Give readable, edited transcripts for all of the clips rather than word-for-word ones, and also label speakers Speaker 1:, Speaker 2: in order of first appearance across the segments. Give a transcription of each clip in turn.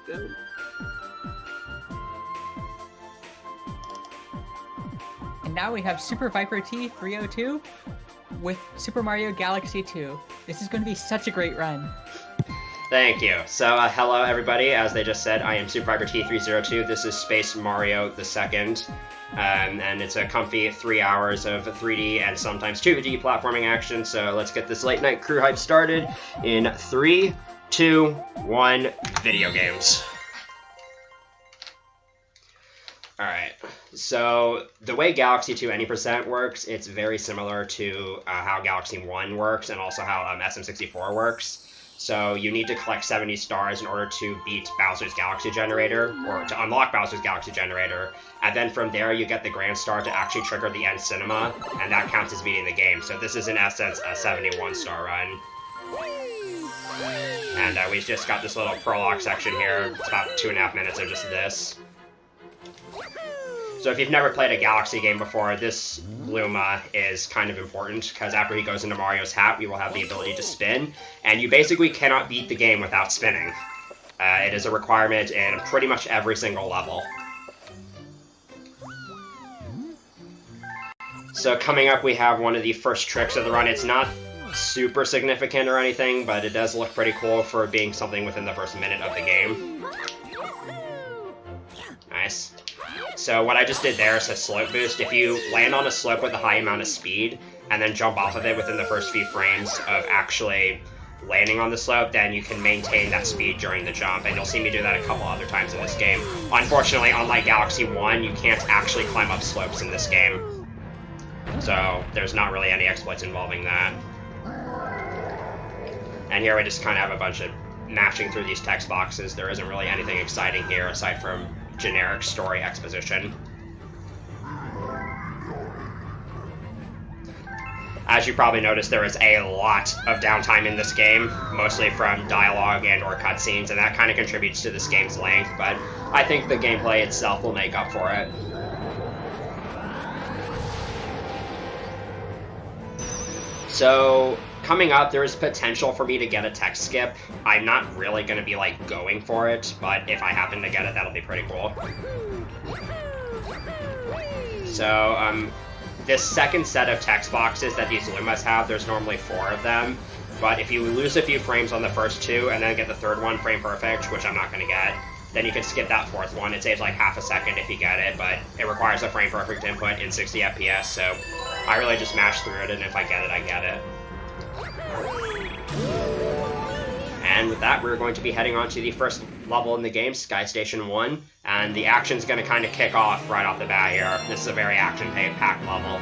Speaker 1: go.
Speaker 2: And now we have SuperViperT302 with Super Mario Galaxy 2. This is going to be such a great run.
Speaker 3: Thank you. So, hello everybody. As they just said, I am SuperViperT302. This is Space Mario the Second. And it's a comfy 3 hours of 3D and sometimes 2D platforming action. So let's get this late night crew hype started in 3, 2, 1, video games. Alright, so the way Galaxy 2 Any% works, it's very similar to how Galaxy 1 works and also how SM64 works. So you need to collect 70 stars in order to beat Bowser's Galaxy Generator, or to unlock Bowser's Galaxy Generator, and then from there you get the Grand Star to actually trigger the End Cinema, and that counts as beating the game. So this is in essence a 71 star run. And we just got this little prologue section here. It's about 2.5 minutes of just this. So if you've never played a Galaxy game before, this Luma is kind of important, because after he goes into Mario's hat, we will have the ability to spin, and you basically cannot beat the game without spinning. It is a requirement in pretty much every single level. So coming up, we have one of the first tricks of the run. It's not super significant or anything, but it does look pretty cool for being something within the first minute of the game. Nice. So what I just did there is a slope boost. If you land on a slope with a high amount of speed, and then jump off of it within the first few frames of actually landing on the slope, then you can maintain that speed during the jump, and you'll see me do that a couple other times in this game. Unfortunately, unlike Galaxy 1, you can't actually climb up slopes in this game. So there's not really any exploits involving that. And here we just kind of have a bunch of mashing through these text boxes. There isn't really anything exciting here aside from generic story exposition. As you probably noticed, there is a lot of downtime in this game, mostly from dialogue and or cutscenes, and that kind of contributes to this game's length, but I think the gameplay itself will make up for it. So, coming up, there is potential for me to get a text skip. I'm not really going to be, like, going for it, but if I happen to get it, that'll be pretty cool. So, this second set of text boxes that these Lumas have, there's normally 4 of them, but if you lose a few frames on the first 2 and then get the third one frame perfect, which I'm not going to get, then you can skip that 4th one. It saves like half a second if you get it, but it requires a frame perfect input in 60 FPS, so I really just mash through it, and if I get it, I get it. And with that, we're going to be heading on to the first level in the game, Sky Station 1, and the action's going to kind of kick off right off the bat here. This is a very action-packed level.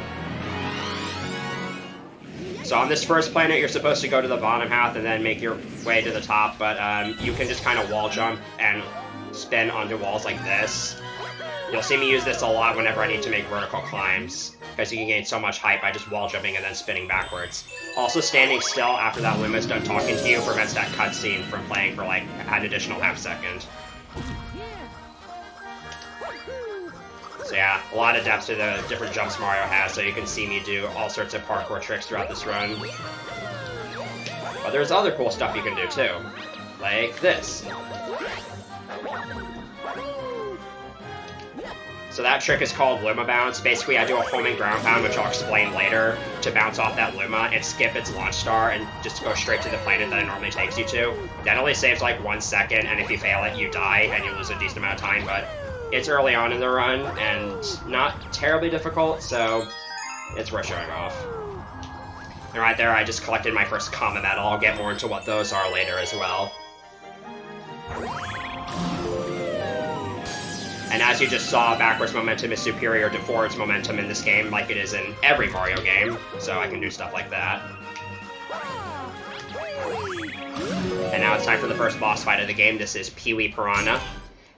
Speaker 3: So on this first planet, you're supposed to go to the bottom half and then make your way to the top, but you can just kind of wall jump and spin onto walls like this. You'll see me use this a lot whenever I need to make vertical climbs, because you can gain so much height by just wall jumping and then spinning backwards. Also, standing still after that Luma's done talking to you prevents that cutscene from playing for like an additional half second. So yeah, a lot of depth to the different jumps Mario has, so you can see me do all sorts of parkour tricks throughout this run. But there's other cool stuff you can do too, like this. So that trick is called Luma Bounce. Basically, I do a homing ground pound, which I'll explain later, to bounce off that Luma and skip its launch star and just go straight to the planet that it normally takes you to. That only saves like 1 second, and if you fail it, you die and you lose a decent amount of time, but it's early on in the run and not terribly difficult, so it's worth showing off. And right there, I just collected my first Kama medal. I'll get more into what those are later as well. And as you just saw, backwards momentum is superior to forwards momentum in this game, like it is in every Mario game, so I can do stuff like that. And now it's time for the first boss fight of the game. This is Pee-wee Piranha.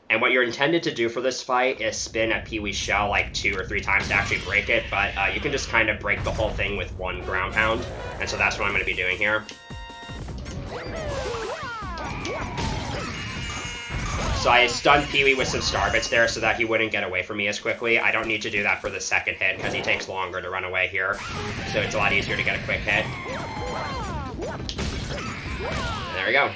Speaker 3: And what you're intended to do for this fight is spin at Pee-wee's shell like 2 or 3 times to actually break it, but you can just kind of break the whole thing with 1 ground pound, and so that's what I'm going to be doing here. So I stunned Pee-wee with some star bits there so that he wouldn't get away from me as quickly. I don't need to do that for the second hit because he takes longer to run away here. So it's a lot easier to get a quick hit. And there we go.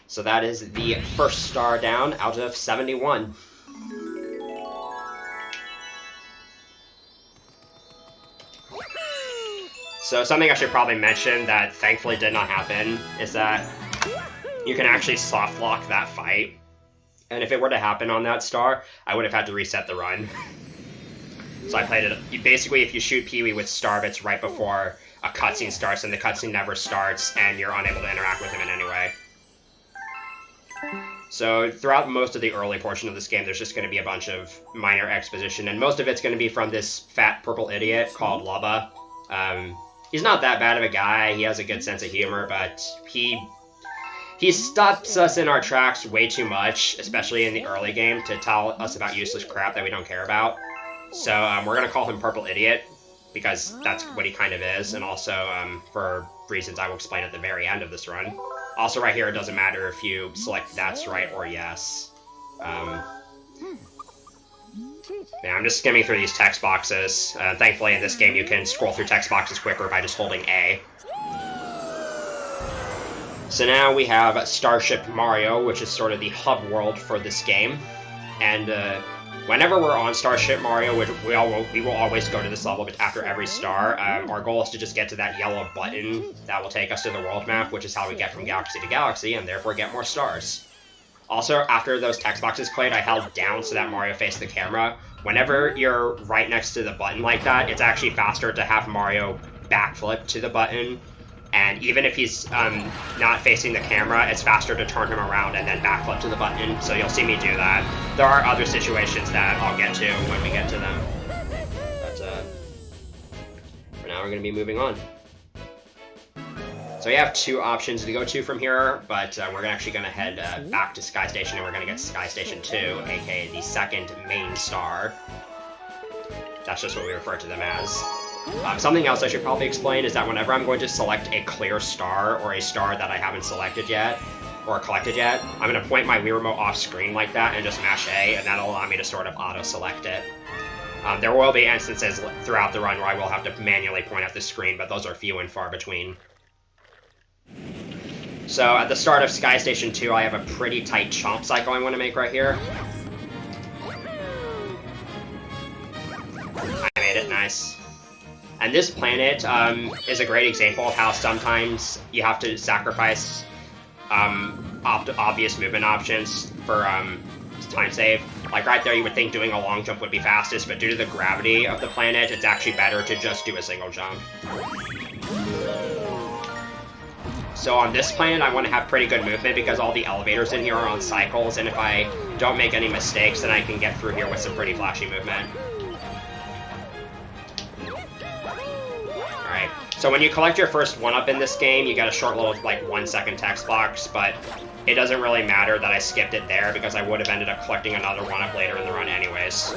Speaker 3: So that is the first star down out of 71. So something I should probably mention that thankfully did not happen is that you can actually soft lock that fight. And if it were to happen on that star, I would have had to reset the run. So I played it. Basically, if you shoot Pee-wee with star bits right before a cutscene starts, and the cutscene never starts, and you're unable to interact with him in any way. So throughout most of the early portion of this game, there's just going to be a bunch of minor exposition, and most of it's going to be from this fat purple idiot called Lubba. He's not that bad of a guy. He has a good sense of humor, but he stops us in our tracks way too much, especially in the early game, to tell us about useless crap that we don't care about. So we're going to call him Purple Idiot, because that's what he kind of is, and also for reasons I will explain at the very end of this run. Also right here, it doesn't matter if you select that's right or yes. Yeah, I'm just skimming through these text boxes. Thankfully in this game you can scroll through text boxes quicker by just holding A. So now we have Starship Mario, which is sort of the hub world for this game. And whenever we're on Starship Mario, which we will always go to this level after every star, our goal is to just get to that yellow button that will take us to the world map, which is how we get from galaxy to galaxy, and therefore get more stars. Also, after those text boxes played, I held down so that Mario faced the camera. Whenever you're right next to the button like that, it's actually faster to have Mario backflip to the button. And even if he's not facing the camera, it's faster to turn him around and then backflip to the button, so you'll see me do that. There are other situations that I'll get to when we get to them. But for now, we're going to be moving on. So we have two options to go to from here, but we're actually going to head back to Sky Station, and we're going to get Sky Station 2, aka the second main star. That's just what we refer to them as. Something else I should probably explain is that whenever I'm going to select a clear star, or a star that I haven't selected yet, or collected yet, I'm going to point my Wii Remote off screen like that and just mash A, and that'll allow me to sort of auto-select it. There will be instances throughout the run where I will have to manually point at the screen, but those are few and far between. So at the start of Sky Station 2, I have a pretty tight chomp cycle I want to make right here. I made it, nice. And this planet is a great example of how sometimes you have to sacrifice obvious movement options for time save. Like right there, you would think doing a long jump would be fastest, but due to the gravity of the planet, it's actually better to just do a single jump. So on this planet, I want to have pretty good movement because all the elevators in here are on cycles, and if I don't make any mistakes, then I can get through here with some pretty flashy movement. Alright, so when you collect your first 1-up in this game, you get a short little, like, 1-second text box, but it doesn't really matter that I skipped it there because I would have ended up collecting another 1-up later in the run anyways.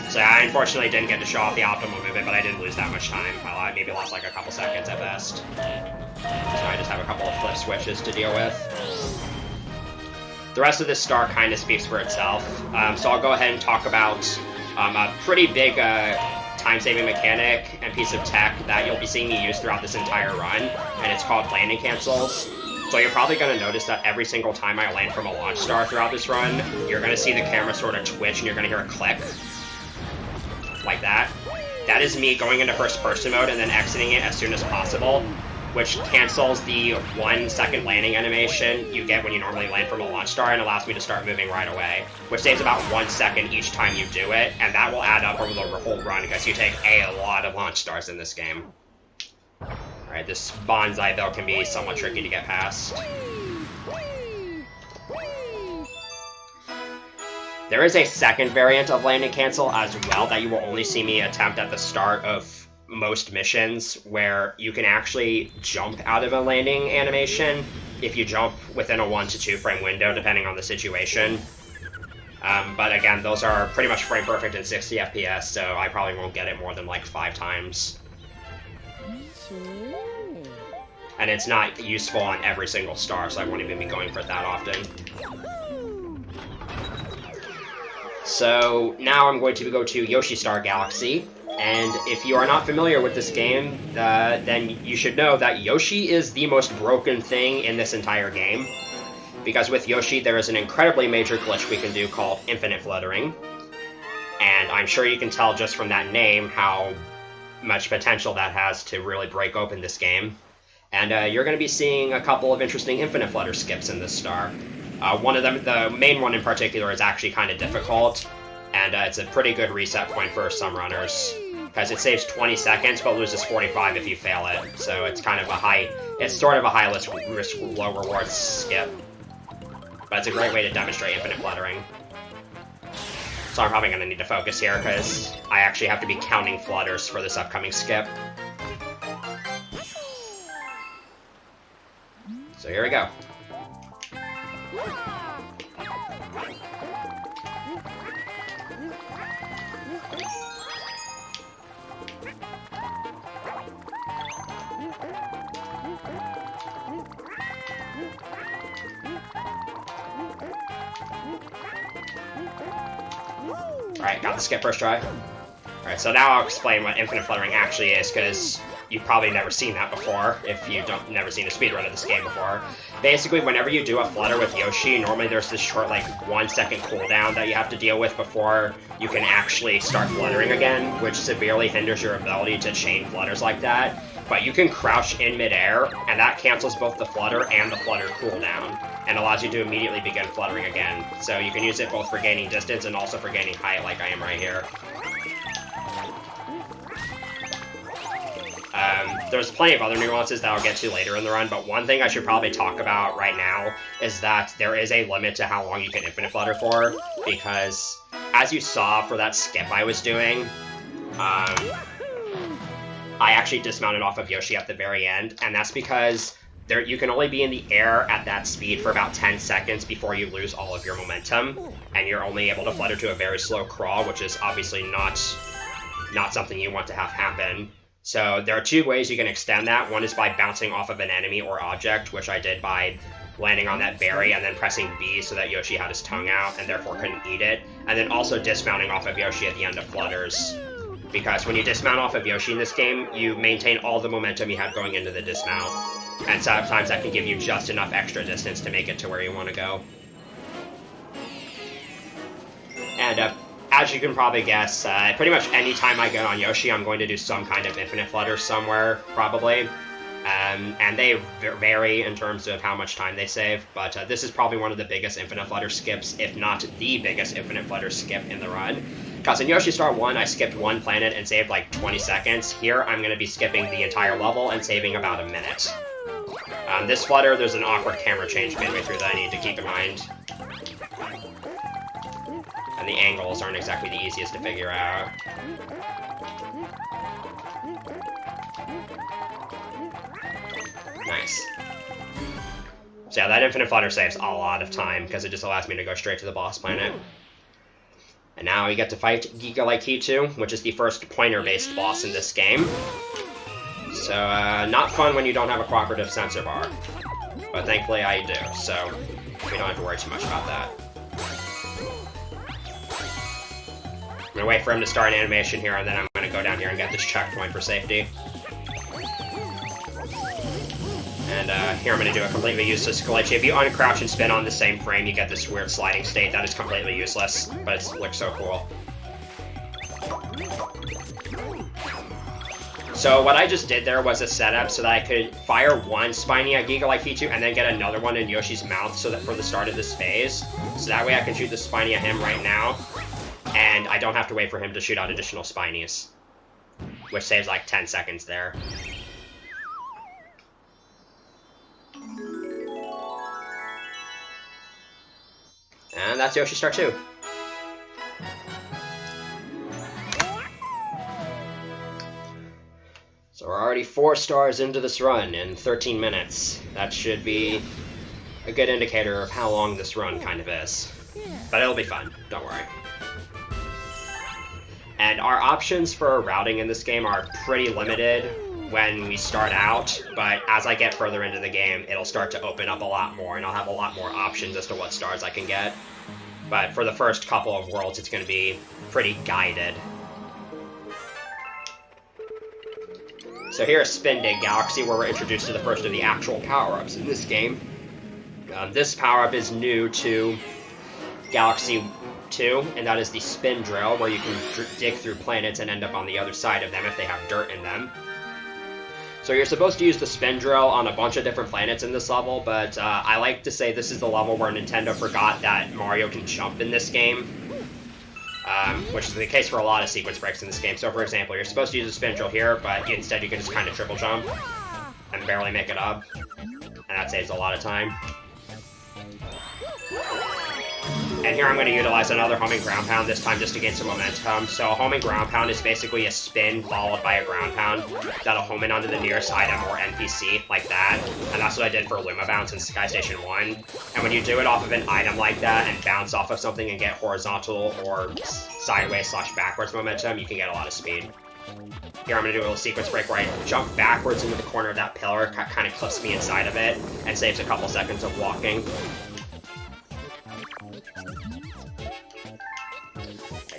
Speaker 3: So I unfortunately didn't get to show off the optimal movement, but I didn't lose that much time. I maybe lost like a couple seconds at best. So I just have a couple of flip switches to deal with. The rest of this star kind of speaks for itself. So I'll go ahead and talk about a pretty big time-saving mechanic and piece of tech that you'll be seeing me use throughout this entire run, and it's called landing cancels. So you're probably going to notice that every single time I land from a launch star throughout this run, you're going to see the camera sort of twitch and you're going to hear a click. Like that. That is me going into first-person mode and then exiting it as soon as possible, which cancels the 1-second landing animation you get when you normally land from a launch star and allows me to start moving right away, which saves about 1 second each time you do it, and that will add up over the whole run because you take a lot of launch stars in this game. Alright, this bonsai, though, can be somewhat tricky to get past. There is a second variant of landing cancel as well that you will only see me attempt at the start of most missions, where you can actually jump out of a landing animation if you jump within a 1 to 2 frame window, depending on the situation. But again, those are pretty much frame perfect in 60 FPS, so I probably won't get it more than like 5 times. And it's not useful on every single star, so I won't even be going for it that often. So now I'm going to go to Yoshi Star Galaxy, And if you are not familiar with this game, then you should know that Yoshi is the most broken thing in this entire game. Because with Yoshi, there is an incredibly major glitch we can do called infinite fluttering. And I'm sure you can tell just from that name how much potential that has to really break open this game. And you're going to be seeing a couple of interesting infinite flutter skips in this star. One of them, the main one in particular, is actually kind of difficult, and it's a pretty good reset point for some runners, because it saves 20 seconds but loses 45 if you fail it. So it's kind of it's sort of a high risk, low reward skip. But it's a great way to demonstrate infinite fluttering. So I'm probably going to need to focus here, because I actually have to be counting flutters for this upcoming skip. So here we go. Alright, got the skip first try. Alright, so now I'll explain what infinite fluttering actually is, because you've probably never seen that before, if you never seen a speedrun of this game before. Basically, whenever you do a flutter with Yoshi, normally there's this short, 1 second cooldown that you have to deal with before you can actually start fluttering again, which severely hinders your ability to chain flutters like that. But you can crouch in midair, and that cancels both the flutter and the flutter cooldown, and allows you to immediately begin fluttering again. So you can use it both for gaining distance and also for gaining height, like I am right here. There's plenty of other nuances that I'll get to later in the run, but one thing I should probably talk about right now is that there is a limit to how long you can infinite flutter for, because as you saw for that skip I was doing, I actually dismounted off of Yoshi at the very end, and that's because you can only be in the air at that speed for about 10 seconds before you lose all of your momentum, and you're only able to flutter to a very slow crawl, which is obviously not something you want to have happen. So there are two ways you can extend that. One is by bouncing off of an enemy or object, which I did by landing on that berry and then pressing B so that Yoshi had his tongue out and therefore couldn't eat it, and then also dismounting off of Yoshi at the end of flutters. Because when you dismount off of Yoshi in this game, you maintain all the momentum you had going into the dismount, and sometimes that can give you just enough extra distance to make it to where you want to go. And as you can probably guess, pretty much any time I get on Yoshi, I'm going to do some kind of infinite flutter somewhere, probably. And they vary in terms of how much time they save, but this is probably one of the biggest infinite flutter skips, if not the biggest infinite flutter skip in the run. Because in Yoshi Star 1, I skipped one planet and saved 20 seconds. Here, I'm going to be skipping the entire level and saving about a minute. This flutter, there's an awkward camera change midway through that I need to keep in mind. And the angles aren't exactly the easiest to figure out. Nice. So yeah, that infinite flutter saves a lot of time, because it just allows me to go straight to the boss planet. And now we get to fight Giga-Like-T2, which is the first pointer-based boss in this game. So, not fun when you don't have a cooperative sensor bar. But thankfully I do, so we don't have to worry too much about that. I'm gonna wait for him to start an animation here, and then I'm gonna go down here and get this checkpoint for safety. And here I'm going to do a completely useless glitch. If you uncrouch and spin on the same frame, you get this weird sliding state that is completely useless, but it looks so cool. So what I just did there was a setup so that I could fire one Spiny at Giga-Like-T2 and then get another one in Yoshi's mouth so that for the start of this phase. So that way I can shoot the Spiny at him right now, and I don't have to wait for him to shoot out additional Spinies, which saves 10 seconds there. And that's Yoshi Star 2. So we're already 4 stars into this run in 13 minutes. That should be a good indicator of how long this run kind of is. But it'll be fun, don't worry. And our options for routing in this game are pretty limited when we start out, but as I get further into the game, it'll start to open up a lot more, and I'll have a lot more options as to what stars I can get. But for the first couple of worlds, it's going to be pretty guided. So here is Spin Dig Galaxy, where we're introduced to the first of the actual power-ups in this game. This power-up is new to Galaxy 2, and that is the Spin Drill, where you can dig through planets and end up on the other side of them if they have dirt in them. So you're supposed to use the Spin Drill on a bunch of different planets in this level, but I like to say this is the level where Nintendo forgot that Mario can jump in this game, which is the case for a lot of sequence breaks in this game. So for example, you're supposed to use a Spin Drill here, but instead you can just kind of triple jump and barely make it up, and that saves a lot of time. And here I'm going to utilize another homing ground pound, this time just to gain some momentum. So a homing ground pound is basically a spin followed by a ground pound that'll home in onto the nearest item or NPC, like that. And that's what I did for Luma Bounce in Sky Station 1. And when you do it off of an item like that and bounce off of something and get horizontal or sideways/backwards momentum, you can get a lot of speed. Here I'm going to do a little sequence break where I jump backwards into the corner of that pillar, kind of clips me inside of it, and saves a couple seconds of walking.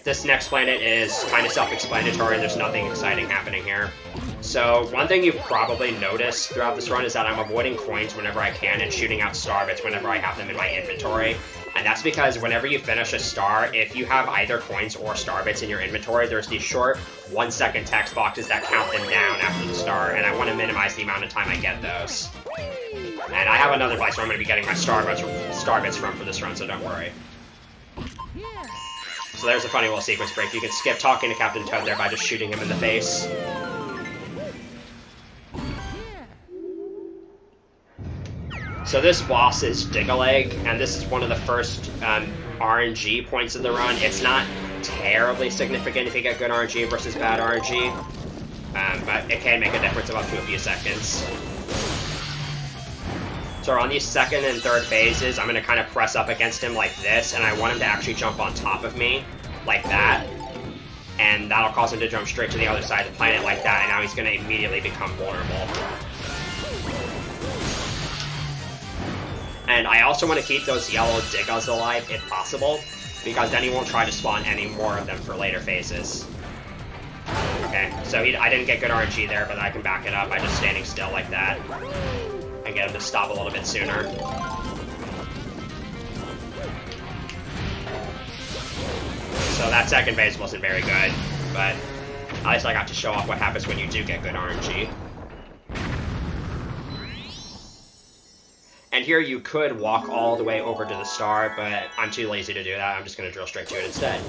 Speaker 3: This next planet is kind of self-explanatory, and there's nothing exciting happening here. So one thing you've probably noticed throughout this run is that I'm avoiding coins whenever I can and shooting out star bits whenever I have them in my inventory. And that's because whenever you finish a star, if you have either coins or star bits in your inventory, there's these short 1-second text boxes that count them down after the star, and I want to minimize the amount of time I get those. And I have another place where I'm going to be getting my star bits from for this run, so don't worry. So there's a funny little sequence break. You can skip talking to Captain Toad there by just shooting him in the face. So this boss is Dig-a-Leg, and this is one of the first RNG points of the run. It's not terribly significant if you get good RNG versus bad RNG, but it can make a difference of up to a few seconds. So on these second and third phases, I'm going to kind of press up against him like this, and I want him to actually jump on top of me, like that. And that'll cause him to jump straight to the other side of the planet like that, and now he's going to immediately become vulnerable. And I also want to keep those yellow Diggas alive if possible, because then he won't try to spawn any more of them for later phases. Okay, so I didn't get good RNG there, but I can back it up by just standing still like that. And get him to stop a little bit sooner. So that second phase wasn't very good, but at least I got to show off what happens when you do get good RNG. And here you could walk all the way over to the star, but I'm too lazy to do that. I'm just going to drill straight to it instead.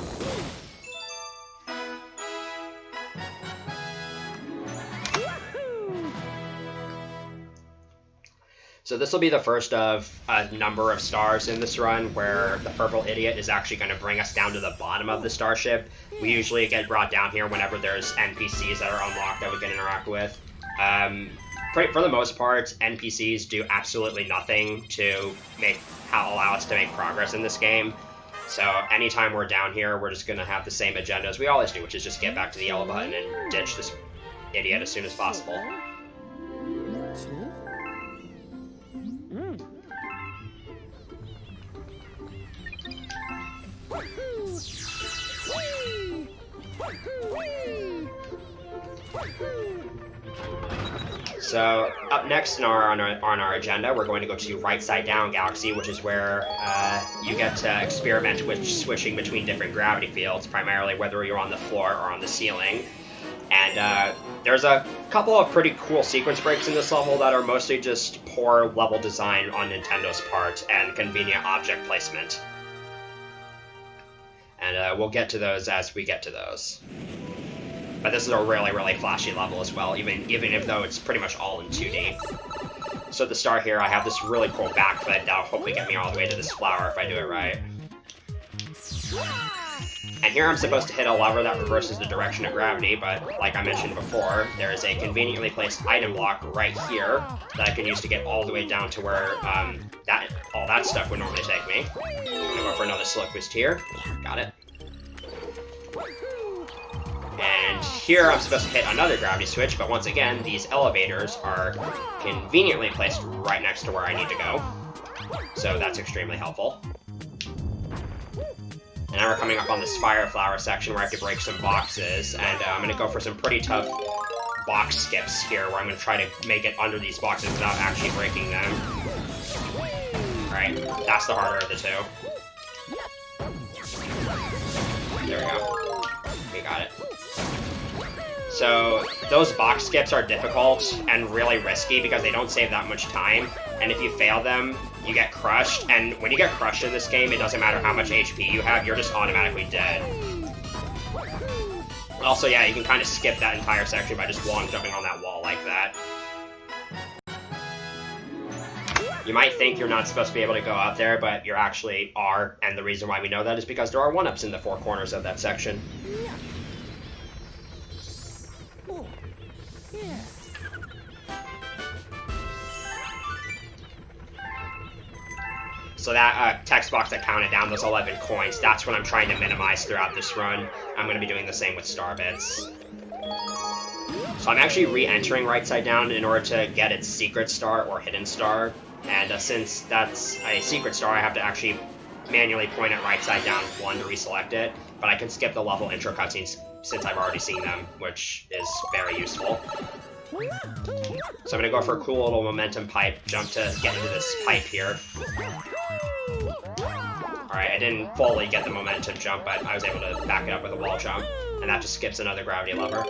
Speaker 3: So this will be the first of a number of stars in this run where the purple idiot is actually going to bring us down to the bottom of the starship. We usually get brought down here whenever there's NPCs that are unlocked that we can interact with. For the most part, NPCs do absolutely nothing to allow us to make progress in this game. So anytime we're down here, we're just going to have the same agenda as we always do, which is just get back to the yellow button and ditch this idiot as soon as possible. So up next on our agenda, we're going to go to Right Side Down Galaxy, which is where you get to experiment with switching between different gravity fields, primarily whether you're on the floor or on the ceiling. And there's a couple of pretty cool sequence breaks in this level that are mostly just poor level design on Nintendo's part and convenient object placement. And we'll get to those as we get to those. But this is a really, really flashy level as well, even if though it's pretty much all in 2D. So to start here, I have this really cool backflip that'll hopefully get me all the way to this flower if I do it right. And here I'm supposed to hit a lever that reverses the direction of gravity, but like I mentioned before, there is a conveniently placed item block right here that I can use to get all the way down to where all that stuff would normally take me. I'm gonna go for another slow boost here. Got it. And here I'm supposed to hit another gravity switch, but once again, these elevators are conveniently placed right next to where I need to go. So that's extremely helpful. And now we're coming up on this fire flower section where I have to break some boxes, and I'm going to go for some pretty tough box skips here, where I'm going to try to make it under these boxes without actually breaking them. Alright, that's the harder of the two. There we go. We got it. So, those box skips are difficult and really risky because they don't save that much time, and if you fail them, you get crushed, and when you get crushed in this game, it doesn't matter how much HP you have, you're just automatically dead. Also, yeah, you can kind of skip that entire section by just long jumping on that wall like that. You might think you're not supposed to be able to go out there, but you actually are, and the reason why we know that is because there are 1-ups in the 4 corners of that section. So that text box that counted down those 11 coins, that's what I'm trying to minimize throughout this run. I'm going to be doing the same with star bits. So I'm actually re-entering right side down in order to get its secret star or hidden star. And since that's a secret star, I have to actually manually point it right side down 1 to reselect it. But I can skip the level intro cutscenes since I've already seen them, which is very useful. So I'm going to go for a cool little momentum pipe jump to get into this pipe here. Alright, I didn't fully get the momentum jump, but I was able to back it up with a wall jump. And that just skips another gravity lever.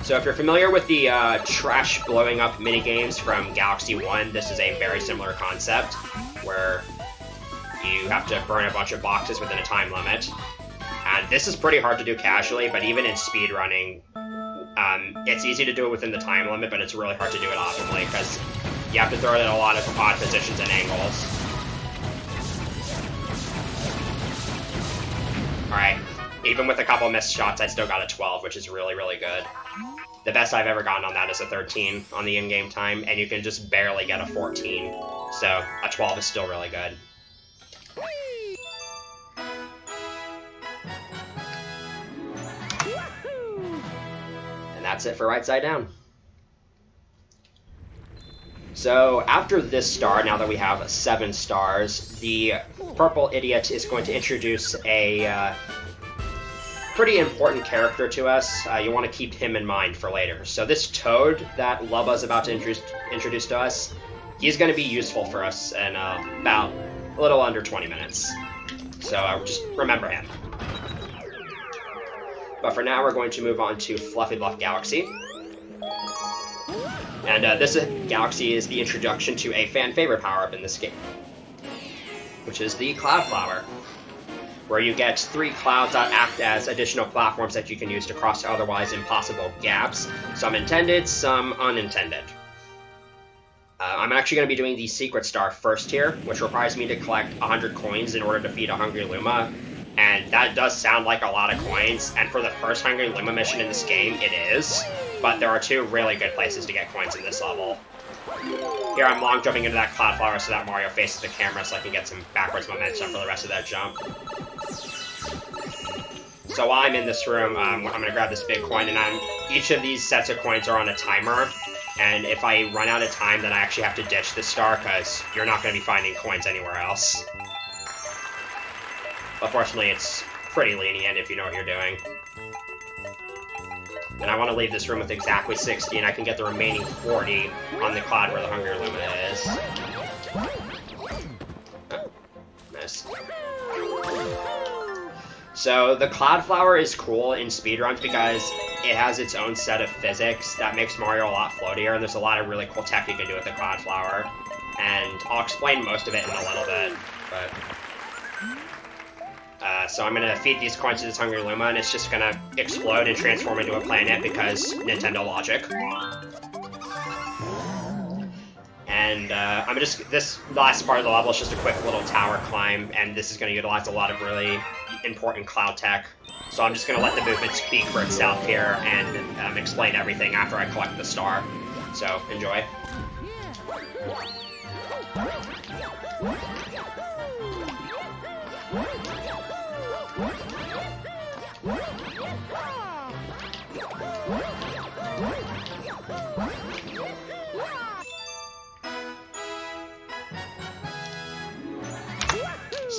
Speaker 3: So if you're familiar with the trash blowing up minigames from Galaxy 1, this is a very similar concept, where you have to burn a bunch of boxes within a time limit. And this is pretty hard to do casually, but even in speedrunning, it's easy to do it within the time limit, but it's really hard to do it optimally, because you have to throw it in a lot of odd positions and angles. Alright, even with a couple missed shots, I still got a 12, which is really, really good. The best I've ever gotten on that is a 13 on the in-game time, and you can just barely get a 14. So a 12 is still really good. And that's it for right side down. So after this star, now that we have 7 stars, the purple idiot is going to introduce a pretty important character to us. You want to keep him in mind for later. So this Toad that Lubba's about to introduce to us, he's going to be useful for us in about a little under 20 minutes. So just remember him. But for now, we're going to move on to Fluffy Bluff Galaxy. And this Galaxy is the introduction to a fan-favorite power-up in this game, which is the Cloud Flower, where you get 3 clouds that act as additional platforms that you can use to cross otherwise impossible gaps, some intended, some unintended. I'm actually going to be doing the Secret Star first here, which requires me to collect 100 coins in order to feed a Hungry Luma, and that does sound like a lot of coins, and for the first Hungry Luma mission in this game, it is, but there are 2 really good places to get coins in this level. Here I'm long jumping into that Cloud Flower so that Mario faces the camera so I can get some backwards momentum for the rest of that jump. So while I'm in this room, I'm going to grab this big coin, and each of these sets of coins are on a timer, and if I run out of time, then I actually have to ditch this star, because you're not going to be finding coins anywhere else. But fortunately, it's pretty lenient if you know what you're doing. And I want to leave this room with exactly 60, and I can get the remaining 40 on the cloud where the Hungry Luma is. Oh, missed. So the Cloud Flower is cool in speedruns because it has its own set of physics that makes Mario a lot floatier, and there's a lot of really cool tech you can do with the Cloud Flower. And I'll explain most of it in a little bit, but... so I'm going to feed these coins to this Hungry Luma, and it's just going to explode and transform into a planet because Nintendo logic. And this last part of the level is just a quick little tower climb, and this is going to utilize a lot of really important cloud tech. So I'm just going to let the movement speak for itself here and explain everything after I collect the star. So enjoy.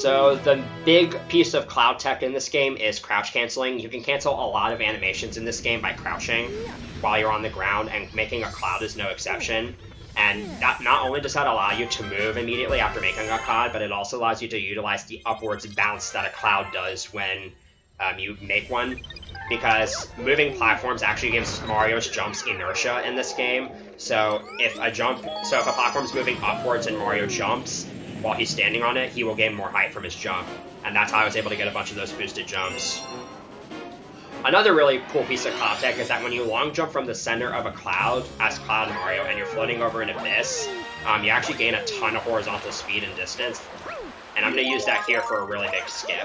Speaker 3: So the big piece of cloud tech in this game is crouch canceling. You can cancel a lot of animations in this game by crouching while you're on the ground, and making a cloud is no exception. And that not only does that allow you to move immediately after making a cloud, but it also allows you to utilize the upwards bounce that a cloud does when you make one. Because moving platforms actually gives Mario's jumps inertia in this game. So if a platform's moving upwards and Mario jumps while he's standing on it, he will gain more height from his jump. And that's how I was able to get a bunch of those boosted jumps. Another really cool piece of cloud tech is that when you long jump from the center of a cloud, as Cloud Mario, and you're floating over an abyss, you actually gain a ton of horizontal speed and distance. And I'm going to use that here for a really big skip.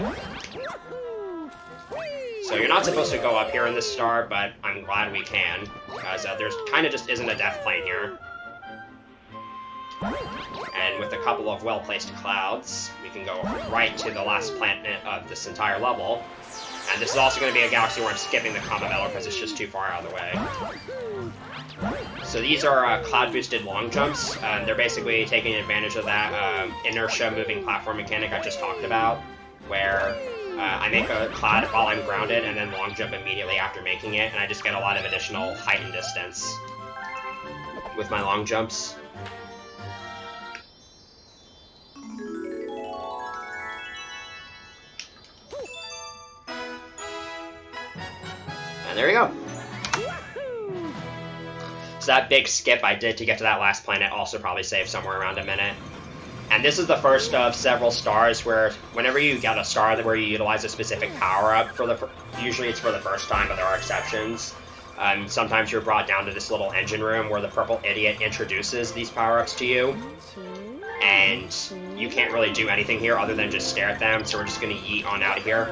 Speaker 3: So you're not supposed to go up here in this star, but I'm glad we can, because there's kind of just isn't a death plane here. And with a couple of well-placed clouds, we can go right to the last planet of this entire level. And this is also going to be a galaxy where I'm skipping the Comma Battle because it's just too far out of the way. So these are cloud-boosted long jumps. They're basically taking advantage of that inertia moving platform mechanic I just talked about, where I make a cloud while I'm grounded and then long jump immediately after making it, and I just get a lot of additional height and distance with my long jumps. And there you go. So that big skip I did to get to that last planet also probably saved somewhere around a minute. And this is the first of several stars where whenever you get a star where you utilize a specific power-up, usually it's for the first time, but there are exceptions. Sometimes you're brought down to this little engine room where the purple idiot introduces these power-ups to you. And you can't really do anything here other than just stare at them, so we're just going to yeet on out of here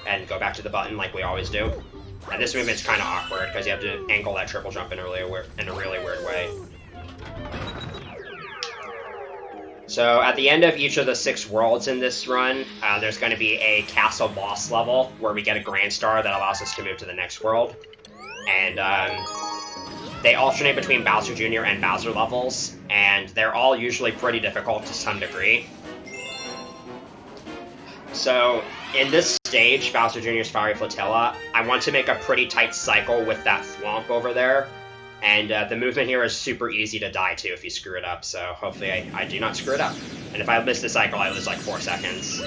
Speaker 3: and go back to the button like we always do. And this movement's kind of awkward because you have to angle that triple jump in a really weird way. So at the end of each of the 6 worlds in this run, there's going to be a castle boss level where we get a grand star that allows us to move to the next world. And they alternate between Bowser Jr. and Bowser levels, and they're all usually pretty difficult to some degree. So in this stage, Bowser Jr.'s Fiery Flotilla, I want to make a pretty tight cycle with that thwomp over there. And the movement here is super easy to die to if you screw it up, so hopefully I do not screw it up. And if I miss the cycle, I lose like 4 seconds.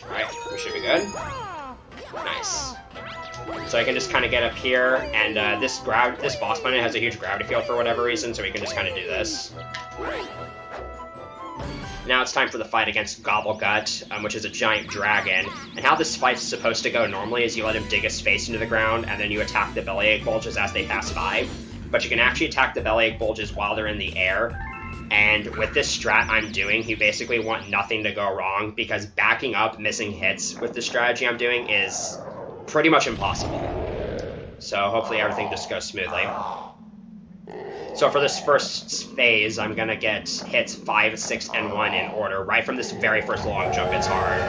Speaker 3: Alright, we should be good. Nice. So I can just kind of get up here, and this boss planet has a huge gravity field for whatever reason, so we can just kind of do this. Now it's time for the fight against Gobblegut, which is a giant dragon. And how this fight's supposed to go normally is you let him dig his face into the ground, and then you attack the bellyache bulges as they pass by. But you can actually attack the bellyache bulges while they're in the air. And with this strat I'm doing, you basically want nothing to go wrong, because backing up missing hits with the strategy I'm doing is pretty much impossible. So hopefully everything just goes smoothly. So for this first phase, I'm going to get hits 5, 6, and 1 in order. Right from this very first long jump, it's hard.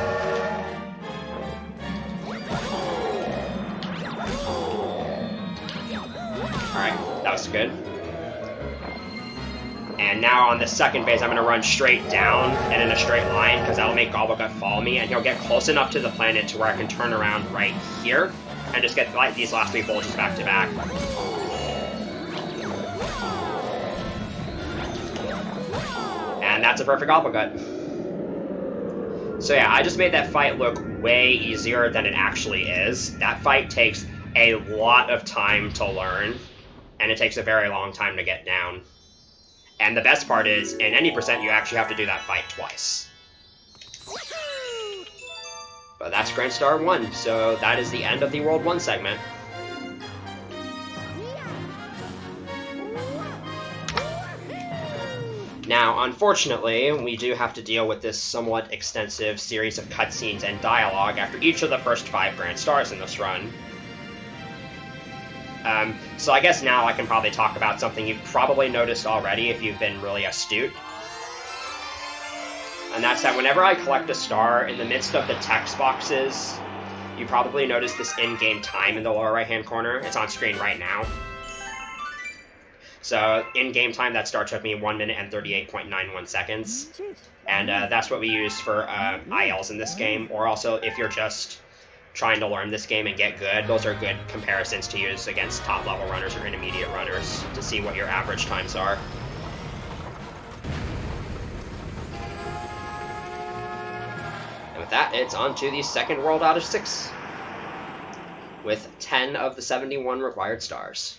Speaker 3: Alright, that was good. And now on the second phase, I'm going to run straight down and in a straight line, because that'll make Gobblegut follow me, and he'll get close enough to the planet to where I can turn around right here and just get like these last 3 bulges back to back. And that's a perfect Gobblegut. So yeah, I just made that fight look way easier than it actually is. That fight takes a lot of time to learn, and it takes a very long time to get down. And the best part is, in any percent, you actually have to do that fight twice. But that's Grand Star 1, so that is the end of the World 1 segment. Now, unfortunately, we do have to deal with this somewhat extensive series of cutscenes and dialogue after each of the first 5 Grand Stars in this run. So I guess now I can probably talk about something you've probably noticed already if you've been really astute. And that's that whenever I collect a star, in the midst of the text boxes, you probably noticed this in-game time in the lower right-hand corner. It's on screen right now. So in-game time, that star took me 1 minute and 38.91 seconds. And that's what we use for ILs in this game, or also if you're just trying to learn this game and get good, those are good comparisons to use against top-level runners or intermediate runners to see what your average times are. And with that, it's on to the second world out of 6, with 10 of the 71 required stars.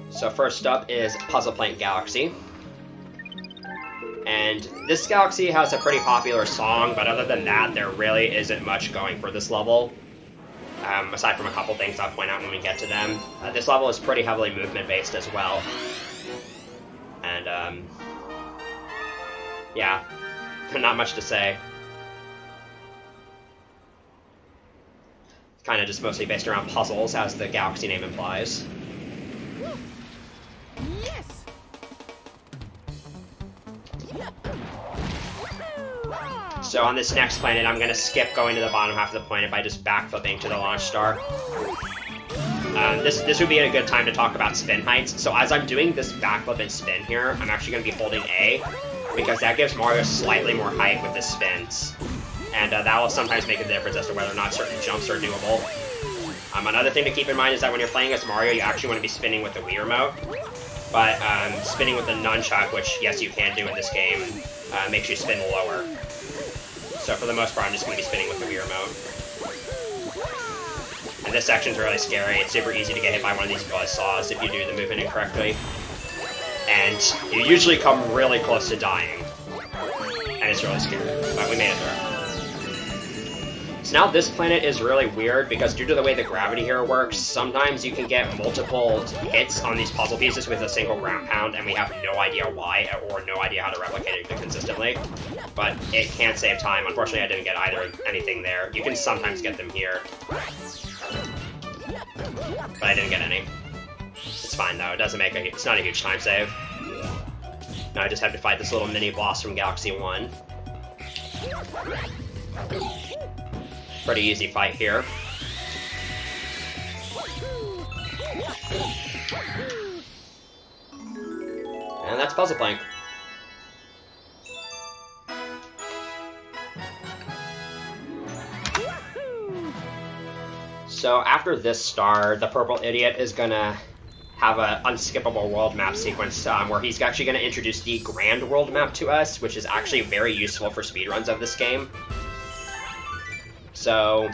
Speaker 3: So first up is Puzzle Plank Galaxy. And this galaxy has a pretty popular song, but other than that, there really isn't much going for this level. Aside from a couple things I'll point out when we get to them. This level is pretty heavily movement-based as well. And, yeah, not much to say. It's kind of just mostly based around puzzles, as the galaxy name implies.
Speaker 1: Yes.
Speaker 3: So on this next planet, I'm going to skip going to the bottom half of the planet by just backflipping to the launch star. This would be a good time to talk about spin heights. So as I'm doing this backflip and spin here, I'm actually going to be holding A, because that gives Mario slightly more height with the spins. And that will sometimes make a difference as to whether or not certain jumps are doable. Another thing to keep in mind is that when you're playing as Mario, you actually want to be spinning with the Wii Remote. But spinning with the nunchuck, which yes you can do in this game, makes you spin lower. So for the most part, I'm just going to be spinning with the Wii Remote. And this section's really scary. It's super easy to get hit by one of these buzzsaws if you do the movement incorrectly. And you usually come really close to dying. And it's really scary, but we made it through. So now this planet is really weird because due to the way the gravity here works, sometimes you can get multiple hits on these puzzle pieces with a single ground pound, and we have no idea why or no idea how to replicate it consistently. But it can save time. Unfortunately, I didn't get anything there. You can sometimes get them here, but I didn't get any. It's fine though. It doesn't make it's not a huge time save. Now I just have to fight this little mini boss from Galaxy 1. Pretty easy fight here. And that's Puzzle Plank. So after this star, the purple idiot is gonna have an unskippable world map sequence where he's actually going to introduce the grand world map to us, which is actually very useful for speedruns of this game. So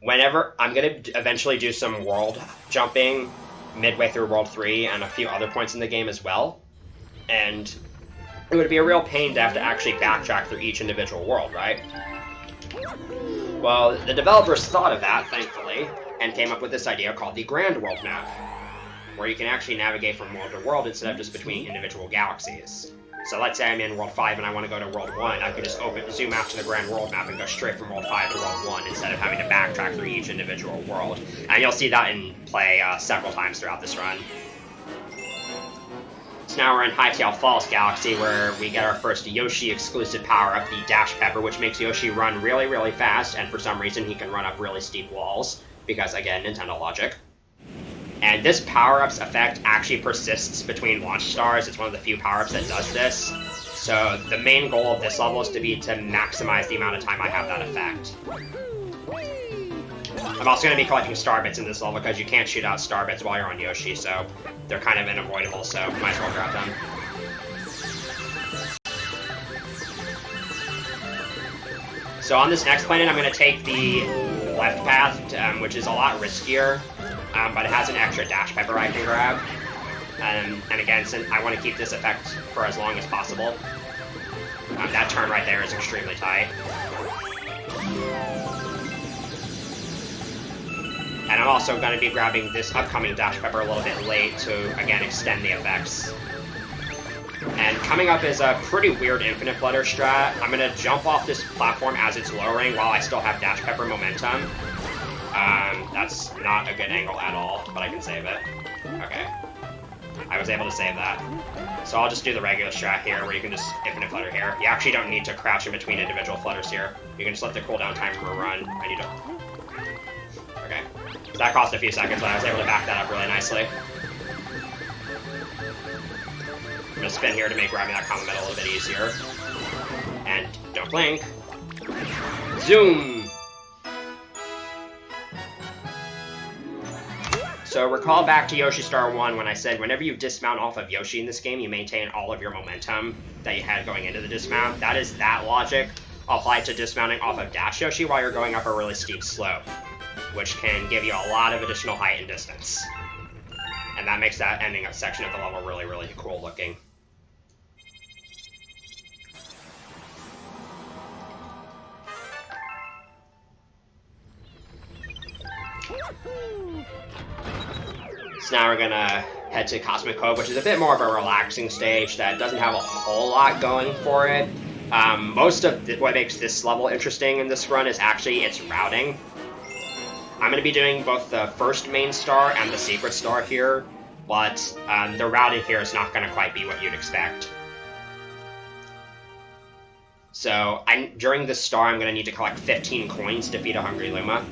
Speaker 3: whenever I'm going to eventually do some world jumping midway through World 3 and a few other points in the game as well, and it would be a real pain to have to actually backtrack through each individual world, right? Well, the developers thought of that, thankfully, and came up with this idea called the grand world map, where you can actually navigate from world to world instead of just between individual galaxies. So let's say I'm in World 5 and I want to go to World 1, I could just zoom out to the grand world map and go straight from World 5 to World 1 instead of having to backtrack through each individual world. And you'll see that in play several times throughout this run. So now we're in Hightail Falls Galaxy, where we get our first Yoshi exclusive power-up, the Dash Pepper, which makes Yoshi run really, really fast, and for some reason he can run up really steep walls, because again, Nintendo logic. And this power-up's effect actually persists between launch stars. It's one of the few power-ups that does this. So the main goal of this level is to maximize the amount of time I have that effect. I'm also going to be collecting star bits in this level because you can't shoot out star bits while you're on Yoshi, so they're kind of unavoidable, so might as well grab them. So on this next planet, I'm going to take the left path, which is a lot riskier. But it has an extra Dash Pepper I can grab. And again, since I want to keep this effect for as long as possible. That turn right there is extremely tight. And I'm also going to be grabbing this upcoming Dash Pepper a little bit late to, again, extend the effects. And coming up is a pretty weird Infinite Flutter strat. I'm going to jump off this platform as it's lowering while I still have Dash Pepper momentum. That's not a good angle at all, but I can save it. Okay. I was able to save that. So I'll just do the regular strat here, where you can just infinite flutter here. You actually don't need to crouch in between individual flutters here. You can just let the cooldown timer run. I need to... Okay. So that cost a few seconds, but I was able to back that up really nicely. I'm gonna spin here to make grabbing that combo meta a little bit easier. And don't blink. Zoom! So recall back to Yoshi Star 1 when I said whenever you dismount off of Yoshi in this game, you maintain all of your momentum that you had going into the dismount. That is that logic applied to dismounting off of Dash Yoshi while you're going up a really steep slope, which can give you a lot of additional height and distance. And that makes that ending section of the level really, really cool looking. So now we're gonna head to Cosmic Cove, which is a bit more of a relaxing stage that doesn't have a whole lot going for it. Most of what makes this level interesting in this run is actually its routing. I'm gonna be doing both the first main star and the secret star here, but the routing here is not gonna quite be what you'd expect. So during this star, I'm gonna need to collect 15 coins to defeat a Hungry Luma.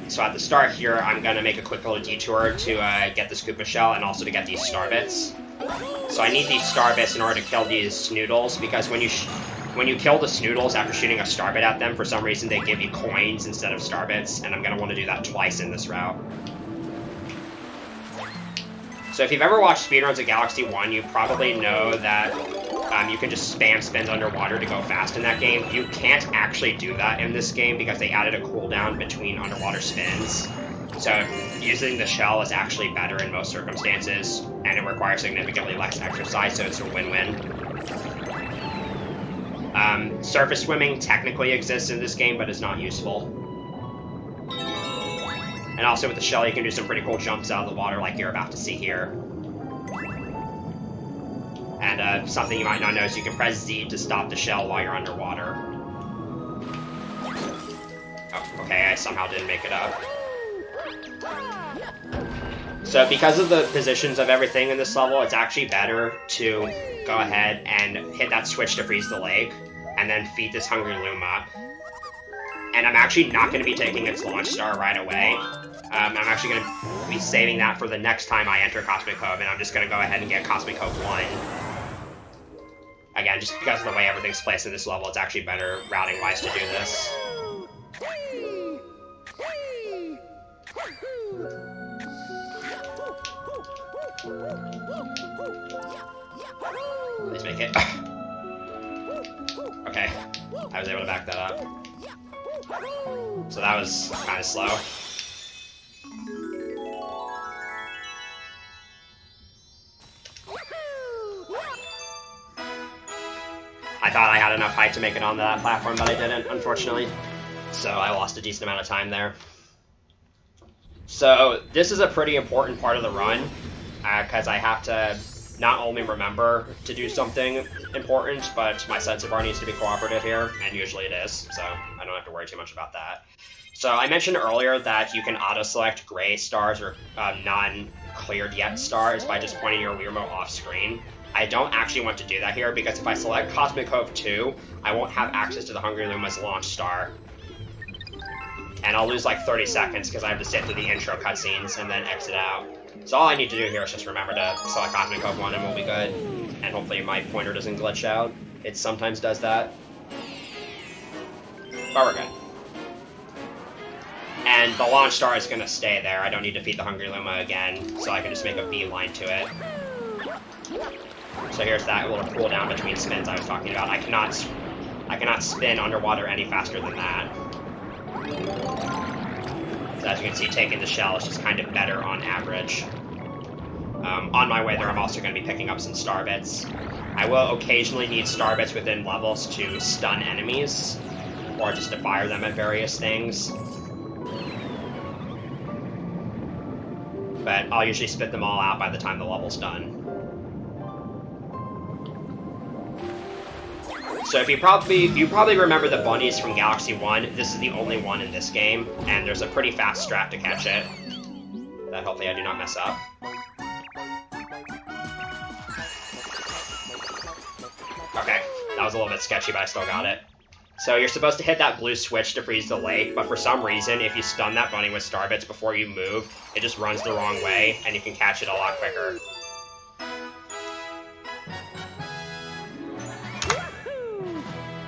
Speaker 3: So at the start here, I'm going to make a quick little detour to get this Koopa Shell and also to get these Star Bits. So I need these Star Bits in order to kill these Snoodles, because when you kill the Snoodles after shooting a Star Bit at them, for some reason they give you coins instead of Star Bits, and I'm going to want to do that twice in this route. So if you've ever watched speedruns of Galaxy 1, you probably know that you can just spam spins underwater to go fast in that game. You can't actually do that in this game because they added a cooldown between underwater spins. So using the shell is actually better in most circumstances, and it requires significantly less exercise, so it's a win-win. Surface swimming technically exists in this game, but is not useful. And also with the shell, you can do some pretty cool jumps out of the water like you're about to see here. And something you might not know is you can press Z to stop the shell while you're underwater. Oh, okay, I somehow didn't make it up. So because of the positions of everything in this level, it's actually better to go ahead and hit that switch to freeze the lake, and then feed this Hungry Luma. And I'm actually not going to be taking its launch star right away. I'm actually going to be saving that for the next time I enter Cosmic Cove, and I'm just going to go ahead and get Cosmic Cove 1. Again, just because of the way everything's placed in this level, it's actually better routing-wise to do this. Please make it. Okay, I was able to back that up. So that was kind of slow. I thought I had enough height to make it onto that platform, but I didn't, unfortunately. So I lost a decent amount of time there. So this is a pretty important part of the run, because I have to not only remember to do something important, but my sense of bar needs to be cooperative here, and usually it is, so I don't have to worry too much about that. So I mentioned earlier that you can auto-select gray stars or non-cleared yet stars by just pointing your Wii Remote off-screen. I don't actually want to do that here, because if I select Cosmic Cove 2, I won't have access to the Hungry Luma's launch star. And I'll lose like 30 seconds because I have to sit through the intro cutscenes and then exit out. So all I need to do here is just remember to select Cosmic Cove 1 and we'll be good. And hopefully my pointer doesn't glitch out. It sometimes does that. But we're good. And the launch star is going to stay there. I don't need to feed the Hungry Luma again, so I can just make a beeline to it. So here's that little cooldown between spins I was talking about. I cannot spin underwater any faster than that. So as you can see, taking the shell is just kind of better on average. On my way there, I'm also going to be picking up some star bits. I will occasionally need star bits within levels to stun enemies, or just to fire them at various things. But I'll usually spit them all out by the time the level's done. So if you probably remember the bunnies from Galaxy 1, this is the only one in this game, and there's a pretty fast strat to catch it. That hopefully I do not mess up. Okay, that was a little bit sketchy, but I still got it. So you're supposed to hit that blue switch to freeze the lake, but for some reason, if you stun that bunny with star bits before you move, it just runs the wrong way, and you can catch it a lot quicker.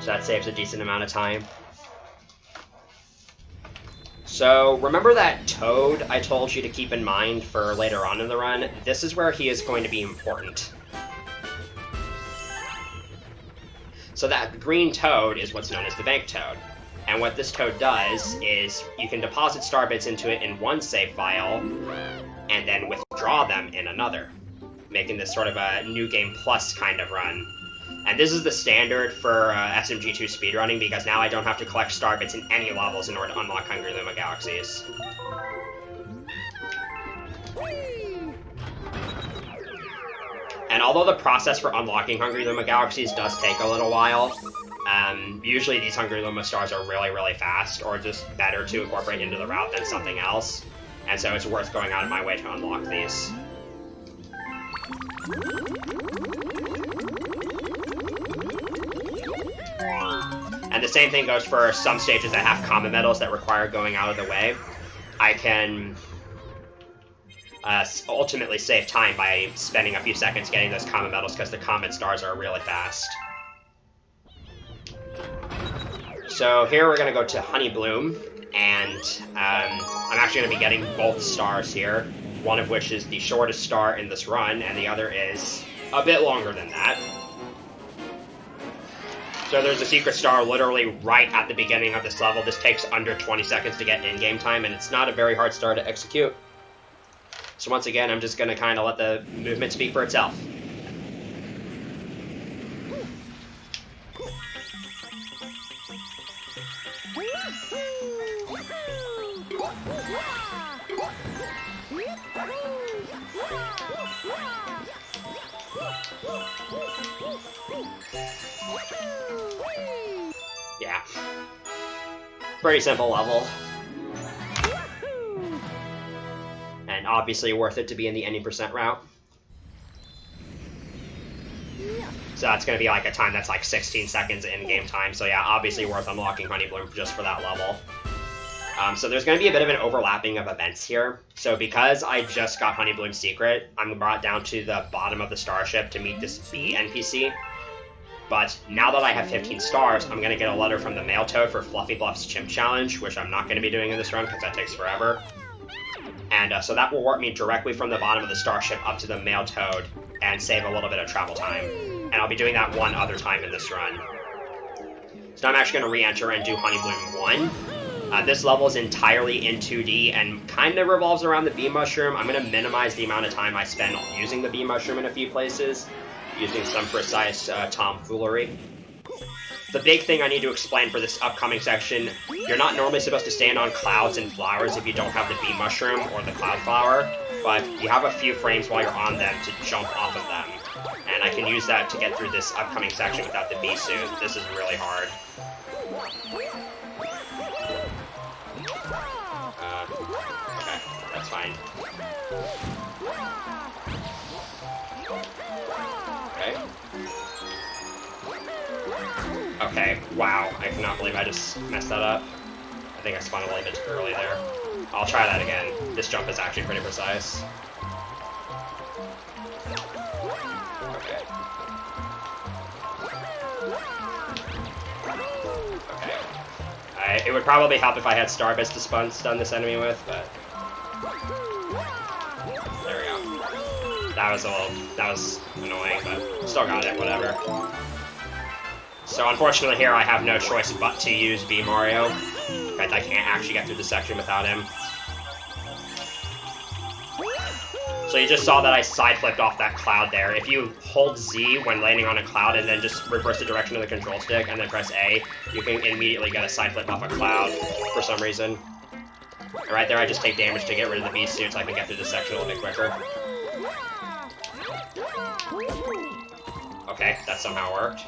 Speaker 3: So that saves a decent amount of time. So remember that toad I told you to keep in mind for later on in the run? This is where he is going to be important. So that green toad is what's known as the bank toad. And what this toad does is you can deposit star bits into it in one save file and then withdraw them in another, making this sort of a New Game Plus kind of run. And this is the standard for SMG2 speedrunning because now I don't have to collect star bits in any levels in order to unlock Hungry Luma Galaxies. And although the process for unlocking Hungry Luma Galaxies does take a little while, usually these Hungry Luma stars are really, really fast, or just better to incorporate into the route than something else. And so it's worth going out of my way to unlock these. And the same thing goes for some stages that have common medals that require going out of the way. I can ultimately save time by spending a few seconds getting those common medals because the common stars are really fast. So here we're going to go to Honey Bloom, and I'm actually going to be getting both stars here, one of which is the shortest star in this run, and the other is a bit longer than that. So there's a secret star literally right at the beginning of this level. This takes under 20 seconds to get in-game time, and it's not a very hard star to execute. So once again, I'm just going to kind of let the movement speak for itself. Yeah. Pretty simple level. And obviously worth it to be in the any percent route. So that's going to be like a time that's like 16 seconds in-game time. So yeah, obviously worth unlocking Honey Bloom just for that level. So there's going to be a bit of an overlapping of events here. So because I just got Honey Bloom's secret, I'm brought down to the bottom of the starship to meet this bee NPC. But now that I have 15 stars, I'm going to get a letter from the Male Toad for Fluffy Bluff's Chimp Challenge, which I'm not going to be doing in this run because that takes forever. And so that will warp me directly from the bottom of the starship up to the Male Toad and save a little bit of travel time. And I'll be doing that one other time in this run. So now I'm actually going to re-enter and do Honey Bloom 1. This level is entirely in 2D and kind of revolves around the bee mushroom. I'm going to minimize the amount of time I spend using the bee mushroom in a few places, using some precise tomfoolery. The big thing I need to explain for this upcoming section, you're not normally supposed to stand on clouds and flowers if you don't have the bee mushroom or the cloud flower, but you have a few frames while you're on them to jump off of them. And I can use that to get through this upcoming section without the bee suit. This is really hard. Okay, that's fine. Okay, wow, I cannot believe I just messed that up. I think I spun a little bit too early there. I'll try that again. This jump is actually pretty precise. Okay. Okay. It would probably help if I had star bits to stun this enemy with, but... There we go. That was annoying, but still got it, whatever. So unfortunately here I have no choice but to use B Mario. In fact, I can't actually get through the section without him. So you just saw that I side flipped off that cloud there. If you hold Z when landing on a cloud and then just reverse the direction of the control stick and then press A, you can immediately get a side flip off a cloud for some reason. And right there I just take damage to get rid of the B suit so I can get through this section a little bit quicker. Okay, that somehow worked.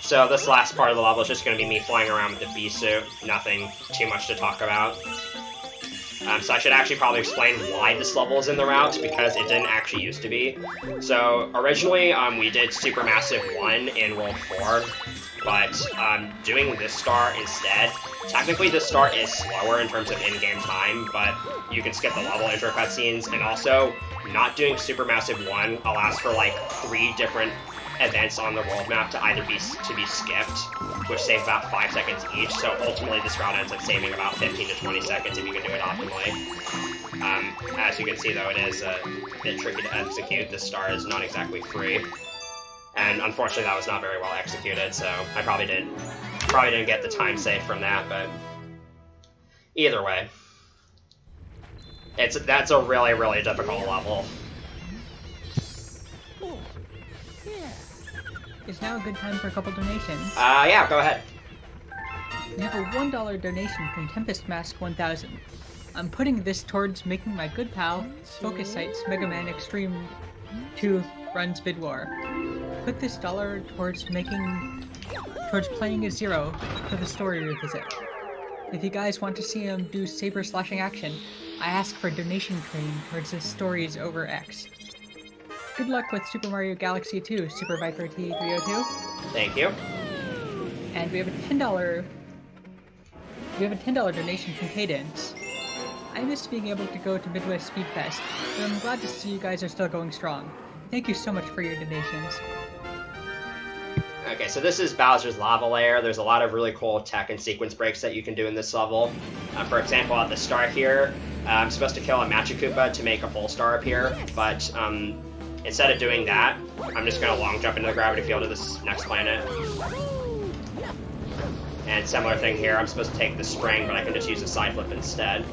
Speaker 3: So this last part of the level is just going to be me flying around with the bee suit. Nothing too much to talk about. So I should actually probably explain why this level is in the route, because it didn't actually used to be. So originally, we did Supermassive 1 in World 4, but doing this star instead, technically this star is slower in terms of in-game time, but you can skip the level intro cutscenes, and also not doing Supermassive 1 allows for like 3 different events on the world map to either be skipped, which save about 5 seconds each, so ultimately this route ends up saving about 15 to 20 seconds if you can do it optimally. As you can see though, it is a bit tricky to execute. This star is not exactly free, and unfortunately that was not very well executed, so I probably didn't get the time save from that, but either way, that's a really, really difficult level.
Speaker 2: Is now a good time for a couple donations?
Speaker 3: Yeah, go ahead.
Speaker 2: We have a $1 donation from Tempest Mask 1000. I'm putting this towards making my good pal, Focus Sight's Mega Man Extreme 2 runs Bid War. Put this dollar towards playing a Zero for the story revisit. If you guys want to see him do saber slashing action, I ask for a donation train towards his stories over X. Good luck with Super Mario Galaxy 2, SuperViperT302.
Speaker 3: Thank you.
Speaker 2: And we have a $10 donation from Cadence. I missed being able to go to Midwest Speed Fest, but I'm glad to see you guys are still going strong. Thank you so much for your donations.
Speaker 3: Okay, so this is Bowser's Lava Lair. There's a lot of really cool tech and sequence breaks that you can do in this level. For example, at the start here, I'm supposed to kill a Machikoopa to make a full star appear, but instead of doing that, I'm just going to long jump into the gravity field of this next planet. And similar thing here, I'm supposed to take the spring, but I can just use a side flip instead.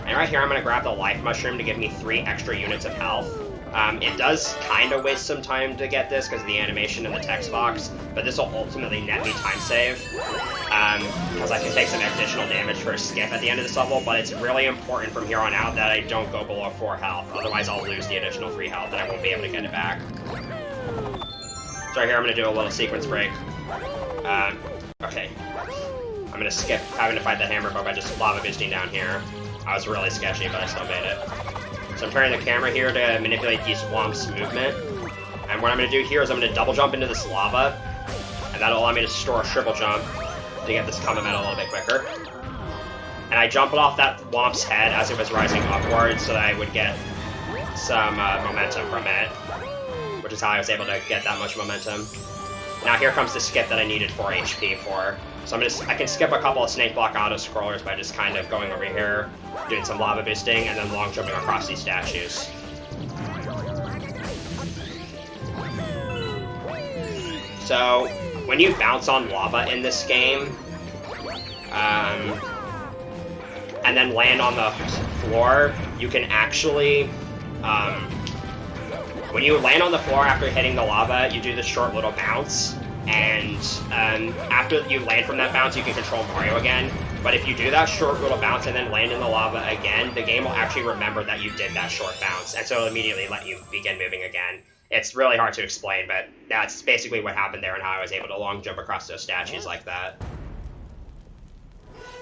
Speaker 3: And right here, I'm going to grab the life mushroom to give me 3 extra units of health. It does kind of waste some time to get this because of the animation in the text box, but this will ultimately net me time save, because I can take some additional damage for a skip at the end of this level, but it's really important from here on out that I don't go below 4 health, otherwise I'll lose the additional 3 health and I won't be able to get it back. So right here, I'm going to do a little sequence break. Okay. I'm going to skip having to fight the hammer by just lava boosting down here. I was really sketchy, but I still made it. So I'm turning the camera here to manipulate these swamps' movement. And what I'm going to do here is I'm going to double jump into this lava, and that'll allow me to store a triple jump to get this Kamehameha a little bit quicker. And I jump it off that Womp's head as it was rising upwards so that I would get some momentum from it, which is how I was able to get that much momentum. Now here comes the skip that I needed 4 HP for. So I can skip a couple of snake block auto scrollers by just kind of going over here, doing some lava boosting, and then long jumping across these statues. So when you bounce on lava in this game, and then land on the floor, you can actually, when you land on the floor after hitting the lava, you do this short little bounce. And after you land from that bounce, you can control Mario again. But if you do that short little bounce and then land in the lava again, the game will actually remember that you did that short bounce, and so it'll immediately let you begin moving again. It's really hard to explain, but that's basically what happened there and how I was able to long jump across those statues like that.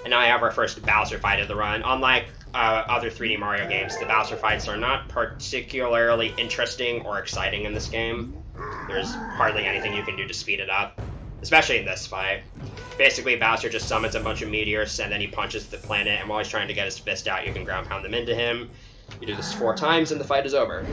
Speaker 3: And now I have our first Bowser fight of the run. Unlike other 3D Mario games, the Bowser fights are not particularly interesting or exciting in this game. There's hardly anything you can do to speed it up, especially in this fight. Basically, Bowser just summons a bunch of meteors, and then he punches the planet, and while he's trying to get his fist out, you can ground pound them into him. You do this 4 times, and the fight is over.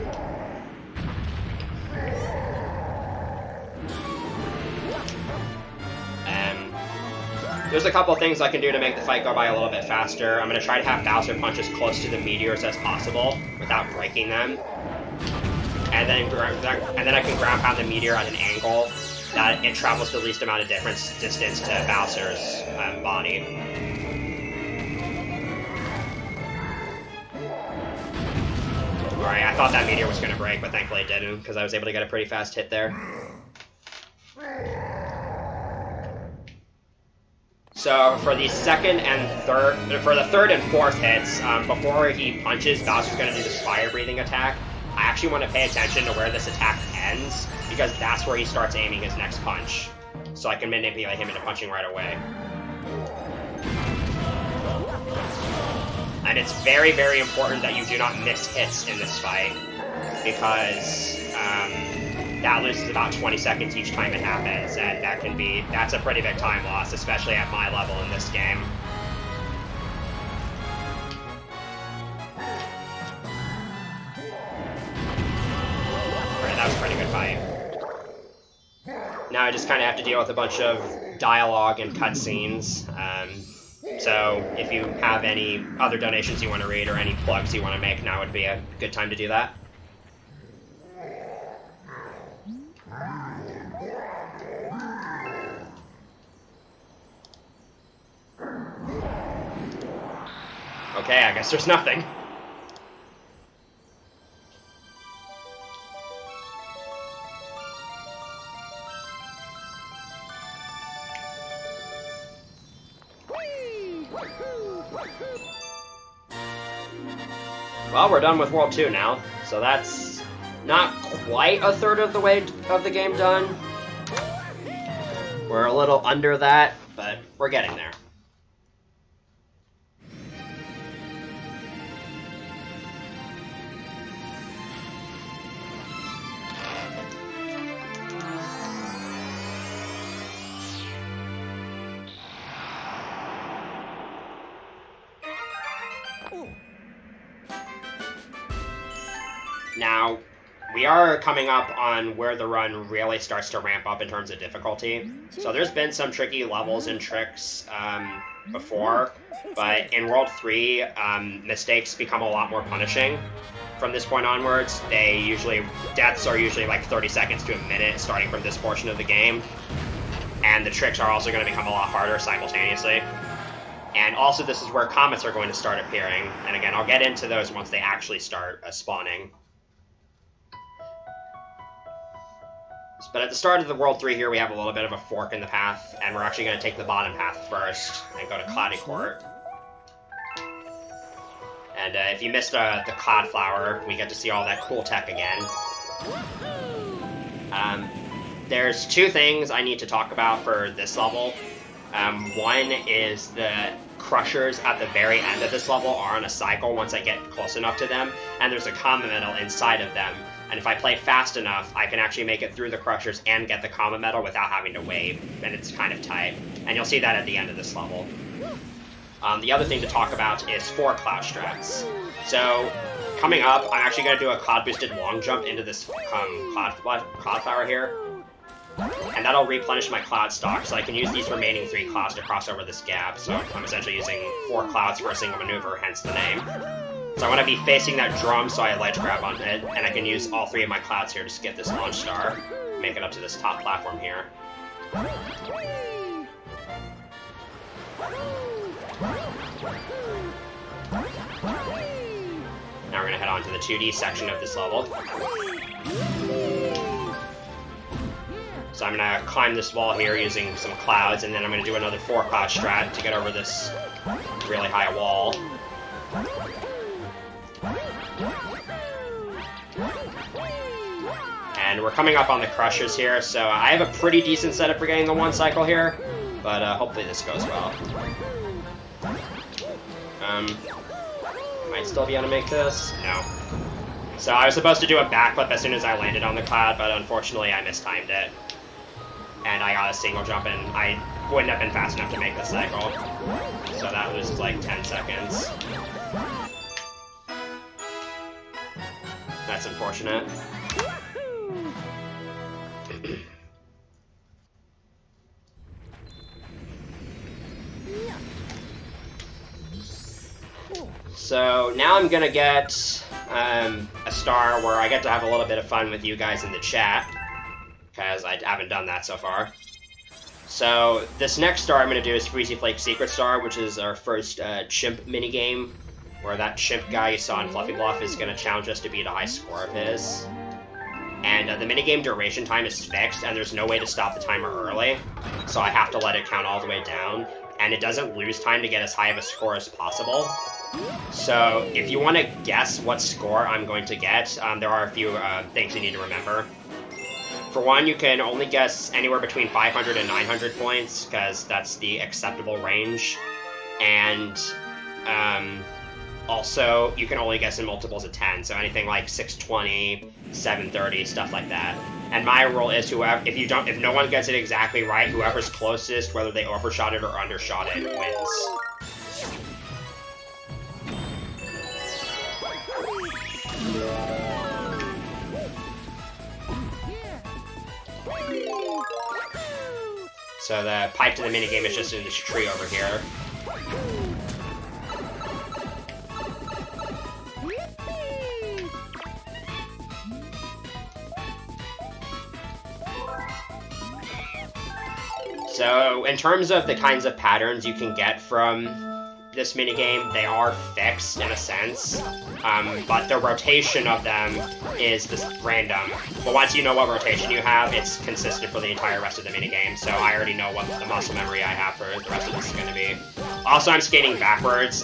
Speaker 3: There's a couple things I can do to make the fight go by a little bit faster. I'm going to try to have Bowser punch as close to the meteors as possible without breaking them. And then I can ground pound the meteor at an angle that it travels the least amount of distance to Bowser's body. Alright, I thought that meteor was going to break, but thankfully it didn't, because I was able to get a pretty fast hit there. So for the third and fourth hits, before he punches, Bowser's going to do this fire breathing attack. I actually want to pay attention to where this attack ends, because that's where he starts aiming his next punch. So I can manipulate him into punching right away. And it's very, very important that you do not miss hits in this fight, because that loses about 20 seconds each time it happens, and that's a pretty big time loss, especially at my level in this game. Alright, that was a pretty good fight. Now I just kind of have to deal with a bunch of dialogue and cutscenes. So if you have any other donations you want to read or any plugs you want to make, now would be a good time to do that. Okay, I guess there's nothing. Well, we're done with World 2 now, so that's not quite a third of the way of the game done. We're a little under that, but we're getting there. Now, we are coming up on where the run really starts to ramp up in terms of difficulty. So there's been some tricky levels and tricks before, but in World 3, mistakes become a lot more punishing. From this point onwards, deaths are usually like 30 seconds to a minute starting from this portion of the game. And the tricks are also going to become a lot harder simultaneously. And also this is where comets are going to start appearing. And again, I'll get into those once they actually start spawning. But at the start of the World 3 here, we have a little bit of a fork in the path, and we're actually going to take the bottom path first and go to Cloudy Court. And if you missed the Cloud Flower, we get to see all that cool tech again. There's two things I need to talk about for this level. One is the crushers at the very end of this level are on a cycle once I get close enough to them, and there's a comet medal inside of them. And if I play fast enough, I can actually make it through the crushers and get the comet medal without having to wait, and it's kind of tight. And you'll see that at the end of this level. The other thing to talk about is 4 cloud strats. So, coming up, I'm actually going to do a cloud-boosted long jump into this cloud flower here. And that'll replenish my cloud stock, so I can use these remaining 3 clouds to cross over this gap. So I'm essentially using 4 clouds for a single maneuver, hence the name. So I want to be facing that drum so I ledge grab on it, and I can use all 3 of my clouds here to skip this launch star, make it up to this top platform here. Now we're going to head on to the 2D section of this level. So I'm going to climb this wall here using some clouds, and then I'm going to do another 4 cloud strat to get over this really high wall. And we're coming up on the crushers here, so I have a pretty decent setup for getting the 1 cycle here, but hopefully this goes well. Might still be able to make this? No. So I was supposed to do a backflip as soon as I landed on the cloud, but unfortunately I mistimed it. And I got a single jump, and I wouldn't have been fast enough to make the cycle. So that was like 10 seconds. That's unfortunate. So now I'm gonna get a star where I get to have a little bit of fun with you guys in the chat, because I haven't done that so far. So this next star I'm gonna do is Freezy Flake Secret Star, which is our first chimp minigame, where that chimp guy you saw in Fluffy Bluff is gonna challenge us to beat a high score of his. And the minigame duration time is fixed, and there's no way to stop the timer early, so I have to let it count all the way down, and it doesn't lose time to get as high of a score as possible. So if you want to guess what score I'm going to get, there are a few things you need to remember. For one, you can only guess anywhere between 500 and 900 points, because that's the acceptable range. And also, you can only guess in multiples of 10, so anything like 620, 730, stuff like that. And my rule is if no one gets it exactly right, whoever's closest, whether they overshot it or undershot it, wins. So the pipe to the minigame is just in this tree over here. So, in terms of the kinds of patterns you can get from this minigame, they are fixed in a sense, but the rotation of them is this random. But once you know what rotation you have, it's consistent for the entire rest of the minigame, so I already know what the muscle memory I have for the rest of this is going to be. Also, I'm skating backwards.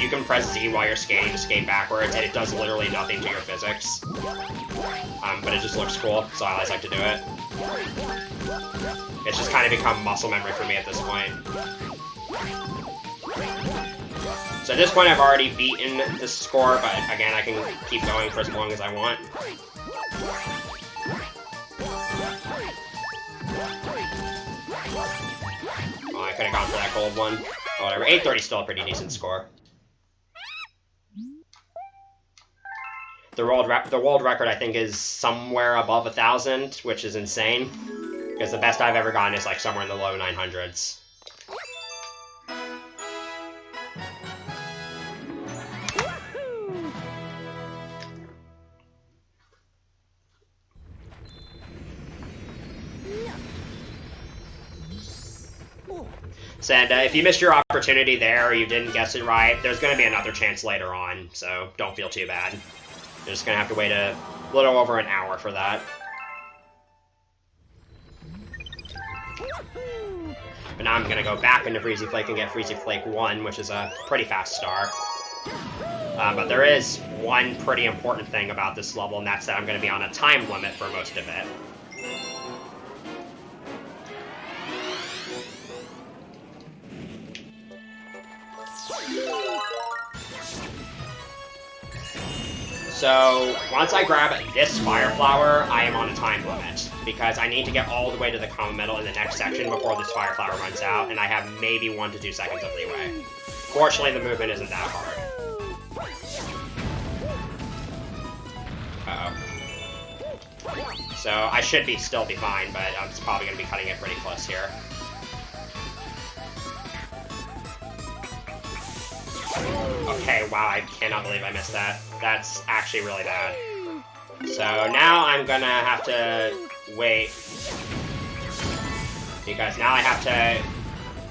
Speaker 3: You can press Z while you're skating to skate backwards, and it does literally nothing to your physics. But it just looks cool, so I always like to do it. It's just kind of become muscle memory for me at this point. So at this point, I've already beaten the score, but again, I can keep going for as long as I want. Oh, I could have gone for that gold one. Oh, whatever. 830 is still a pretty decent score. The world record, I think, is somewhere above 1,000, which is insane. Because the best I've ever gotten is like somewhere in the low 900s. So, and if you missed your opportunity there or you didn't guess it right, there's going to be another chance later on, so don't feel too bad. You're just going to have to wait a little over an hour for that. But now I'm going to go back into Freezy Flake and get Freezy Flake 1, which is a pretty fast star. But there is one pretty important thing about this level, and that's that I'm going to be on a time limit for most of it. So, once I grab this Fire Flower, I am on a time limit, because I need to get all the way to the Common Medal in the next section before this Fire Flower runs out, and I have maybe 1 to 2 seconds of leeway. Fortunately, the movement isn't that hard. Uh-oh. So, I should still be fine, but I'm probably going to be cutting it pretty close here. Okay, wow, I cannot believe I missed that. That's actually really bad. So now I'm gonna have to wait. Because now I have to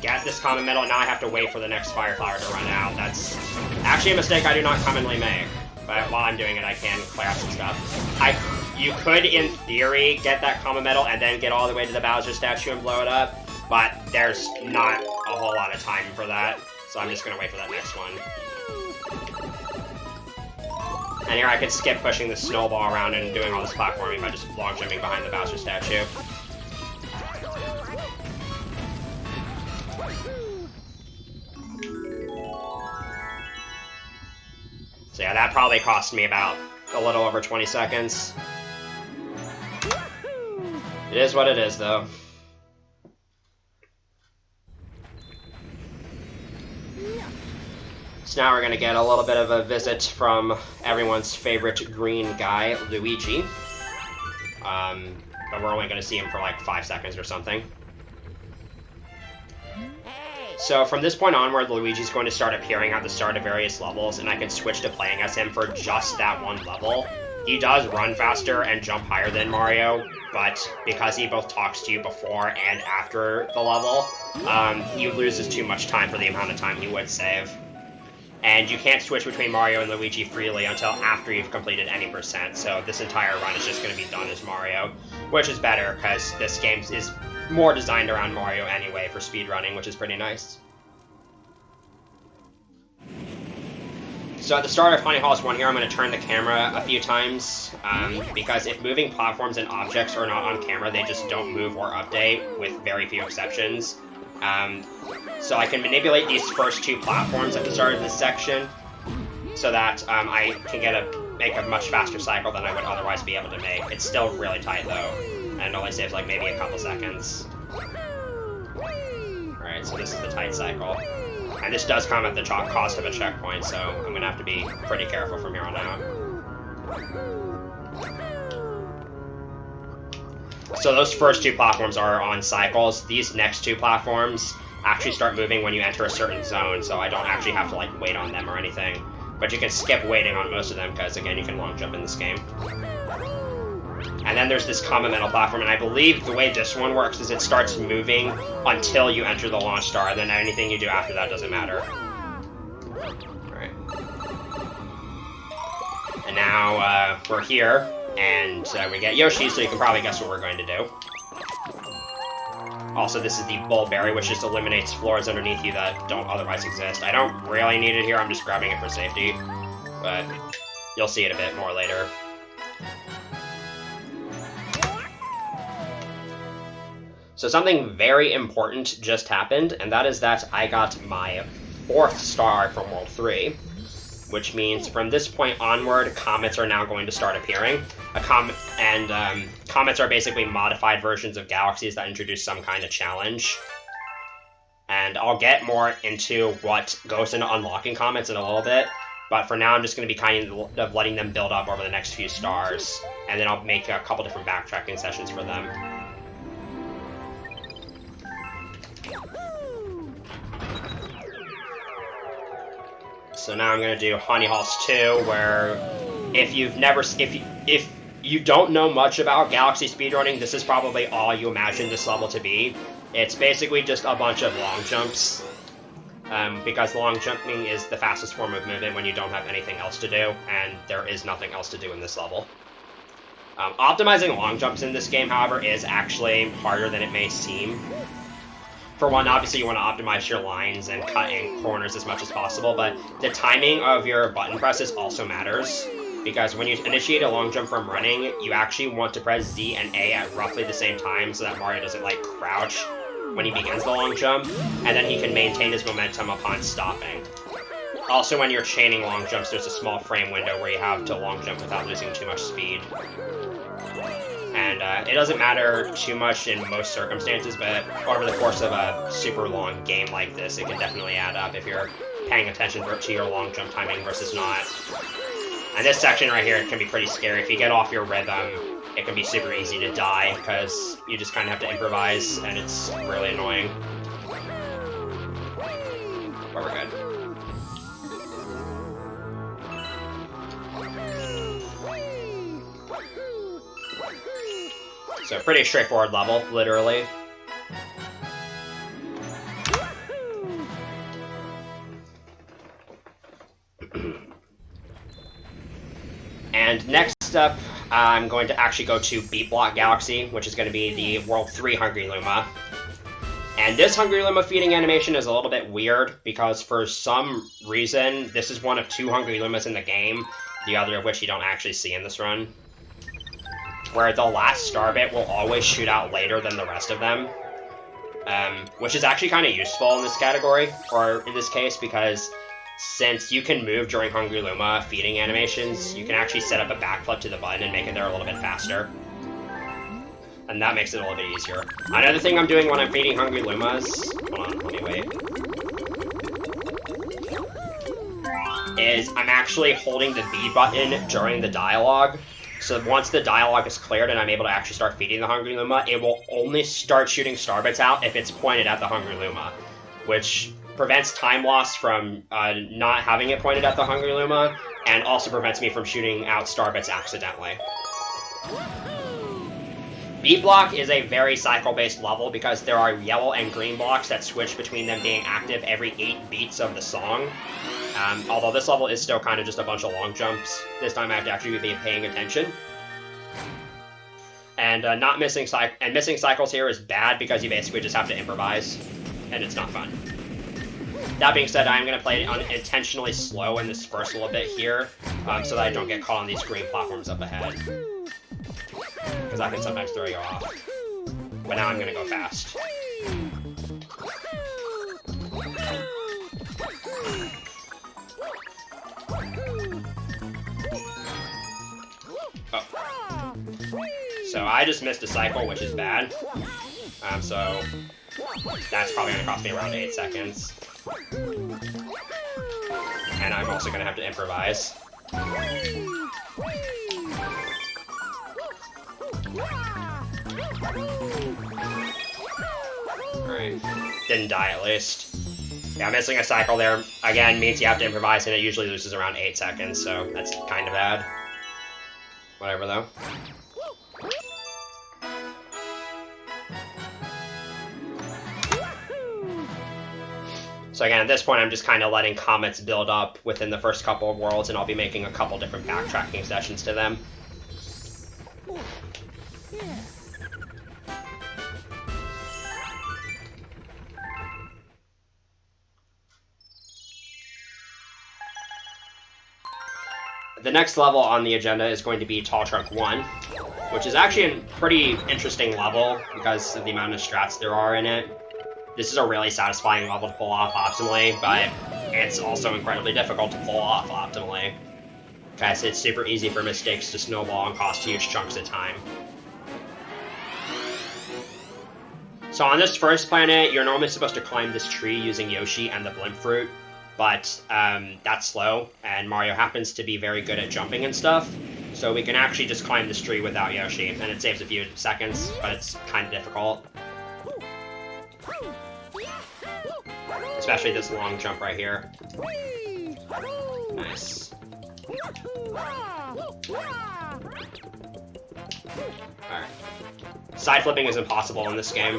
Speaker 3: get this Common Medal, and now I have to wait for the next Fire Flower to run out. That's actually a mistake I do not commonly make. But while I'm doing it, I can clear out some stuff. You could, in theory, get that Common Medal and then get all the way to the Bowser statue and blow it up. But there's not a whole lot of time for that. So I'm just gonna wait for that next one. And here I could skip pushing the snowball around and doing all this platforming by just long jumping behind the Bowser statue. So yeah, that probably cost me about a little over 20 seconds. It is what it is, though. So now we're going to get a little bit of a visit from everyone's favorite green guy, Luigi. But we're only going to see him for like 5 seconds or something. So from this point onward, Luigi's going to start appearing at the start of various levels, and I can switch to playing as him for just that one level. He does run faster and jump higher than Mario, but because he both talks to you before and after the level, he loses too much time for the amount of time he would save. And you can't switch between Mario and Luigi freely until after you've completed any percent, so this entire run is just going to be done as Mario, which is better, because this game is more designed around Mario anyway for speedrunning, which is pretty nice. So at the start of Funny Halls 1 here, I'm going to turn the camera a few times, because if moving platforms and objects are not on camera, they just don't move or update, with very few exceptions. So I can manipulate these first 2 platforms at the start of this section, so that I can make a much faster cycle than I would otherwise be able to make. It's still really tight though, and it only saves like maybe a couple seconds. Alright, so this is the tight cycle. And this does come at the cost of a checkpoint, so I'm gonna have to be pretty careful from here on out. So those first two platforms are on cycles. These next two platforms actually start moving when you enter a certain zone, so I don't actually have to like wait on them or anything. But you can skip waiting on most of them because again you can long jump in this game. And then there's this common metal platform, and I believe the way this one works is it starts moving until you enter the launch star, and then anything you do after that doesn't matter. Alright. And now we're here, and we get Yoshi, so you can probably guess what we're going to do. Also, this is the Bull Berry, which just eliminates floors underneath you that don't otherwise exist. I don't really need it here, I'm just grabbing it for safety. But you'll see it a bit more later. So something very important just happened, and that is that I got my 4th star from World 3, which means from this point onward, comets are now going to start appearing. Comets are basically modified versions of galaxies that introduce some kind of challenge. And I'll get more into what goes into unlocking comets in a little bit, but for now I'm just going to be kind of letting them build up over the next few stars, and then I'll make a couple different backtracking sessions for them. So now I'm going to do Honey Halls 2, where if you don't know much about Galaxy speedrunning, this is probably all you imagine this level to be. It's basically just a bunch of long jumps, because long jumping is the fastest form of movement when you don't have anything else to do, and there is nothing else to do in this level. Optimizing long jumps in this game, however, is actually harder than it may seem. For one, obviously you want to optimize your lines and cut in corners as much as possible, but the timing of your button presses also matters, because when you initiate a long jump from running, you actually want to press Z and A at roughly the same time so that Mario doesn't like crouch when he begins the long jump, and then he can maintain his momentum upon stopping. Also, when you're chaining long jumps, there's a small frame window where you have to long jump without losing too much speed. And it doesn't matter too much in most circumstances, but over the course of a super long game like this, it can definitely add up if you're paying attention to your long jump timing versus not. And this section right here can be pretty scary. If you get off your rhythm, it can be super easy to die, because you just kind of have to improvise, and it's really annoying. But we're good. So pretty straightforward level, literally. And next up, I'm going to actually go to Beat Block Galaxy, which is going to be the World 3 Hungry Luma. And this Hungry Luma feeding animation is a little bit weird, because for some reason, this is one of 2 Hungry Lumas in the game, the other of which you don't actually see in this run. Where the last star bit will always shoot out later than the rest of them. Which is actually kind of useful in this category, or in this case, because since you can move during Hungry Luma feeding animations, you can actually set up a backflip to the button and make it there a little bit faster. And that makes it a little bit easier. Another thing I'm doing when I'm feeding Hungry Lumas, hold on, let me wait, is I'm actually holding the B button during the dialogue. So once the dialogue is cleared and I'm able to actually start feeding the Hungry Luma, it will only start shooting star bits out if it's pointed at the Hungry Luma, which prevents time loss from not having it pointed at the Hungry Luma, and also prevents me from shooting out star bits accidentally. Beat Block is a very cycle-based level because there are yellow and green blocks that switch between them being active every 8 beats of the song. Although this level is still kind of just a bunch of long jumps, this time I have to actually be paying attention. And missing cycles here is bad because you basically just have to improvise, and it's not fun. That being said, I'm going to play it intentionally slow in this first little bit here, so that I don't get caught on these green platforms up ahead. Because that can sometimes throw you off. But now I'm going to go fast. So I just missed a cycle, which is bad. So that's probably gonna cost me around 8 seconds. And I'm also gonna have to improvise. Alright. Didn't die at least. Yeah, missing a cycle there, again, means you have to improvise, and it usually loses around 8 seconds, so that's kind of bad. Whatever, though. So again, at this point, I'm just kind of letting comets build up within the first couple of worlds, and I'll be making a couple different backtracking sessions to them. The next level on the agenda is going to be Tall Truck 1, which is actually a pretty interesting level because of the amount of strats there are in it. This is a really satisfying level to pull off optimally, but it's also incredibly difficult to pull off optimally, because it's super easy for mistakes to snowball and cost huge chunks of time. So on this first planet, you're normally supposed to climb this tree using Yoshi and the Blimp Fruit, but that's slow, and Mario happens to be very good at jumping and stuff, so we can actually just climb this tree without Yoshi, and it saves a few seconds, but it's kind of difficult. Especially this long jump right here. Nice. Alright. Side flipping is impossible in this game.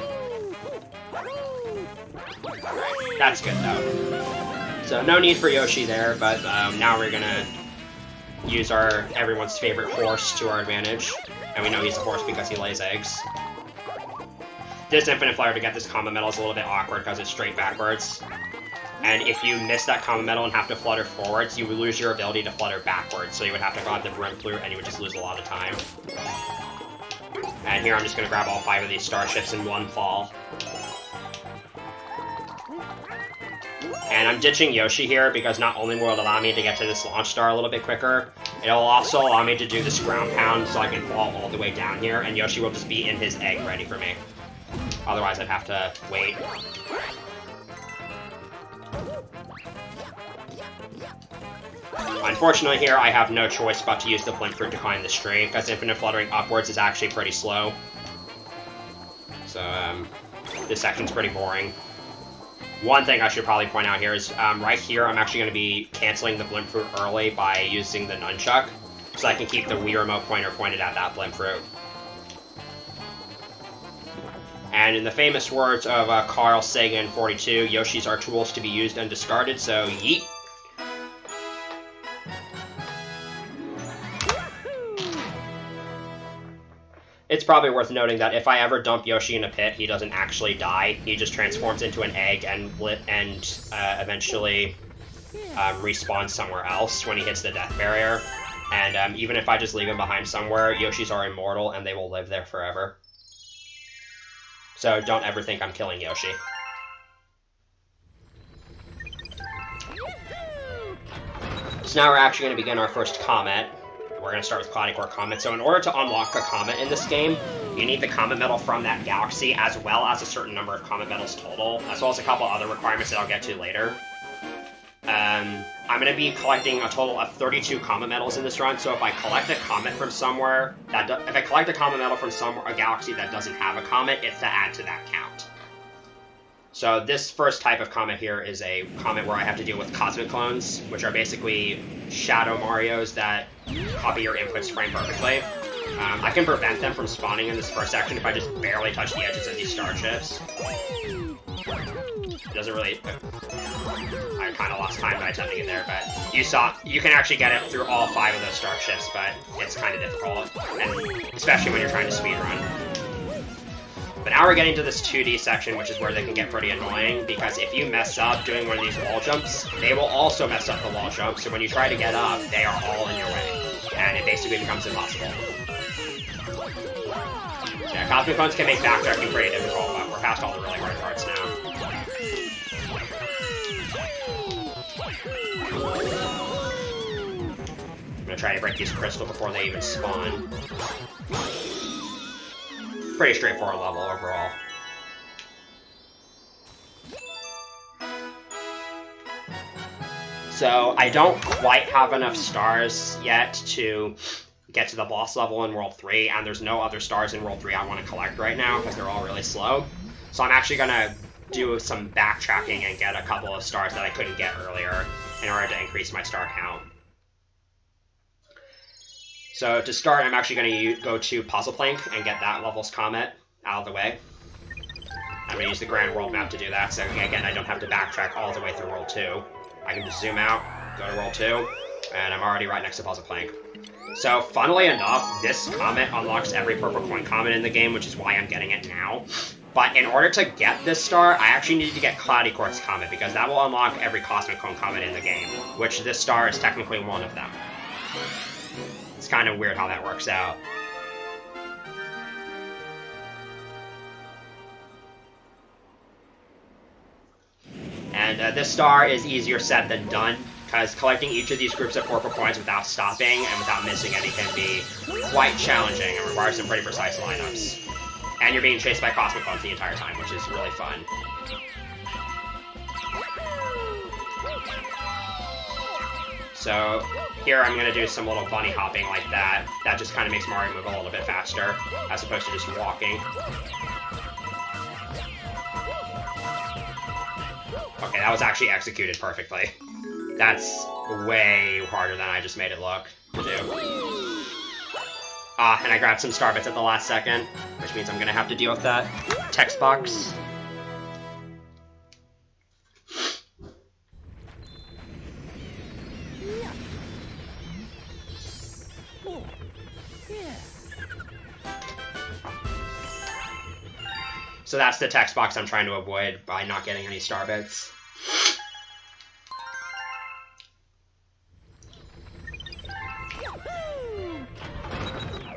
Speaker 3: Alright, that's good though. So no need for Yoshi there, but now we're gonna use our everyone's favorite horse to our advantage. And we know he's a horse because he lays eggs. This infinite flare to get this comet medal is a little bit awkward because it's straight backwards. And if you miss that comet medal and have to flutter forwards, you would lose your ability to flutter backwards. So you would have to grab the Blimp Flute and you would just lose a lot of time. And here I'm just going to grab all 5 of these starships in one fall. And I'm ditching Yoshi here because not only will it allow me to get to this launch star a little bit quicker, it'll also allow me to do this ground pound so I can fall all the way down here, and Yoshi will just be in his egg ready for me. Otherwise I'd have to wait. Unfortunately here, I have no choice but to use the Blimp Fruit to climb this tree, because infinite fluttering upwards is actually pretty slow. So, this section's pretty boring. One thing I should probably point out here is, right here, I'm actually going to be canceling the Blimp Fruit early by using the nunchuck, so I can keep the Wii Remote pointer pointed at that Blimp Fruit. And in the famous words of Carl Sagan 42, Yoshis are tools to be used and discarded, so yeet! It's probably worth noting that if I ever dump Yoshi in a pit, he doesn't actually die. He just transforms into an egg and eventually respawns somewhere else when he hits the death barrier. And even if I just leave him behind somewhere, Yoshis are immortal and they will live there forever. So don't ever think I'm killing Yoshi. So now we're actually going to begin our first comet. We're going to start with Cloudy Core Comet. So in order to unlock a comet in this game, you need the comet medal from that galaxy, as well as a certain number of comet medals total, as well as a couple other requirements that I'll get to later. I'm going to be collecting a total of 32 comet medals in this run, so if I collect a comet from somewhere, if I collect a comet medal from a galaxy that doesn't have a comet, it's to add to that count. So this first type of comet here is a comet where I have to deal with cosmic clones, which are basically Shadow Marios that copy your inputs frame perfectly. I can prevent them from spawning in this first section if I just barely touch the edges of these starships. It doesn't really... I kind of lost time by attempting it there, but you can actually get it through all 5 of those starships, but it's kind of difficult, and especially when you're trying to speedrun. But now we're getting to this 2D section, which is where they can get pretty annoying, because if you mess up doing one of these wall jumps, they will also mess up the wall jump, so when you try to get up, they are all in your way, and it basically becomes impossible. Yeah, Cosmic Clones can make backtracking pretty difficult, but we're past all the really hard parts now. I'm gonna try to break these crystals before they even spawn. pretty straightforward level overall. So I don't quite have enough stars yet to get to the boss level in World 3, and there's no other stars in World 3 I want to collect right now because they're all really slow. So I'm actually going to do some backtracking and get a couple of stars that I couldn't get earlier in order to increase my star count. So to start, I'm actually going to go to Puzzle Plank and get that level's comet out of the way. I'm going to use the Grand World Map to do that, so again, I don't have to backtrack all the way through World 2. I can just zoom out, go to World 2, and I'm already right next to Puzzle Plank. So, funnily enough, this comet unlocks every purple coin comet in the game, which is why I'm getting it now. But in order to get this star, I actually need to get Cloudy Quartz Comet, because that will unlock every Cosmic Cone Comet in the game, which this star is technically one of them. It's kind of weird how that works out. And this star is easier said than done, because collecting each of these groups of purple coins without stopping and without missing any can be quite challenging and requires some pretty precise lineups. And you're being chased by Cosmic Cones the entire time, which is really fun. So here I'm going to do some little bunny hopping like that. That just kind of makes Mario move a little bit faster, as opposed to just walking. Okay, that was actually executed perfectly. That's way harder than I just made it look to do. Ah, and I grabbed some star bits at the last second, which means I'm gonna have to deal with that text box. So that's the text box I'm trying to avoid by not getting any star bits.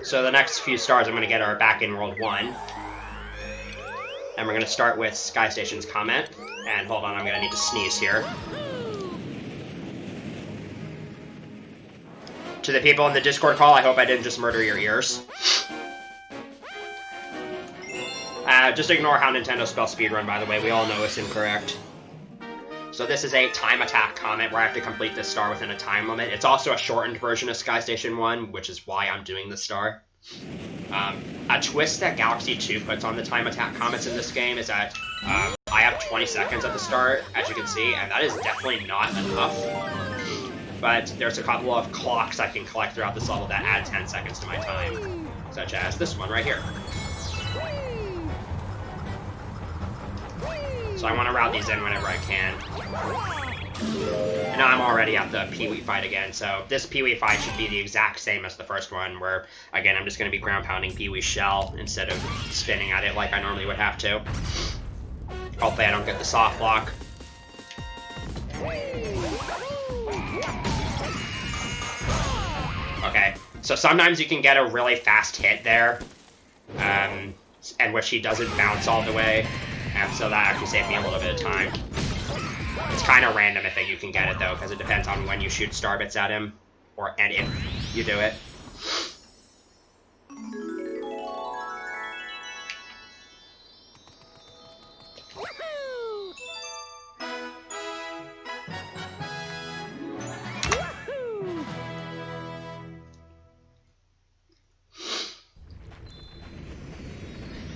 Speaker 3: So the next few stars I'm going to get are back in World 1. And we're going to start with Sky Station's Comet. And hold on, I'm going to need to sneeze here. To the people in the Discord call, I hope I didn't just murder your ears. Just ignore how Nintendo spells speedrun, by the way. We all know it's incorrect. So this is a time attack comet where I have to complete this star within a time limit. It's also a shortened version of Sky Station 1, which is why I'm doing this star. A twist that Galaxy 2 puts on the time attack comets in this game is that I have 20 seconds at the start, as you can see, and that is definitely not enough. But there's a couple of clocks I can collect throughout this level that add 10 seconds to my time, such as this one right here. So I want to route these in whenever I can. And now I'm already at the Pee-wee fight again, so this Pee-wee fight should be the exact same as the first one, where, again, I'm just going to be ground pounding Pee-wee's shell instead of spinning at it like I normally would have to. Hopefully I don't get the soft block. Okay, so sometimes you can get a really fast hit there, and which he doesn't bounce all the way. And so that actually saved me a little bit of time. It's kind of random if you can get it, though, because it depends on when you shoot star bits at him, and if you do it.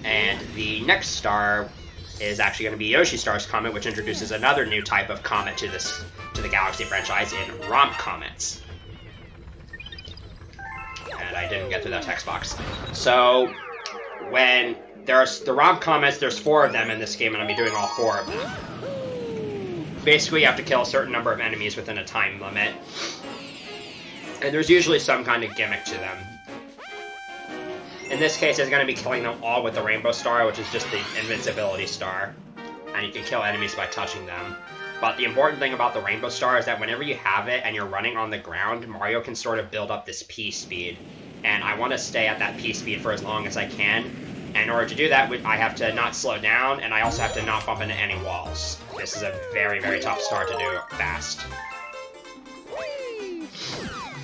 Speaker 3: And the next star is actually going to be Yoshi Star's Comet, which introduces another new type of comet to the Galaxy franchise in Romp Comets. And I didn't get through that text box. So, when there's the Romp Comets, there's 4 of them in this game, and I'll be doing all 4 of them. Basically, you have to kill a certain number of enemies within a time limit. And there's usually some kind of gimmick to them. In this case, it's going to be killing them all with the Rainbow Star, which is just the Invincibility Star. And you can kill enemies by touching them. But the important thing about the Rainbow Star is that whenever you have it and you're running on the ground, Mario can sort of build up this P speed. And I want to stay at that P speed for as long as I can. And in order to do that, I have to not slow down, and I also have to not bump into any walls. This is a very, very tough star to do fast.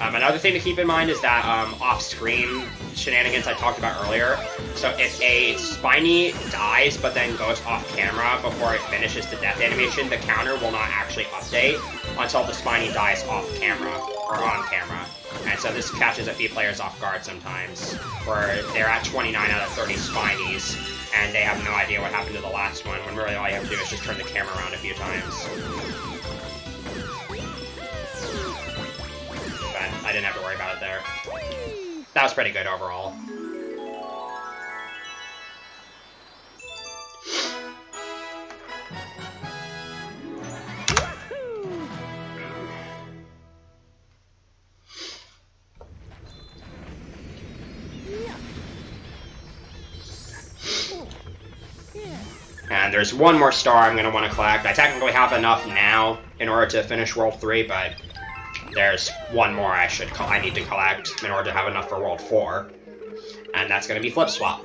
Speaker 3: Another thing to keep in mind is that off-screen shenanigans I talked about earlier. So if a Spiny dies but then goes off-camera before it finishes the death animation, the counter will not actually update until the Spiny dies off-camera, or on-camera. And so this catches a few players off guard sometimes, where they're at 29 out of 30 Spinies, and they have no idea what happened to the last one, when really all you have to do is just turn the camera around a few times. I didn't have to worry about it there. That was pretty good overall. And there's one more star I'm going to want to collect. I technically have enough now in order to finish World 3, but there's one more I need to collect in order to have enough for World 4, and that's going to be Flip Swap.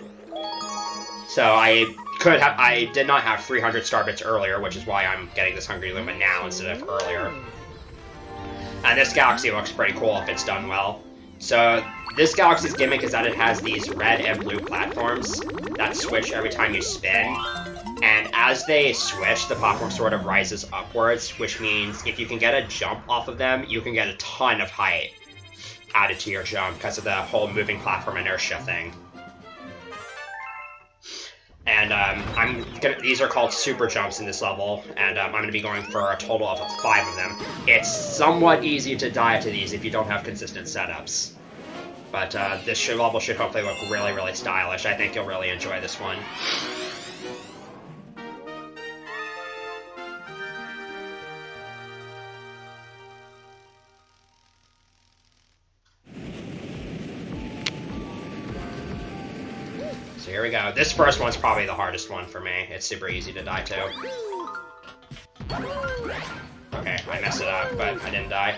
Speaker 3: So I did not have 300 star bits earlier, which is why I'm getting this Hungry Luma now instead of earlier. And this galaxy looks pretty cool if it's done well. So this galaxy's gimmick is that it has these red and blue platforms that switch every time you spin. And as they switch, the platform sort of rises upwards, which means if you can get a jump off of them, you can get a ton of height added to your jump because of the whole moving platform inertia thing. And these are called super jumps in this level, and I'm going to be going for a total of 5 of them. It's somewhat easy to die to these if you don't have consistent setups. But this level should hopefully look really, really stylish. I think you'll really enjoy this one. So here we go. This first one's probably the hardest one for me. It's super easy to die to. Okay, I messed it up, but I didn't die.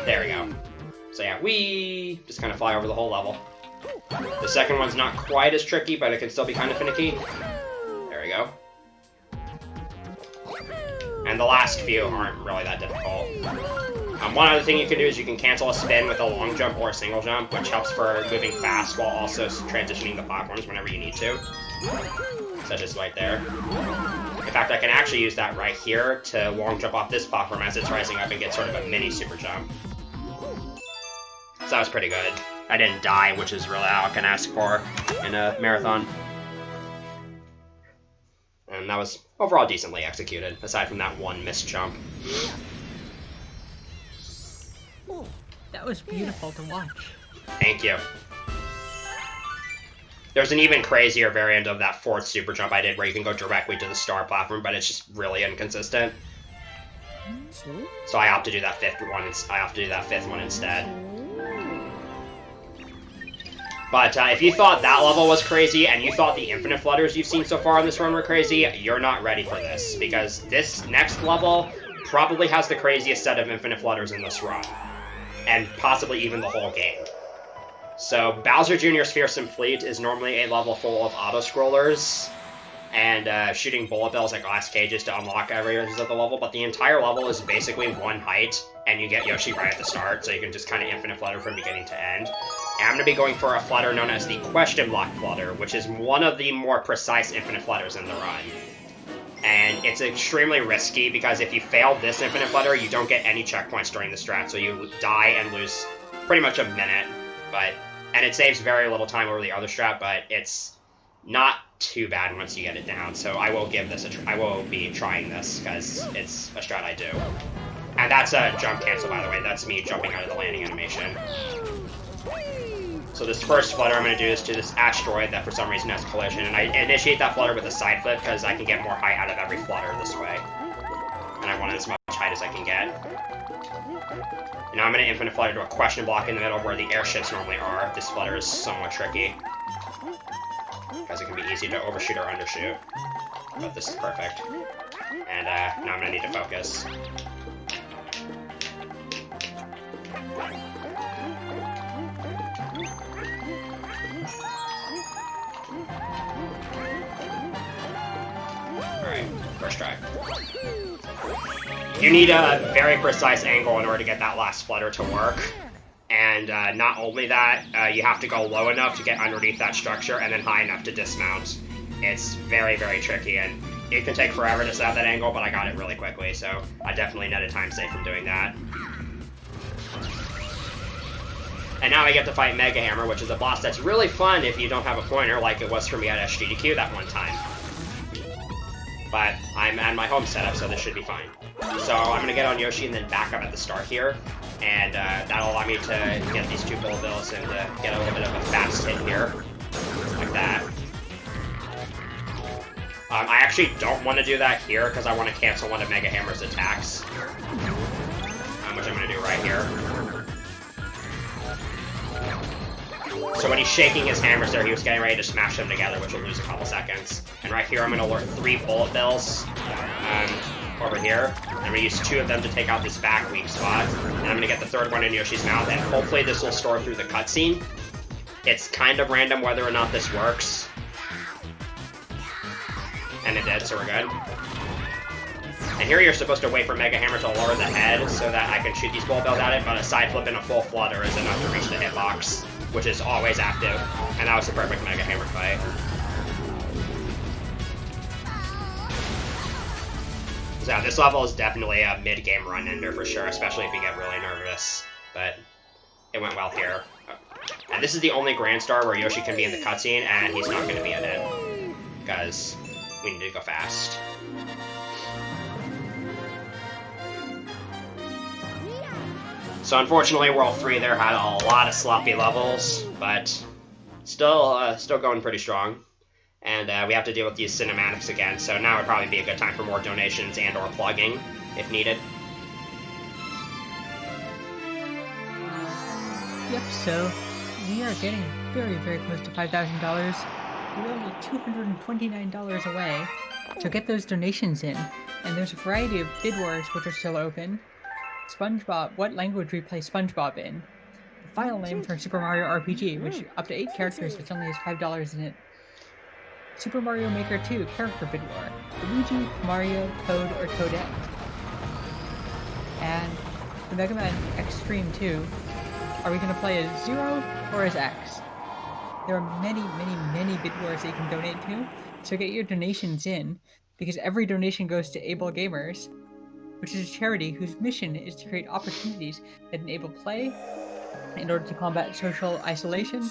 Speaker 3: There we go. So yeah, we just kind of fly over the whole level. The second one's not quite as tricky, but it can still be kind of finicky. There we go. And the last few aren't really that difficult. One other thing you can do is you can cancel a spin with a long jump or a single jump, which helps for moving fast while also transitioning the platforms whenever you need to. Such as right there. In fact, I can actually use that right here to long jump off this platform as it's rising up and get sort of a mini super jump. So that was pretty good. I didn't die, which is really all I can ask for in a marathon. And that was overall decently executed, aside from that one missed jump.
Speaker 2: That was beautiful to watch.
Speaker 3: Thank you. There's an even crazier variant of that 4th super jump I did where you can go directly to the star platform, but it's just really inconsistent. So I opt to do that 5th one instead. But if you thought that level was crazy and you thought the infinite flutters you've seen so far on this run were crazy, you're not ready for this, because this next level probably has the craziest set of infinite flutters in this run, and possibly even the whole game. So Bowser Jr.'s Fearsome Fleet is normally a level full of auto-scrollers and shooting bullet bills at glass cages to unlock areas of the level, but the entire level is basically one height, and you get Yoshi right at the start, so you can just kind of infinite flutter from beginning to end. And I'm going to be going for a flutter known as the question block flutter, which is one of the more precise infinite flutters in the run. And it's extremely risky because if you fail this infinite flutter, you don't get any checkpoints during the strat, so you die and lose pretty much a minute. And it saves very little time over the other strat, but it's not too bad once you get it down. So I will give this I will be trying this because it's a strat I do. And that's a jump cancel, by the way. That's me jumping out of the landing animation. So this first flutter I'm going to do is to this asteroid that for some reason has collision, and I initiate that flutter with a side flip because I can get more height out of every flutter this way. And I want as much height as I can get. And now I'm going to infinite flutter to a question block in the middle where the airships normally are. This flutter is somewhat tricky because it can be easy to overshoot or undershoot. But this is perfect. And now I'm going to need to focus. Alright, first try. You need a very precise angle in order to get that last flutter to work. And not only that, you have to go low enough to get underneath that structure and then high enough to dismount. It's very, very tricky, and it can take forever to set up that angle, but I got it really quickly, so I definitely netted time save from doing that. And now I get to fight Mega Hammer, which is a boss that's really fun if you don't have a pointer like it was for me at SGDQ that one time. But I'm at my home setup, so this should be fine. So I'm going to get on Yoshi and then back up at the start here. And that'll allow me to get these 2 Bull Bills and get a little bit of a fast hit here. Like that. I actually don't want to do that here because I want to cancel one of Mega Hammer's attacks. Which I'm going to do right here. So when he's shaking his hammers there, he was getting ready to smash them together, which will lose a couple seconds. And right here, I'm going to lure 3 bullet bills over here. I'm going to use 2 of them to take out this back weak spot. And I'm going to get the 3rd one in Yoshi's mouth, and hopefully this will store through the cutscene. It's kind of random whether or not this works. And it did, so we're good. And here you're supposed to wait for Mega Hammer to lower the head so that I can shoot these bullet bills at it, but a side flip and a full flutter is enough to reach the hitbox, which is always active, and that was the perfect Mega Hammer fight. So yeah, this level is definitely a mid-game run-ender for sure, especially if you get really nervous, but it went well here. And this is the only Grand Star where Yoshi can be in the cutscene, and he's not going to be in it, because we need to go fast. So unfortunately, World 3 there had a lot of sloppy levels, but still going pretty strong. And we have to deal with these cinematics again, so now would probably be a good time for more donations and or plugging, if needed.
Speaker 2: Yep, so we are getting very, very close to $5,000. We're only $229 away. So get those donations in. And there's a variety of bid wars which are still open. SpongeBob, what language we play SpongeBob in. The file name for Super Mario RPG, which up to 8 characters, which only has $5 in it. Super Mario Maker 2 character bid war. Luigi, Mario, Toad, or Toadette. And the Mega Man Extreme 2. Are we going to play as 0 or as X? There are many, many, many bid wars that you can donate to, so get your donations in, because every donation goes to Able Gamers, which is a charity whose mission is to create opportunities that enable play in order to combat social isolation,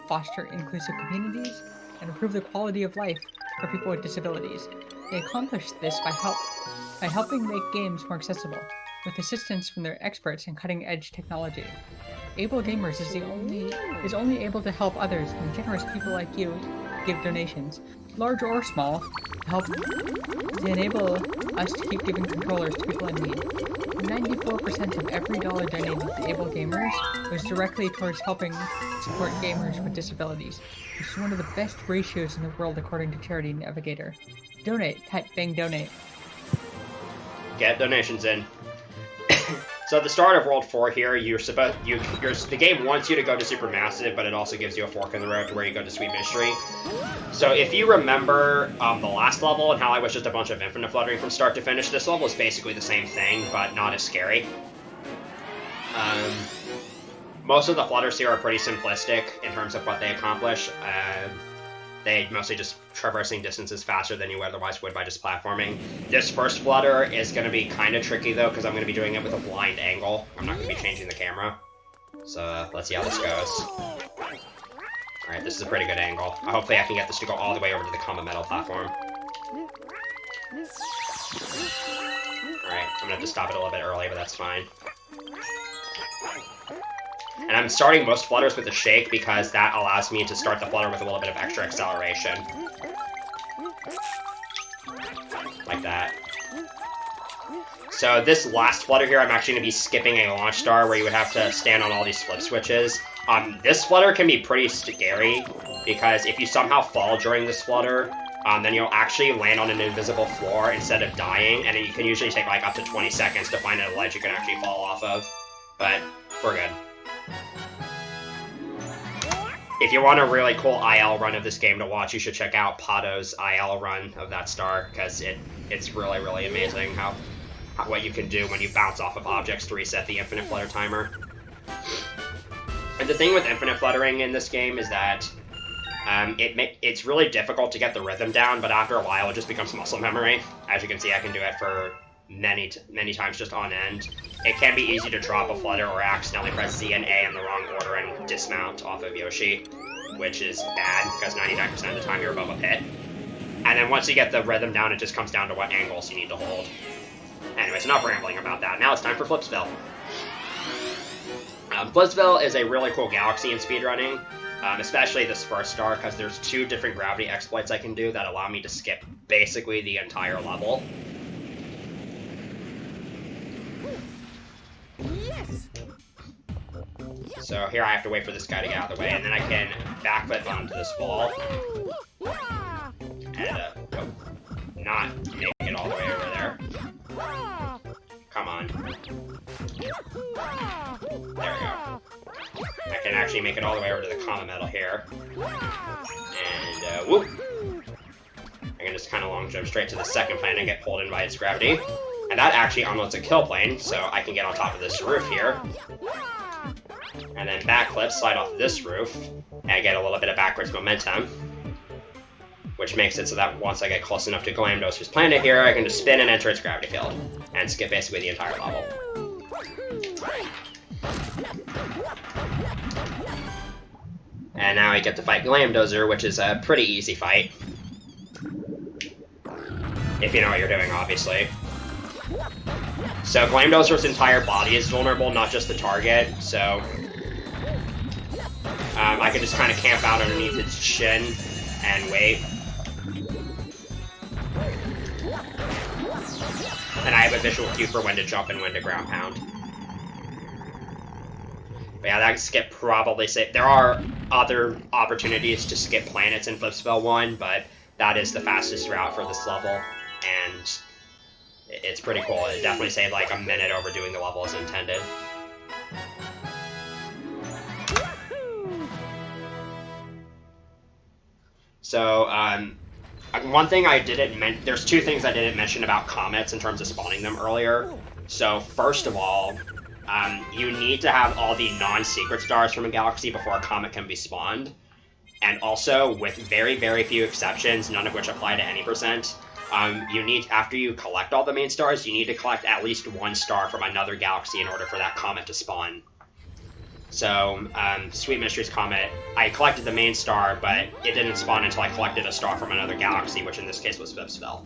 Speaker 2: foster inclusive communities, and improve the quality of life for people with disabilities. They accomplish this by helping make games more accessible, with assistance from their experts in cutting-edge technology. Able Gamers is only able to help others when generous people like you give donations, large or small, to enable us to keep giving controllers to people in need. 94% of every dollar donated to Able Gamers goes directly towards helping support gamers with disabilities, which is one of the best ratios in the world according to Charity Navigator. Donate, type Bang Donate.
Speaker 3: Get donations in. So at the start of World 4 here, the game wants you to go to Supermassive, but it also gives you a fork in the road to where you go to Sweet Mystery. So if you remember the last level and how I was just a bunch of infinite fluttering from start to finish, this level is basically the same thing, but not as scary. Most of the flutters here are pretty simplistic in terms of what they accomplish. They mostly just traversing distances faster than you otherwise would by just platforming. This first flutter is going to be kind of tricky though, because I'm going to be doing it with a blind angle. I'm not going to be changing the camera. So let's see how this goes. Alright, this is a pretty good angle. Hopefully I can get this to go all the way over to the Comma Metal platform. Alright, I'm going to have to stop it a little bit early, but that's fine. And I'm starting most flutters with a shake because that allows me to start the flutter with a little bit of extra acceleration. Like that. So this last flutter here, I'm actually going to be skipping a launch star where you would have to stand on all these flip switches. This flutter can be pretty scary because if you somehow fall during this flutter, then you'll actually land on an invisible floor instead of dying, and it can usually take like up to 20 seconds to find a ledge you can actually fall off of. But we're good. If you want a really cool IL run of this game to watch, you should check out Pato's IL run of that star, because it's really, really amazing how what you can do when you bounce off of objects to reset the infinite flutter timer. And the thing with infinite fluttering in this game is that it's really difficult to get the rhythm down, but after a while it just becomes muscle memory. As you can see, I can do it for many times just on end. It can be easy to drop a flutter or accidentally press Z and A in the wrong order and dismount off of Yoshi, which is bad because 99% of the time you're above a pit. And then once you get the rhythm down, it just comes down to what angles you need to hold. Anyways, enough rambling about that. Now it's time for Flipsville. Flipsville is a really cool galaxy in speedrunning, especially this first star, because there's 2 different gravity exploits I can do that allow me to skip basically the entire level.
Speaker 1: Yes.
Speaker 3: So here I have to wait for this guy to get out of the way, and then I can backflip onto this ball. And, not make it all the way over there. Come on. There we go. I can actually make it all the way over to the common metal here. And, whoop! I can just kind of long jump straight to the second plane and get pulled in by its gravity. And that actually unloads a kill plane, so I can get on top of this roof here. And then backflip, slide off this roof, and get a little bit of backwards momentum. Which makes it so that once I get close enough to Glamdozer's planet here, I can just spin and enter its gravity field, and skip basically the entire level. And now I get to fight Glamdozer, which is a pretty easy fight. If you know what you're doing, obviously. So Glamdozer's entire body is vulnerable, not just the target, so I can just kind of camp out underneath its chin and wait. And I have a visual cue for when to jump and when to ground pound. But yeah, that skip probably safe. There are other opportunities to skip planets in Flipsville 1, but that is the fastest route for this level, and it's pretty cool. It definitely saved like a minute overdoing the level as intended. So, one thing I didn't mention, there's 2 things I didn't mention about comets in terms of spawning them earlier. So, first of all, you need to have all the non-secret stars from a galaxy before a comet can be spawned. And also, with very, very few exceptions, none of which apply to any percent, you need, after you collect all the main stars, you need to collect at least 1 star from another galaxy in order for that comet to spawn. So, Sweet Mysteries Comet, I collected the main star, but it didn't spawn until I collected a star from another galaxy, which in this case was Flipsville.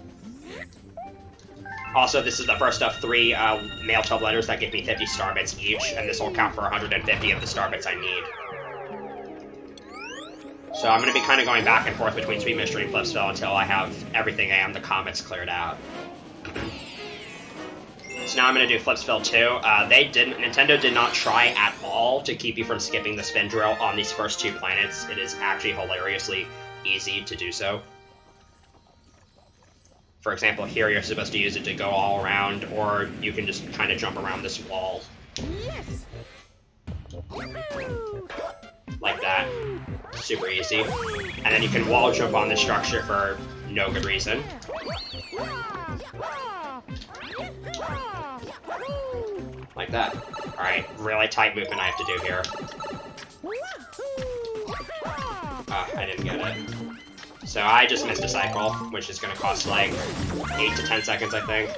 Speaker 3: Also, this is the first of 3 mail tub letters that give me 50 star bits each, and this will count for 150 of the star bits I need. So I'm going to be kind of going back and forth between Sweet Mystery and Flipsville until I have everything and the comets cleared out. So now I'm going to do Flipsville 2. Nintendo did not try at all to keep you from skipping the spin drill on these first 2 planets. It is actually hilariously easy to do so. For example, here you're supposed to use it to go all around, or you can just kind of jump around this wall.
Speaker 1: Yes.
Speaker 3: Like that. Super easy. And then you can wall jump on the structure for no good reason. Like that. Alright, really tight movement I have to do here. I didn't get it. So I just missed a cycle, which is going to cost like 8 to 10 seconds, I think.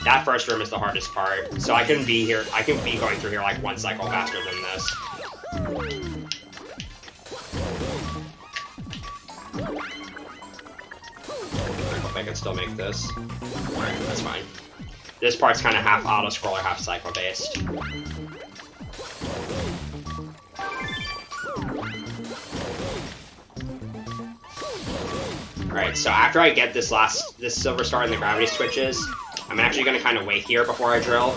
Speaker 3: That first room is the hardest part. So I can be going through here like 1 cycle faster than this. I hope I can still make this. Alright, that's fine. This part's kind of half auto-scroller, half cycle-based. Alright, so after I get this silver star and the gravity switches, I'm actually going to kind of wait here before I drill.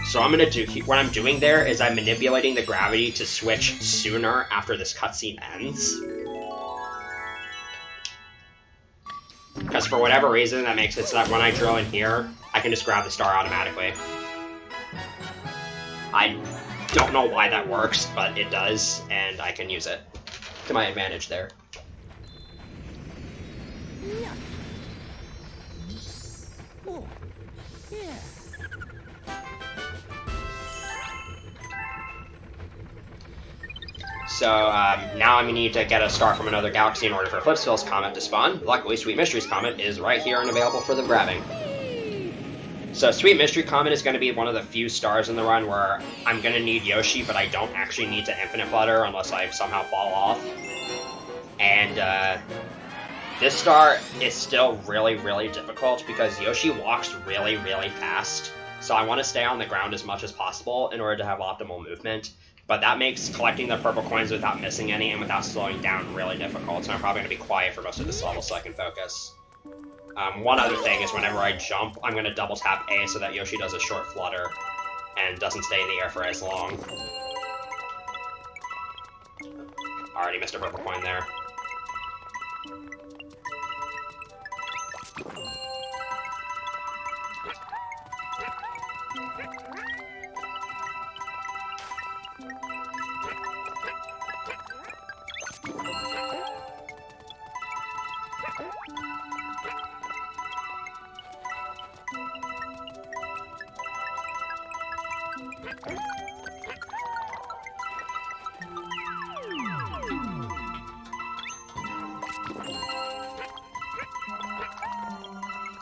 Speaker 3: So I'm going to do, what I'm doing there is I'm manipulating the gravity to switch sooner after this cutscene ends. Because for whatever reason, that makes it so that when I drill in here, I can just grab the star automatically. I don't know why that works, but it does, and I can use it to my advantage there. So now I'm going to need to get a star from another galaxy in order for Flipsville's comet to spawn. Luckily, Sweet Mystery's comet is right here and available for the grabbing. So Sweet Mystery Comet is going to be one of the few stars in the run where I'm going to need Yoshi, but I don't actually need to Infinite Flutter unless I somehow fall off. And this star is still really, really difficult because Yoshi walks really, really fast. So I want to stay on the ground as much as possible in order to have optimal movement. But that makes collecting the purple coins without missing any and without slowing down really difficult. So I'm probably going to be quiet for most of this level so I can focus. One other thing is whenever I jump, I'm going to double tap A so that Yoshi does a short flutter and doesn't stay in the air for as long. Already missed a purple coin there.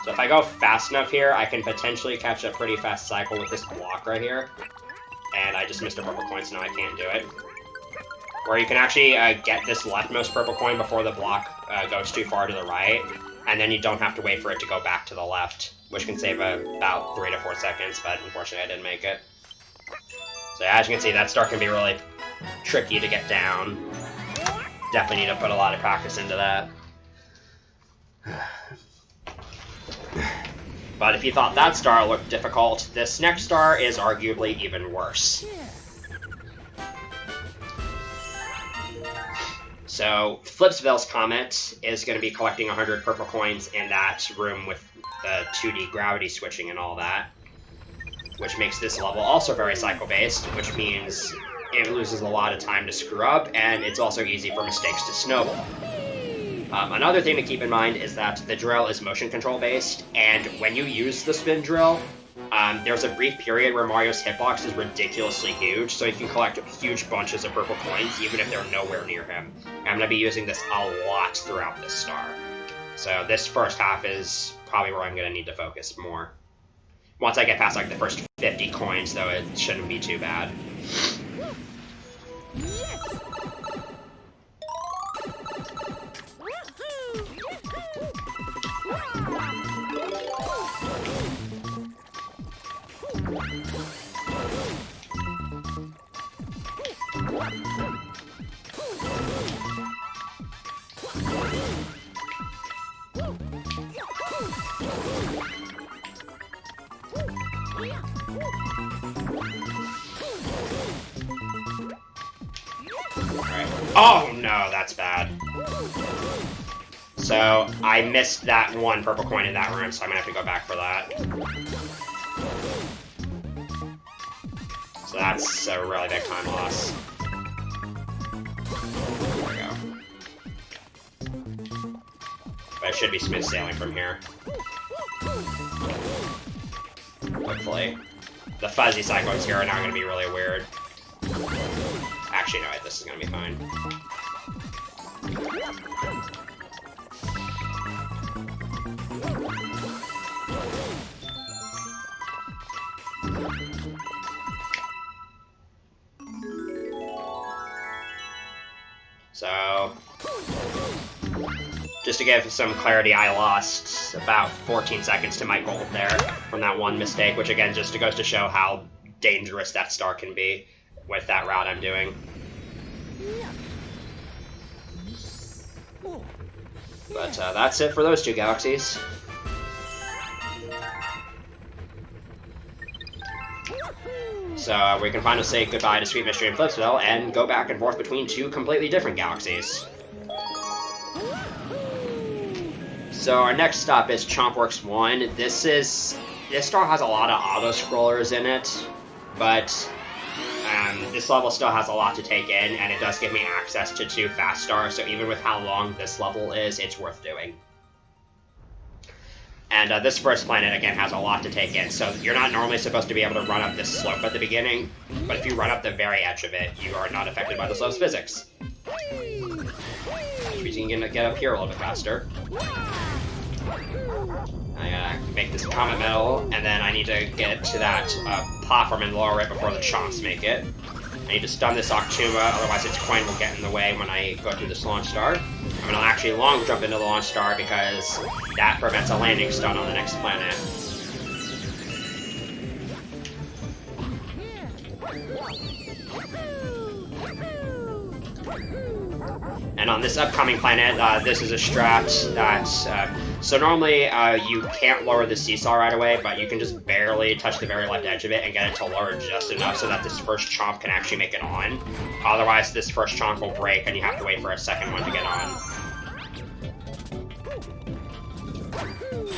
Speaker 3: So if I go fast enough here, I can potentially catch a pretty fast cycle with this block right here. And I just missed a purple coin, so now I can't do it. Or you can actually get this leftmost purple coin before the block goes too far to the right, and then you don't have to wait for it to go back to the left, which can save about 3 to 4 seconds, but unfortunately I didn't make it. So as you can see, that star can be really tricky to get down. Definitely need to put a lot of practice into that. But if you thought that star looked difficult, this next star is arguably even worse. So, Flipsville's comet is going to be collecting 100 purple coins in that room with the 2D gravity switching and all that, which makes this level also very cycle-based, which means it loses a lot of time to screw up, and it's also easy for mistakes to snowball. Another thing to keep in mind is that the drill is motion control based, and when you use the spin drill, there's a brief period where Mario's hitbox is ridiculously huge, so you can collect huge bunches of purple coins even if they're nowhere near him. And I'm going to be using this a lot throughout this star. So this first half is probably where I'm going to need to focus more. Once I get past like the first 50 coins, though, it shouldn't be too bad. Oh no, that's bad. So I missed that one purple coin in that room, so I'm gonna have to go back for that. So that's a really big time loss. There we go. But it should be smooth sailing from here. Hopefully. The fuzzy cyclones here are now gonna be really weird. Actually, no, this is gonna be fine. So, just to give some clarity, I lost about 14 seconds to my gold there from that one mistake, which again just goes to show how dangerous that star can be with that route I'm doing. But that's it for those two galaxies. So we can finally say goodbye to Sweet Mystery and Flipsville and go back and forth between two completely different galaxies. So our next stop is Chompworks 1. This star has a lot of auto-scrollers in it, but this level still has a lot to take in, and it does give me access to 2 fast stars, so even with how long this level is, it's worth doing. And this first planet, again, has a lot to take in. So you're not normally supposed to be able to run up this slope at the beginning, but if you run up the very edge of it, you are not affected by the slope's physics. Which means you can get up here a little bit faster. I gotta make this comet metal, and then I need to get to that platform and lower it before the chomps make it. I need to stun this Octuma, otherwise its coin will get in the way when I go through this launch star. I'm gonna actually long jump into the launch star because that prevents a landing stun on the next planet. And on this upcoming planet, this is a strat that, so normally you can't lower the seesaw right away, but you can just barely touch the very left edge of it and get it to lower just enough so that this first chomp can actually make it on. Otherwise, this first chomp will break and you have to wait for a second one to get on.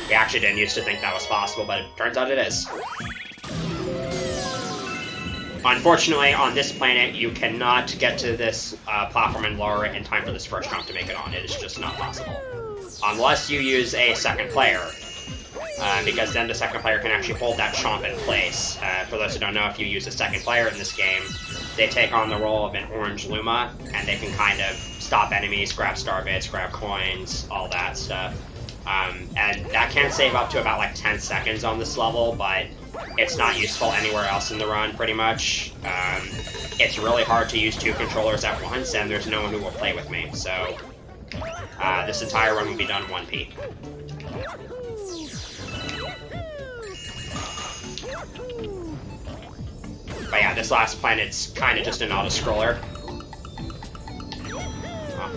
Speaker 3: We actually didn't used to think that was possible, but it turns out it is. Unfortunately, on this planet, you cannot get to this platform and lower it in time for this first chomp to make it on. It is just not possible. Unless you use a second player, because then the second player can actually hold that chomp in place. For those who don't know, if you use a second player in this game, they take on the role of an orange Luma, and they can kind of stop enemies, grab star bits, grab coins, all that stuff. And that can save up to about like 10 seconds on this level, but it's not useful anywhere else in the run, pretty much. It's really hard to use two controllers at once, and there's no one who will play with me, so this entire run will be done 1p. But yeah, this last planet's kind of just an auto-scroller.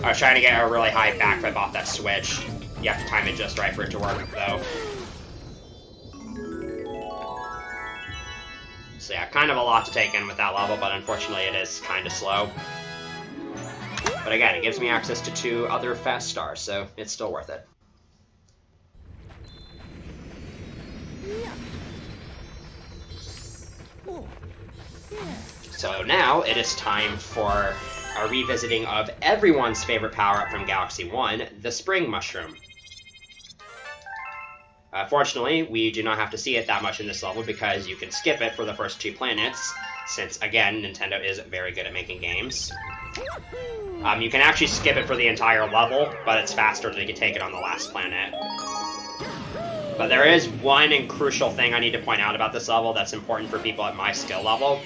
Speaker 3: I was trying to get a really high backflip off that switch. You have to time it just right for it to work, though. So yeah, kind of a lot to take in with that level, but unfortunately it is kind of slow. But again, it gives me access to 2 other fast stars, so it's still worth it. So now it is time for a revisiting of everyone's favorite power-up from Galaxy 1, the Spring Mushroom. Fortunately, we do not have to see it that much in this level because you can skip it for the first 2 planets, since, again, Nintendo is very good at making games. You can actually skip it for the entire level, but it's faster to take it on the last planet. But there is one crucial thing I need to point out about this level that's important for people at my skill level.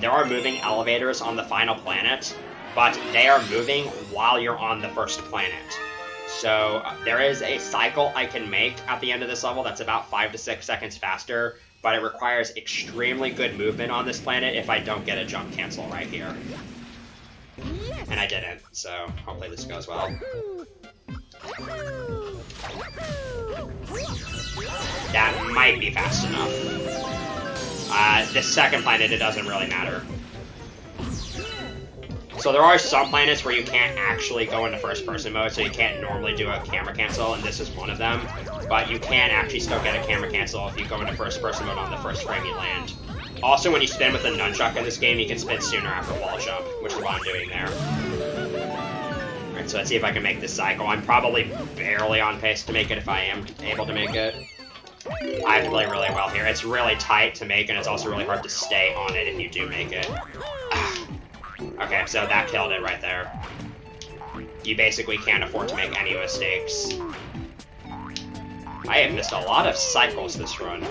Speaker 3: There are moving elevators on the final planet, but they are moving while you're on the first planet. So there is a cycle I can make at the end of this level that's about 5 to 6 seconds faster, but it requires extremely good movement on this planet if I don't get a jump cancel right here. And I didn't, so hopefully this goes well. That might be fast enough. This second planet, it doesn't really matter. So there are some planets where you can't actually go into first-person mode, so you can't normally do a camera cancel, and this is one of them. But you can actually still get a camera cancel if you go into first-person mode on the first frame you land. Also, when you spin with a nunchuck in this game, you can spin sooner after wall jump, which is what I'm doing there. Alright, so let's see if I can make this cycle. I'm probably barely on pace to make it if I am able to make it. I have to play really well here. It's really tight to make, and it's also really hard to stay on it if you do make it. Okay, so that killed it right there. You basically can't afford to make any mistakes. I have missed a lot of cycles this run.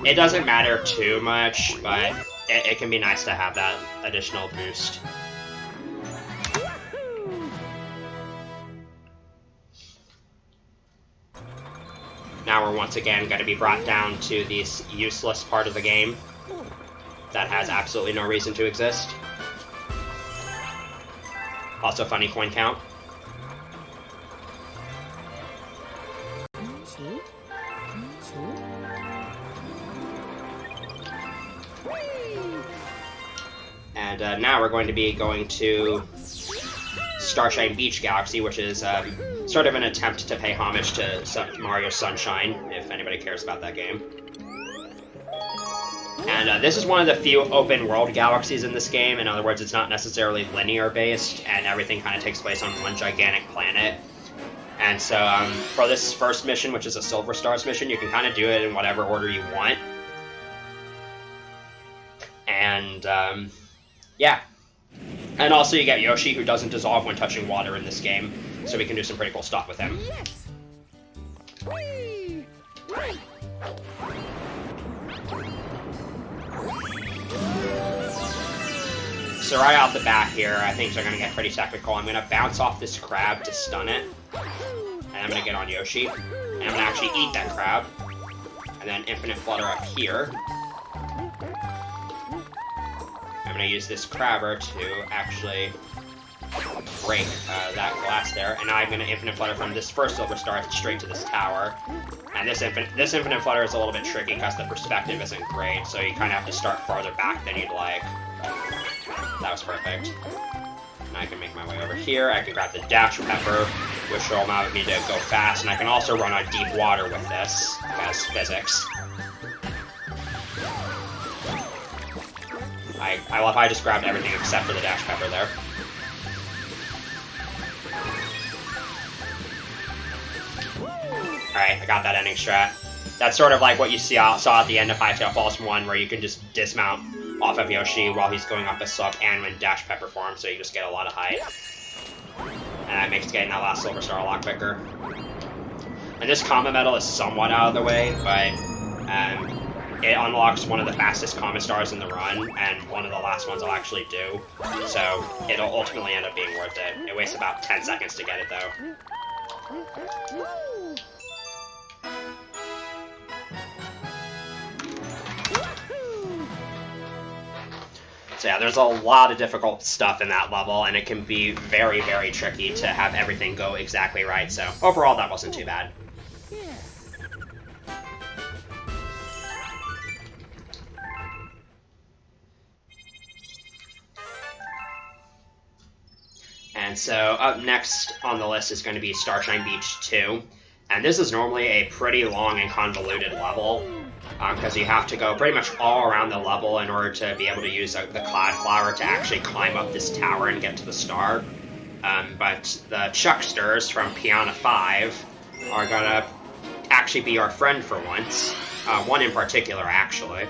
Speaker 3: It doesn't matter too much, but it can be nice to have that additional boost. Now we're once again going to be brought down to this useless part of the game that has absolutely no reason to exist. Also funny coin count. And now we're going to be going to Starshine Beach Galaxy, which is sort of an attempt to pay homage to Mario Sunshine, if anybody cares about that game. And this is one of the few open world galaxies in this game. In other words, it's not necessarily linear based, and everything kind of takes place on one gigantic planet. And so for this first mission, which is a Silver Stars mission, you can kind of do it in whatever order you want. And yeah. And also you get Yoshi, who doesn't dissolve when touching water in this game, so we can do some pretty cool stuff with him. So right off the bat here, things are going to get pretty technical. I'm going to bounce off this crab to stun it, and I'm going to get on Yoshi, and I'm going to actually eat that crab, and then Infinite Flutter up here. I'm going to use this crabber to actually break that glass there, and now I'm going to Infinite Flutter from this first Silver Star straight to this tower. And this Infinite Flutter is a little bit tricky because the perspective isn't great, so you kind of have to start farther back than you'd like. That was perfect. And I can make my way over here. I can grab the Dash Pepper, which will allow me to go fast, and I can also run on deep water with this, as physics. I love how I just grabbed everything except for the Dash Pepper there. Alright, I got that ending strat. That's sort of like what you saw at the end of Hytale Falls 1, where you can just dismount off of Yoshi while he's going up a suck and when Dash Pepper forms, so you just get a lot of height. And that makes getting that last Silver Star a lot quicker. And this Comma Medal is somewhat out of the way, but it unlocks one of the fastest Comma Stars in the run, and one of the last ones I'll actually do. So it'll ultimately end up being worth it. It wastes about 10 seconds to get it, though. So yeah, there's a lot of difficult stuff in that level, and it can be very, very tricky to have everything go exactly right, so overall that wasn't too bad. And so up next on the list is going to be Starshine Beach 2, and this is normally a pretty long and convoluted level, because you have to go pretty much all around the level in order to be able to use the Cloud Flower to actually climb up this tower and get to the star. But the Chucksters from Piranha 5 are going to actually be our friend for once. One in particular, actually.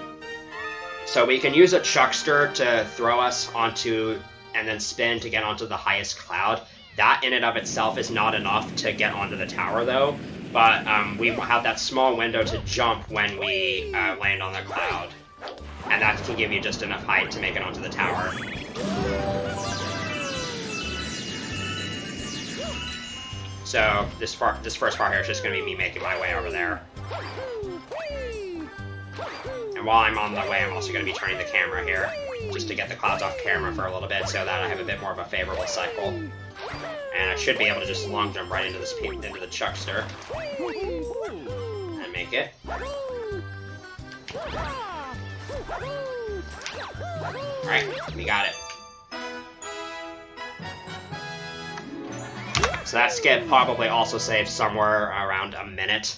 Speaker 3: So we can use a Chuckster to throw us onto, and then spin to get onto the highest cloud. That in and of itself is not enough to get onto the tower, though. But we have that small window to jump when we land on the cloud. And that can give you just enough height to make it onto the tower. So this first part here is just going to be me making my way over there. And while I'm on the way, I'm also going to be turning the camera here, just to get the clouds off camera for a little bit so that I have a bit more of a favorable cycle. And I should be able to just long jump right into the Chuckster. And make it. Alright, we got it. So that skip probably also saves somewhere around a minute.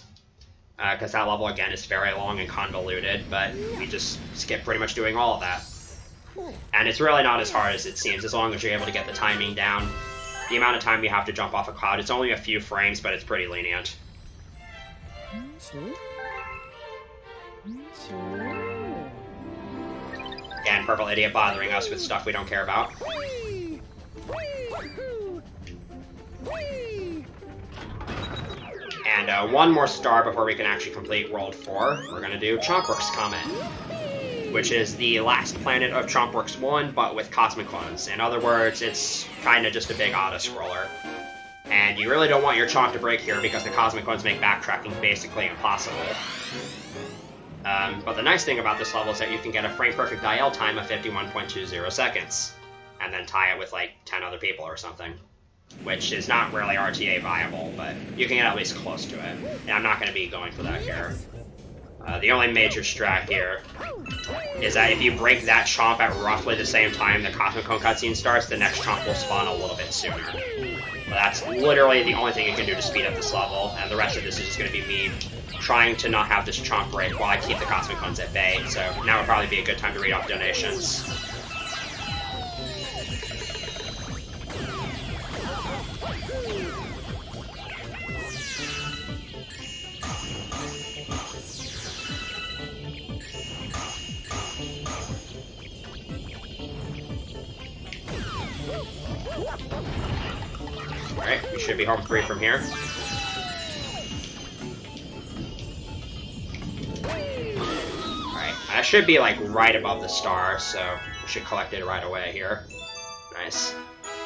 Speaker 3: Because that level, again, is very long and convoluted, but we just skip pretty much doing all of that. And it's really not as hard as it seems, as long as you're able to get the timing down. The amount of time you have to jump off a cloud, it's only a few frames, but it's pretty lenient. Again, Purple Idiot bothering us with stuff we don't care about. And one more star before we can actually complete World 4. We're going to do Chompworks Comet, which is the last planet of Chompworks 1, but with Cosmic Clones. In other words, it's kind of just a big auto-scroller. And you really don't want your Chomp to break here because the Cosmic Clones make backtracking basically impossible. But the nice thing about this level is that you can get a frame-perfect IL time of 51.20 seconds, and then tie it with like 10 other people or something. Which is not really RTA viable, but you can get at least close to it. And I'm not going to be going for that here. The only major strat here is that if you break that Chomp at roughly the same time the Cosmic Clone cutscene starts, the next Chomp will spawn a little bit sooner. But that's literally the only thing you can do to speed up this level, and the rest of this is just going to be me trying to not have this chunk break while I keep the Cosmic Ones at bay. So now would probably be a good time to read off donations. Alright, we should be home free from here. Alright, I should be like right above the star, so we should collect it right away here. Nice.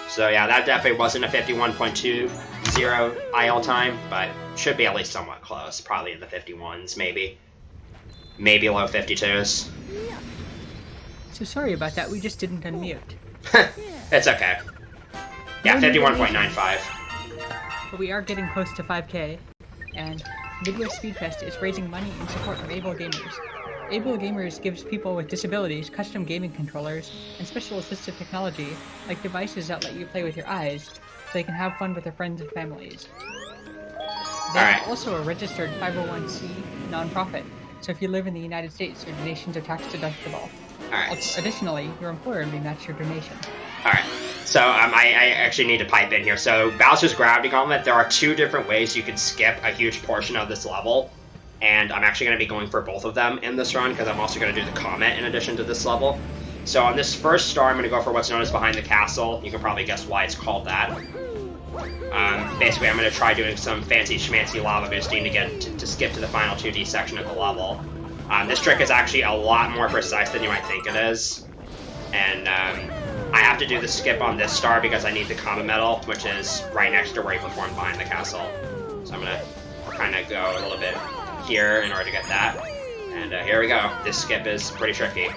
Speaker 3: So yeah, that definitely wasn't a 51.20 IL time, but should be at least somewhat close. Probably in the 51s, maybe. Maybe low 52s.
Speaker 2: So sorry about that, we just didn't unmute.
Speaker 3: It's okay. Yeah, 51.95.
Speaker 2: But we are getting close to 5K, and Midwest Speed Fest is raising money in support of Able Gamers. Able Gamers gives people with disabilities custom gaming controllers and special assistive technology, like devices that let you play with your eyes, so they can have fun with their friends and families. They are also a registered 501c nonprofit, so if you live in the United States, your donations are tax deductible. Additionally, your employer may match your donation.
Speaker 3: Alright, so I actually need to pipe in here. So Bowser's Gravity Gauntlet, there are two different ways you can skip a huge portion of this level. And I'm actually going to be going for both of them in this run, because I'm also going to do the Comet in addition to this level. So on this first star, I'm going to go for what's known as Behind the Castle. You can probably guess why it's called that. Basically, I'm going to try doing some fancy schmancy lava boosting to get to skip to the final 2D section of the level. This trick is actually a lot more precise than you might think it is. And I have to do the skip on this star because I need the Comet Medal, which is right next to where you perform Behind the Castle. So I'm going to kind of go a little bit here in order to get that. And here we go. This skip is pretty tricky.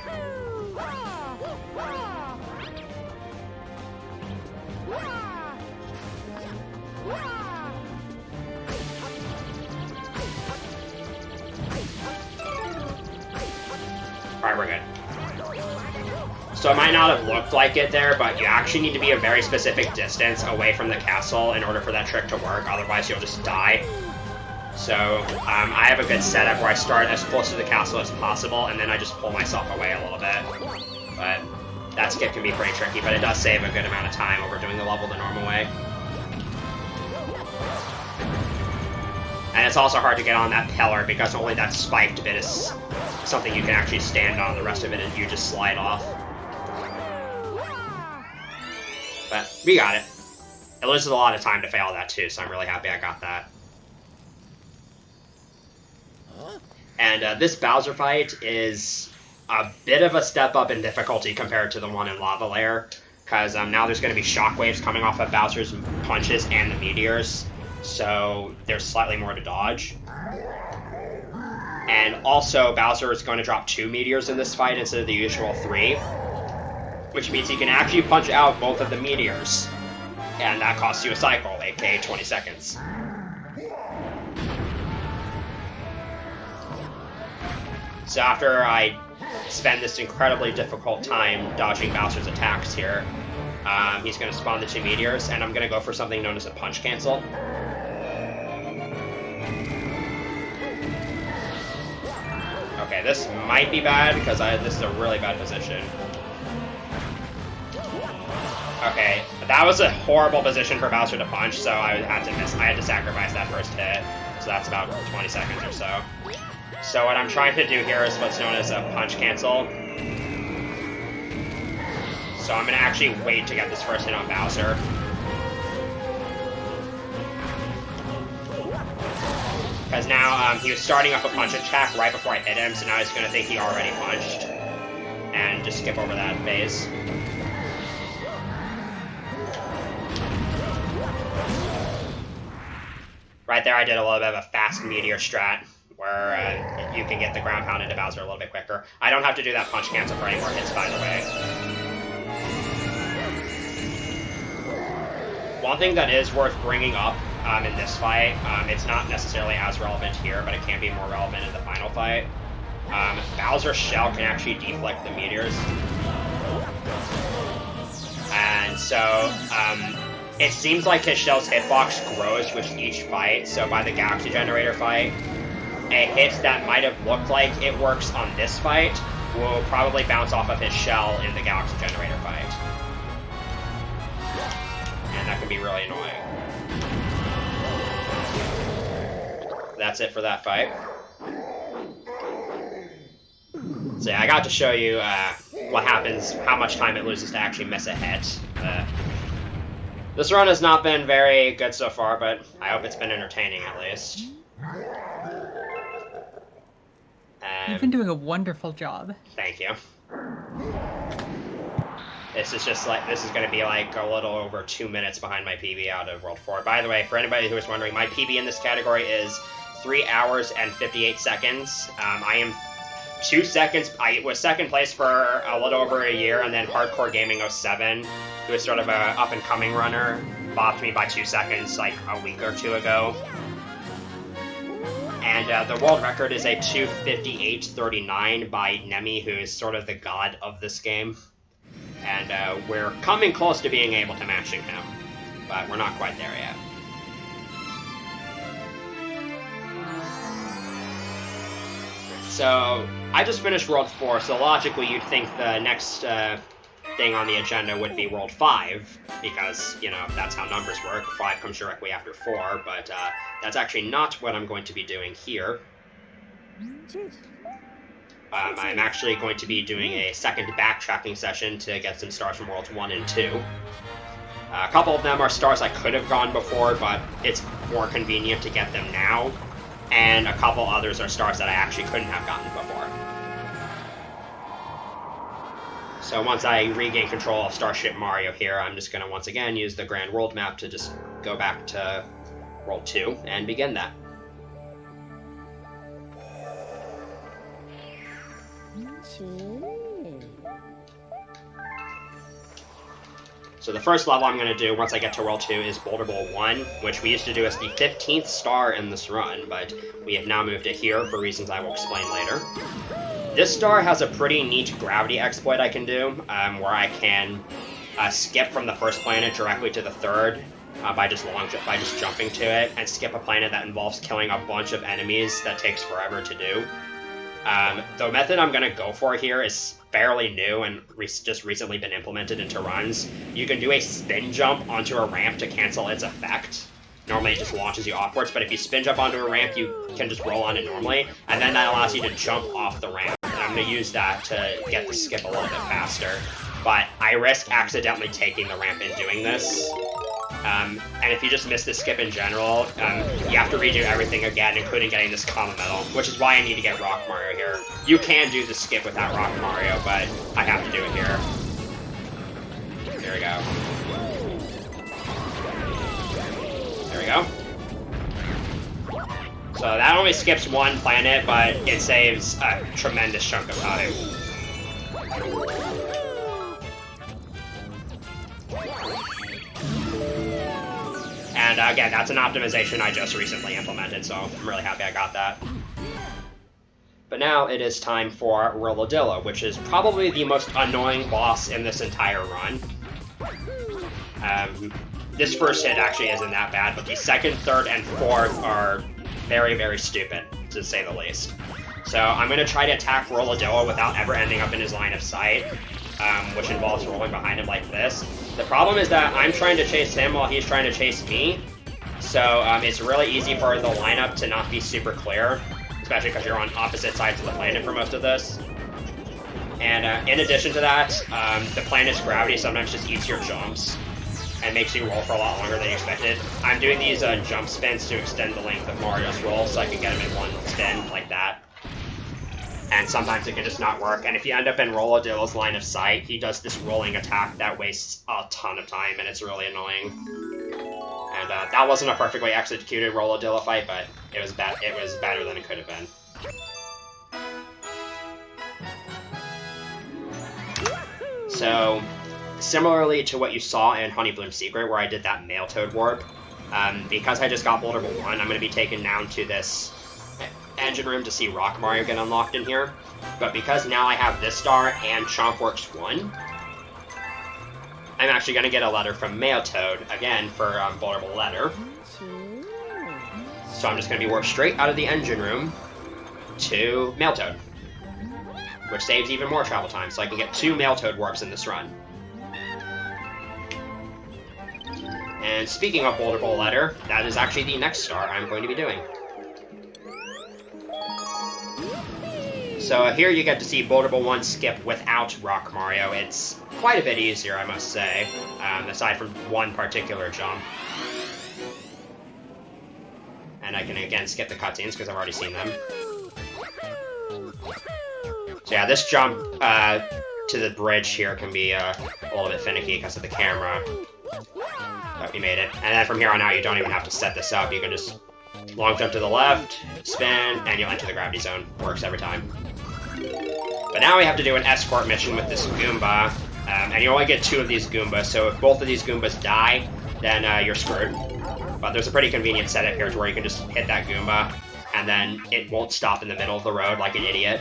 Speaker 3: Alright, we're good. So it might not have looked like it there, but you actually need to be a very specific distance away from the castle in order for that trick to work, otherwise you'll just die. So I have a good setup where I start as close to the castle as possible, and then I just pull myself away a little bit. But that skip can be pretty tricky, but it does save a good amount of time over doing the level the normal way. And it's also hard to get on that pillar because only that spiked bit is something you can actually stand on. The rest of it is you just slide off. But we got it. It loses a lot of time to fail that too, so I'm really happy I got that. And this Bowser fight is a bit of a step up in difficulty compared to the one in Lava Lair, because now there's going to be shockwaves coming off of Bowser's punches and the meteors, so there's slightly more to dodge. And also, Bowser is going to drop 2 meteors in this fight instead of the usual 3, which means he can actually punch out both of the meteors, and that costs you a cycle, aka 20 seconds. So after I spend this incredibly difficult time dodging Bowser's attacks here, he's going to spawn the 2 meteors, and I'm going to go for something known as a punch cancel. Okay, this might be bad because this is a really bad position. Okay, that was a horrible position for Bowser to punch, so I had to miss. I had to sacrifice that first hit, so that's about 20 seconds or so. So what I'm trying to do here is what's known as a punch cancel. So I'm going to actually wait to get this first hit on Bowser. Because now he was starting up a punch attack right before I hit him, so now he's going to think he already punched. And just skip over that phase. Right there I did a little bit of a fast meteor strat, where you can get the ground pound into Bowser a little bit quicker. I don't have to do that punch cancel for any more hits, by the way. One thing that is worth bringing up in this fight, it's not necessarily as relevant here, but it can be more relevant in the final fight. Bowser's shell can actually deflect the meteors. And so, it seems like his shell's hitbox grows with each fight, so by the Galaxy Generator fight, a hit that might have looked like it works on this fight will probably bounce off of his shell in the Galaxy Generator fight. And that can be really annoying. That's it for that fight. So yeah, I got to show you what happens, how much time it loses to actually miss a hit. This run has not been very good so far, but I hope it's been entertaining at least.
Speaker 2: You've been doing a wonderful job.
Speaker 3: Thank you. This is just like, this is going to be like a little over 2 minutes behind my PB out of World 4. By the way, for anybody who is wondering, my PB in this category is 3 hours and 58 seconds. I am 2 seconds, I was second place for a little over a year, and then Hardcore Gaming 07, who is sort of a up-and-coming runner, bopped me by 2 seconds like a week or two ago. And the world record is a 2:58:39 by Nemi, who is sort of the god of this game. And we're coming close to being able to matching him, but we're not quite there yet. So, I just finished World 4, so logically you'd think the next thing on the agenda would be World 5, because, you know, that's how numbers work. 5 comes directly after 4, but that's actually not what I'm going to be doing here. I'm actually going to be doing a second backtracking session to get some stars from Worlds 1 and 2. A couple of them are stars I could have gone before, but it's more convenient to get them now. And a couple others are stars that I actually couldn't have gotten before. So once I regain control of Starship Mario here, I'm just going to once again use the Grand World Map to just go back to World 2 and begin that. So the first level I'm going to do once I get to World 2 is Boulder Bowl 1, which we used to do as the 15th star in this run, but we have now moved it here for reasons I will explain later. This star has a pretty neat gravity exploit I can do, where I can skip from the first planet directly to the third by just jumping to it, and skip a planet that involves killing a bunch of enemies that takes forever to do. The method I'm going to go for here is fairly new and just recently been implemented into runs. You can do a spin jump onto a ramp to cancel its effect. Normally it just launches you offwards, but if you spin jump onto a ramp, you can just roll on it normally, and then that allows you to jump off the ramp. And I'm going to use that to get the skip a little bit faster. But I risk accidentally taking the ramp in doing this. And if you just miss the skip in general, you have to redo everything again, including getting this common medal, which is why I need to get Rock Mario here. You can do the skip without Rock Mario, but I have to do it here. Here we go. There we go. So that only skips one planet, but it saves a tremendous chunk of time. And again, that's an optimization I just recently implemented, so I'm really happy I got that. But now it is time for Rolladilla, which is probably the most annoying boss in this entire run. This first hit actually isn't that bad, but the second, third, and fourth are very, very stupid, to say the least. So I'm going to try to attack Rolladilla without ever ending up in his line of sight, which involves rolling behind him like this. The problem is that I'm trying to chase him while he's trying to chase me, so it's really easy for the lineup to not be super clear, especially because you're on opposite sides of the planet for most of this. And in addition to that, the planet's gravity sometimes just eats your jumps and makes you roll for a lot longer than you expected. I'm doing these jump spins to extend the length of Mario's roll so I can get him in one spin like that. And sometimes it can just not work, and if you end up in Rolladilla's line of sight, he does this rolling attack that wastes a ton of time, and it's really annoying. And that wasn't a perfectly executed Rolladilla fight, but it was bad. It was better than it could have been. So, similarly to what you saw in Honey Bloom Secret, where I did that Male Toad warp, because I just got Boulder Bowl 1, I'm going to be taken down to this engine room to see Rock Mario get unlocked in here. But because now I have this star and Chompworks 1, I'm actually going to get a letter from Mail Toad, again, for Vulnerable Letter. So I'm just going to be warped straight out of the engine room to Mail Toad, which saves even more travel time, so I can get 2 Mail Toad warps in this run. And speaking of Vulnerable Letter, that is actually the next star I'm going to be doing. So here you get to see Vulnerable 1 skip without Rock Mario. It's quite a bit easier, I must say, aside from one particular jump. And I can again skip the cutscenes because I've already seen them. So yeah, this jump to the bridge here can be a little bit finicky because of the camera. But we made it. And then from here on out, you don't even have to set this up. You can just long jump to the left, spin, and you'll enter the gravity zone. Works every time. But now we have to do an escort mission with this Goomba. And you only get 2 of these Goombas, so if both of these Goombas die, then you're screwed. But there's a pretty convenient setup here to where you can just hit that Goomba, and then it won't stop in the middle of the road like an idiot.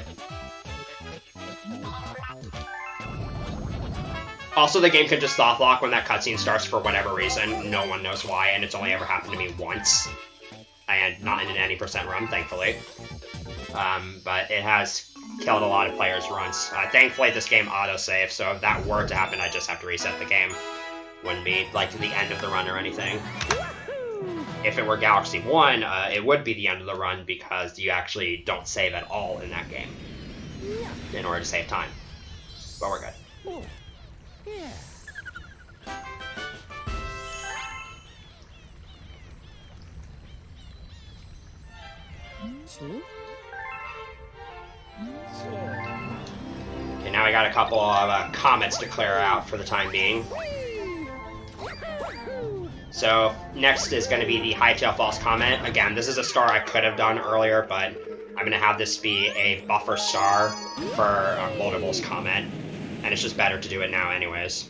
Speaker 3: Also, the game can just soft lock when that cutscene starts for whatever reason. No one knows why, and it's only ever happened to me once. And not in an any % run, thankfully. But it has killed a lot of players' runs. Thankfully, this game autosave, so if that were to happen, I just have to reset the game. Wouldn't be, like, to the end of the run or anything. If it were Galaxy 1, it would be the end of the run because you actually don't save at all in that game in order to save time. But we're good. Okay, now I got a couple of comets to clear out for the time being. So next is going to be the Hightail Falls Comet. Again, this is a star I could have done earlier, but I'm going to have this be a buffer star for Multiple's Comet, and it's just better to do it now anyways.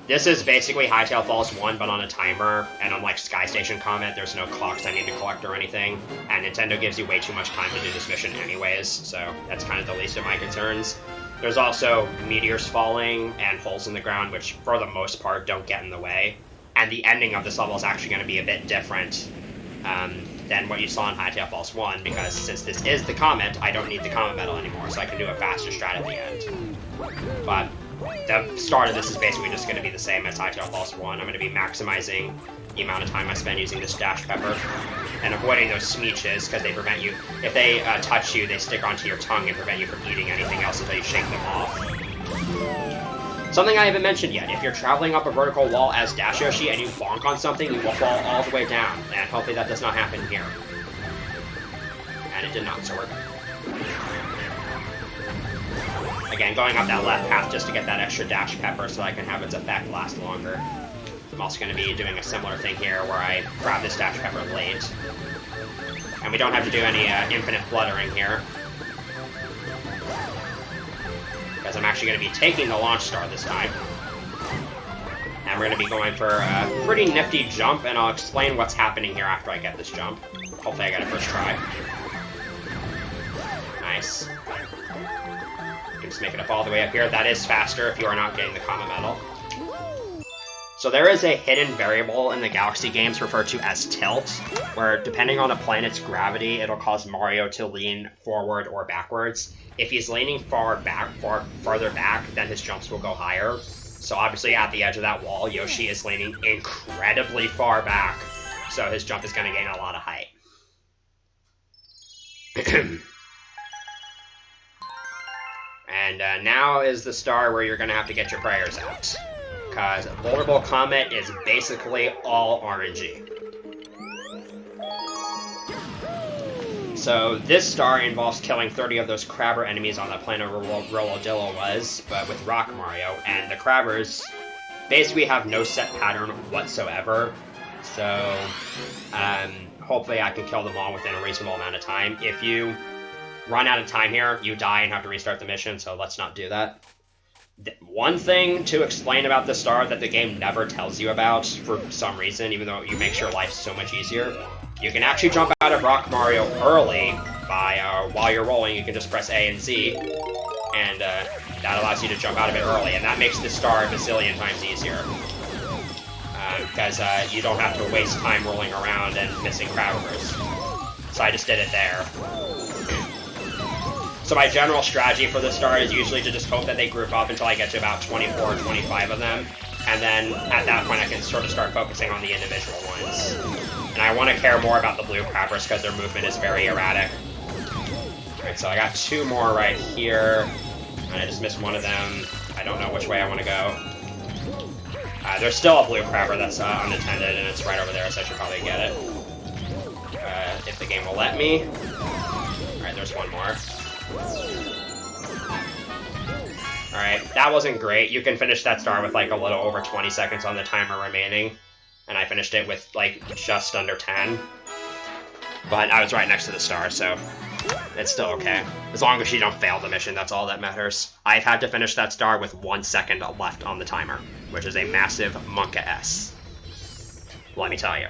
Speaker 3: This is basically Hightail Falls 1, but on a timer, and unlike Sky Station Comet, there's no clocks I need to collect or anything, and Nintendo gives you way too much time to do this mission anyways, so that's kind of the least of my concerns. There's also meteors falling and holes in the ground, which for the most part don't get in the way, and the ending of this level is actually going to be a bit different than what you saw in Hightail Falls 1, because since this is the Comet, I don't need the Comet Medal anymore, so I can do a faster strat at the end. But the start of this is basically just going to be the same as Hightail Falls 1. I'm going to be maximizing the amount of time I spend using this dash pepper and avoiding those smeeches because they prevent you, if they touch you, they stick onto your tongue and prevent you from eating anything else until you shake them off. Something I haven't mentioned yet, if you're traveling up a vertical wall as Dash Yoshi and you bonk on something, you will fall all the way down, and hopefully that does not happen here. And it did not, so we're good. Again, going up that left path just to get that extra dash pepper so I can have its effect last longer. I'm also going to be doing a similar thing here where I grab this dash pepper late. And we don't have to do any infinite fluttering here, because I'm actually going to be taking the launch star this time. And we're going to be going for a pretty nifty jump, and I'll explain what's happening here after I get this jump. Hopefully I get it first try. Nice. Just make it up all the way up here. That is faster if you are not getting the Comet Medal. So there is a hidden variable in the Galaxy games referred to as tilt, where depending on a planet's gravity, it'll cause Mario to lean forward or backwards. If he's leaning farther back, then his jumps will go higher. So obviously at the edge of that wall, Yoshi is leaning incredibly far back, so his jump is going to gain a lot of height. And now is the star where you're going to have to get your prayers out, because Vulnerable Comet is basically all RNG. So this star involves killing 30 of those Crabber enemies on the planet where Rolodillo was, but with Rock Mario, and the Crabbers basically have no set pattern whatsoever, so hopefully I can kill them all within a reasonable amount of time. If you run out of time here, you die and have to restart the mission, so let's not do that. One thing to explain about the star that the game never tells you about for some reason, even though you make your life so much easier, you can actually jump out of Rock Mario early by, while you're rolling, you can just press A and Z, and that allows you to jump out of it early, and that makes the star a bazillion times easier. Because you don't have to waste time rolling around and missing crabbers. So I just did it there. So my general strategy for the star is usually to just hope that they group up until I get to about 24 or 25 of them, and then at that point I can sort of start focusing on the individual ones. And I want to care more about the blue crabbers because their movement is very erratic. Alright, so I got 2 more right here, and I just missed one of them. I don't know which way I want to go. There's still a blue crabber that's unattended, and it's right over there, so I should probably get it. If the game will let me. Alright, there's one more. Alright, that wasn't great. You can finish that star with like a little over 20 seconds on the timer remaining. And I finished it with like just under 10. But I was right next to the star, so it's still okay. As long as you don't fail the mission, that's all that matters. I've had to finish that star with 1 second left on the timer, which is a massive Monka S. Let me tell you.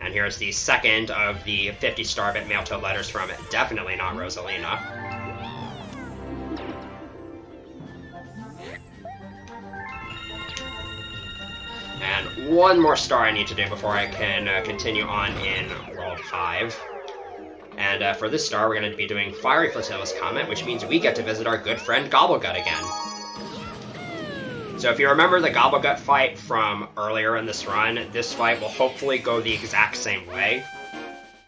Speaker 3: And here's the second of the 50 Starbit mail-tote letters from Definitely Not Rosalina. And one more star I need to do before I can continue on in World 5. And for this star, we're going to be doing Fiery Flotilla's Comet, which means we get to visit our good friend Gobblegut again. So if you remember the Gobblegut fight from earlier in this run, this fight will hopefully go the exact same way.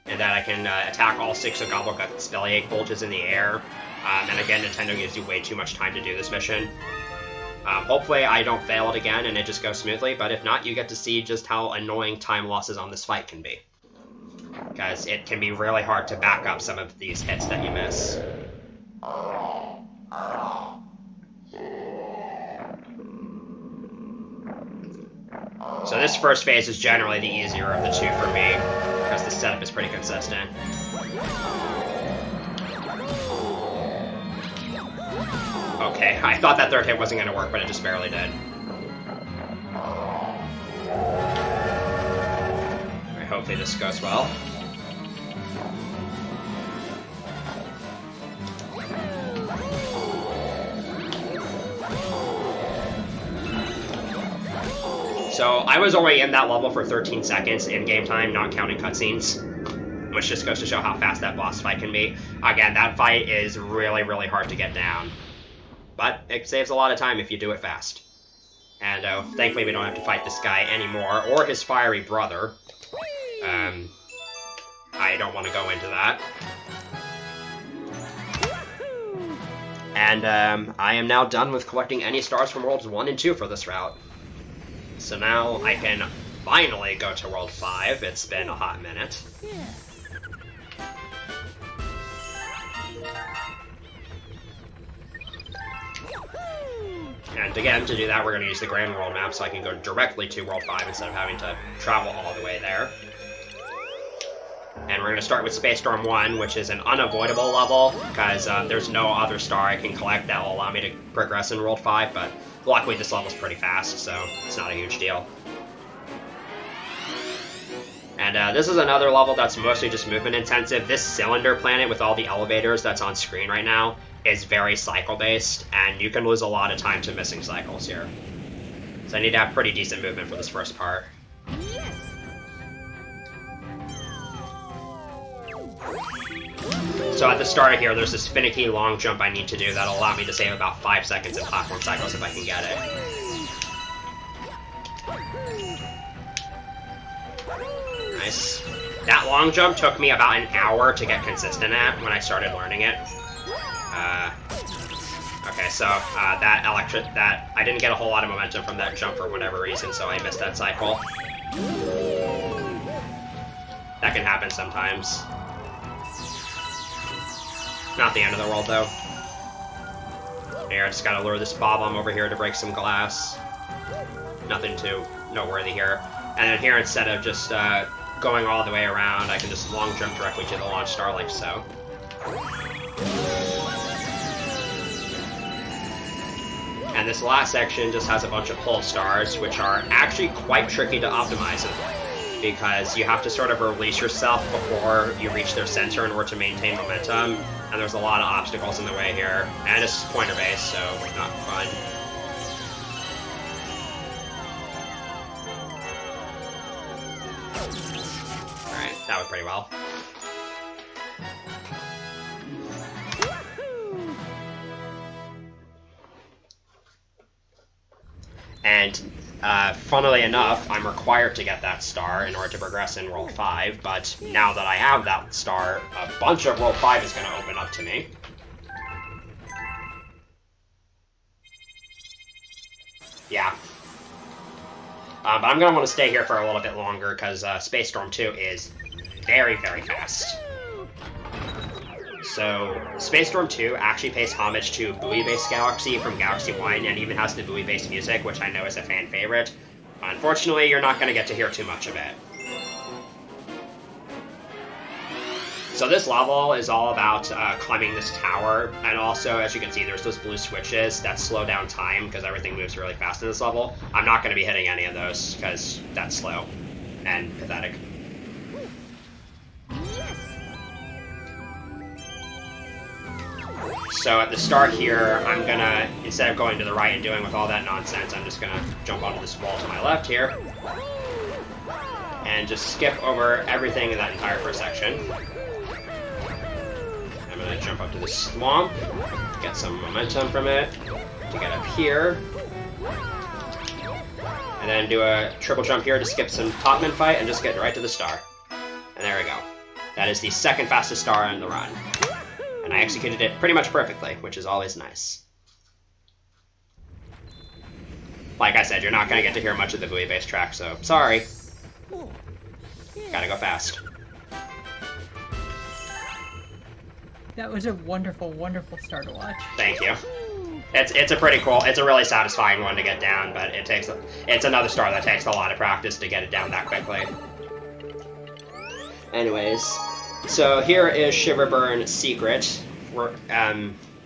Speaker 3: And that I can attack all 6 of Gobblegut's bellyache bulges in the air. And again, Nintendo gives you way too much time to do this mission. Hopefully I don't fail it again and it just goes smoothly, but if not, you get to see just how annoying time losses on this fight can be. Because it can be really hard to back up some of these hits that you miss. So this first phase is generally the easier of the 2 for me, because the setup is pretty consistent. Okay, I thought that third hit wasn't going to work, but it just barely did. Alright, hopefully this goes well. So I was only in that level for 13 seconds in game time, not counting cutscenes, which just goes to show how fast that boss fight can be. Again, that fight is really, really hard to get down, but it saves a lot of time if you do it fast. And thankfully we don't have to fight this guy anymore, or his fiery brother. I don't want to go into that. And I am now done with collecting any stars from Worlds 1 and 2 for this route. So now I can finally go to World 5. It's been a hot minute. And again, to do that, we're going to use the Grand World map so I can go directly to World 5 instead of having to travel all the way there. And we're going to start with Space Storm 1, which is an unavoidable level, because there's no other star I can collect that will allow me to progress in World 5, but luckily this level's pretty fast, so it's not a huge deal. And this is another level that's mostly just movement intensive. This cylinder planet with all the elevators that's on screen right now is very cycle-based, and you can lose a lot of time to missing cycles here. So I need to have pretty decent movement for this first part. So at the start here, there's this finicky long jump I need to do that'll allow me to save about 5 seconds in platform cycles if I can get it. Nice. That long jump took me about an hour to get consistent at when I started learning it. Okay, so that I didn't get a whole lot of momentum from that jump for whatever reason, so I missed that cycle. That can happen sometimes. Not the end of the world, though. Here, I just gotta lure this Bob-omb over here to break some glass. Nothing too noteworthy here. And then here, instead of just going all the way around, I can just long jump directly to the launch star like so. And this last section just has a bunch of pull stars, which are actually quite tricky to optimize because you have to sort of release yourself before you reach their center in order to maintain momentum, and there's a lot of obstacles in the way here, and it's pointer-based, so not fun. Alright, that went pretty well. And funnily enough, I'm required to get that star in order to progress in World 5, but now that I have that star, a bunch of World 5 is going to open up to me. Yeah. But I'm going to want to stay here for a little bit longer, because Space Storm 2 is very, very fast. So, Space Storm 2 actually pays homage to Buoy-based Galaxy from Galaxy 1, and even has the Buoy-based music, which I know is a fan favorite. Unfortunately, you're not going to get to hear too much of it. So this level is all about climbing this tower, and also, as you can see, there's those blue switches that slow down time, because everything moves really fast in this level. I'm not going to be hitting any of those, because that's slow and pathetic. So at the start here, I'm gonna, instead of going to the right and doing with all that nonsense, I'm just gonna jump onto this wall to my left here, and just skip over everything in that entire first section. I'm gonna jump up to this swamp, get some momentum from it, to get up here, and then do a triple jump here to skip some Topman fight and just get right to the star. And there we go. That is the second fastest star in the run. And I executed it pretty much perfectly, which is always nice. Like I said, you're not going to get to hear much of the Buoy-based track, so sorry. Gotta go fast.
Speaker 2: That was a wonderful, wonderful star to watch.
Speaker 3: Thank you. It's a pretty cool, it's a really satisfying one to get down, but it's another star that takes a lot of practice to get it down that quickly. Anyways. So here is Shiverburn Secret.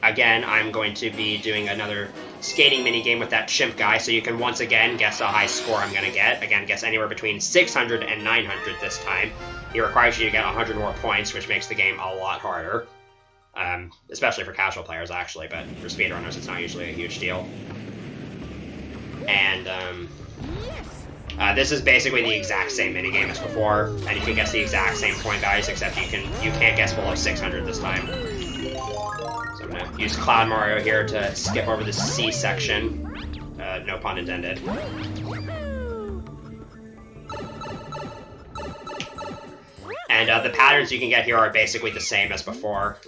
Speaker 3: Again, I'm going to be doing another skating minigame with that chimp guy, so you can once again guess a high score I'm going to get. Again, guess anywhere between 600 and 900 this time. He requires you to get 100 more points, which makes the game a lot harder. Especially for casual players, actually, but for speedrunners it's not usually a huge deal. And, this is basically the exact same minigame as before, and you can guess the exact same point values, except you can't guess below 600 this time. So I'm gonna use Cloud Mario here to skip over the C section. No pun intended. And the patterns you can get here are basically the same as before.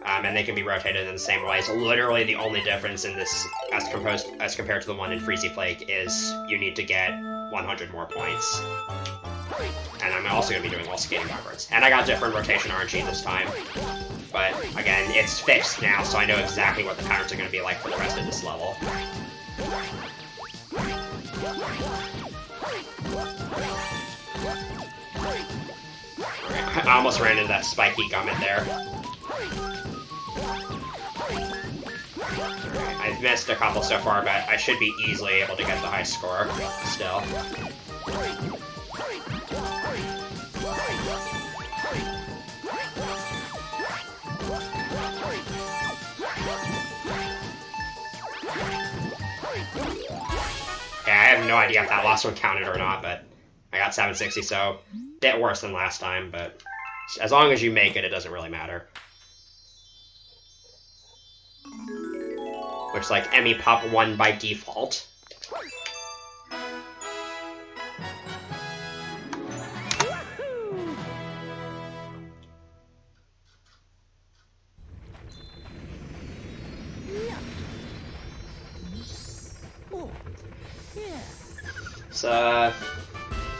Speaker 3: And they can be rotated in the same way. So literally the only difference in this, as compared to the one in Freezy Flake, is you need to get 100 more points. And I'm also going to be doing all skating backwards. And I got different rotation RNG this time. But again, it's fixed now, so I know exactly what the patterns are going to be like for the rest of this level. I almost ran into that spiky gummit there. I've missed a couple so far, but I should be easily able to get the high score still. Yeah, I have no idea if that last one counted or not, but I got 760, so a bit worse than last time, but as long as you make it, it doesn't really matter. Looks like Emmy Pup won by default. So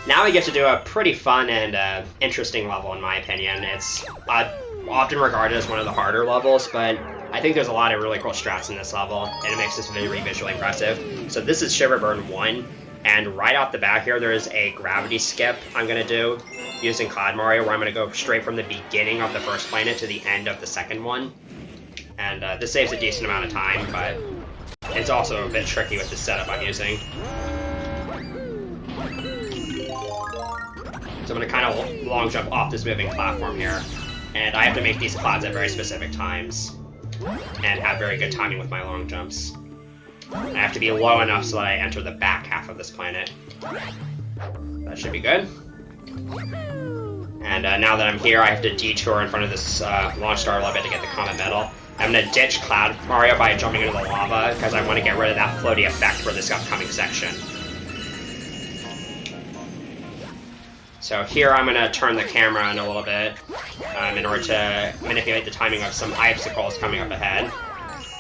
Speaker 3: now we get to do a pretty fun and interesting level, in my opinion. It's often regarded as one of the harder levels, but I think there's a lot of really cool strats in this level, and it makes this very visually impressive. So this is Shiverburn 1, and right off the bat here, there is a gravity skip I'm going to do using Cloud Mario, where I'm going to go straight from the beginning of the first planet to the end of the second one. And this saves a decent amount of time, but it's also a bit tricky with the setup I'm using. So I'm gonna kind of long jump off this moving platform here. And I have to make these clouds at very specific times. And have very good timing with my long jumps. I have to be low enough so that I enter the back half of this planet. That should be good. And now that I'm here, I have to detour in front of this launch star a little bit to get the Comet Medal. I'm going to ditch Cloud Mario by jumping into the lava, because I want to get rid of that floaty effect for this upcoming section. So here I'm going to turn the camera in a little bit in order to manipulate the timing of some icicles coming up ahead.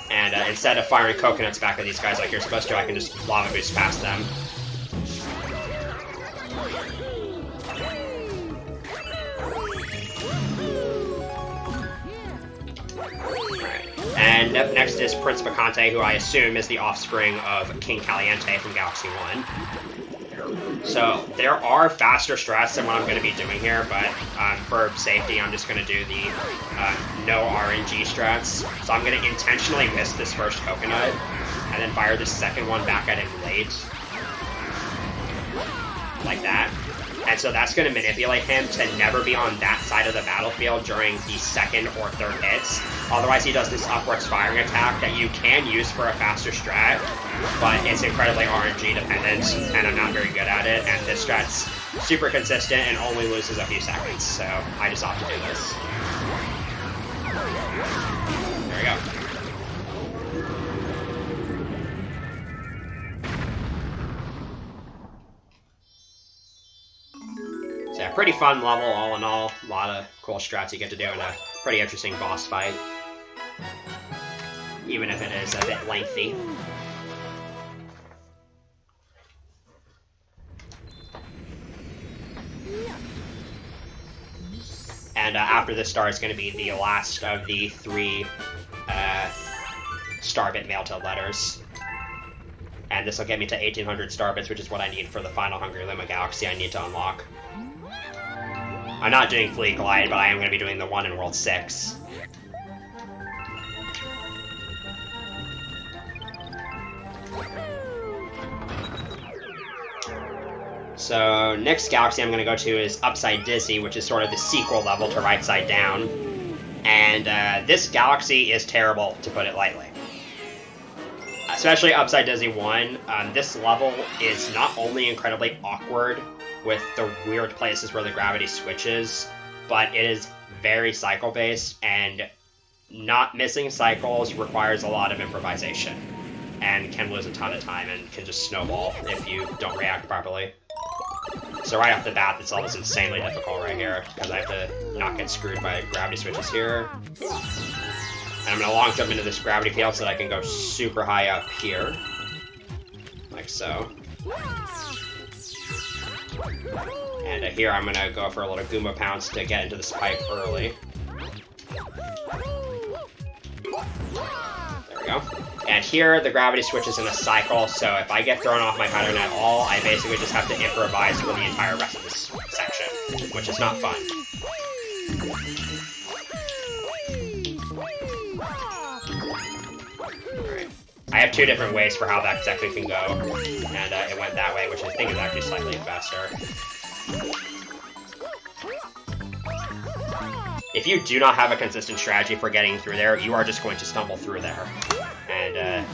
Speaker 3: And instead of firing coconuts back at these guys like you're supposed to, I can just lava boost past them. And up next is Prince Bacante, who I assume is the offspring of King Caliente from Galaxy 1. So there are faster strats than what I'm going to be doing here, but for safety, I'm just going to do the no RNG strats. So I'm going to intentionally miss this first coconut, and then fire the second one back at him late. Like that. And so that's going to manipulate him to never be on that side of the battlefield during the second or third hits. Otherwise, he does this upwards firing attack that you can use for a faster strat, but it's incredibly RNG dependent, and I'm not very good at it, and this strat's super consistent and only loses a few seconds, so I just opt to do this. There we go. So yeah, pretty fun level all in all. A lot of cool strats you get to do in a pretty interesting boss fight. Even if it is a bit lengthy. And after this star is going to be the last of the 3 Starbit mail-tailed letters. And this will get me to 1800 Starbits, which is what I need for the final Hungry Luma Galaxy I need to unlock. I'm not doing Fleet Glide, but I am going to be doing the one in World 6. So, next galaxy I'm going to go to is Upside Dizzy, which is sort of the sequel level to Right Side Down. And this galaxy is terrible, to put it lightly. Especially Upside Dizzy 1, this level is not only incredibly awkward with the weird places where the gravity switches, but it is very cycle-based, and not missing cycles requires a lot of improvisation, and can lose a ton of time and can just snowball if you don't react properly. So right off the bat, this level is insanely difficult right here, because I have to not get screwed by gravity switches here. And I'm going to long jump into this gravity field so that I can go super high up here. Like so. And here I'm going to go for a little Goomba Pounce to get into this pipe early. There we go. And here the gravity switch is in a cycle, so if I get thrown off my pattern at all, I basically just have to improvise for the entire rest of this section, which is not fun. Alright. I have 2 different ways for how that section can go, and it went that way, which I think is actually slightly faster. If you do not have a consistent strategy for getting through there, you are just going to stumble through there. And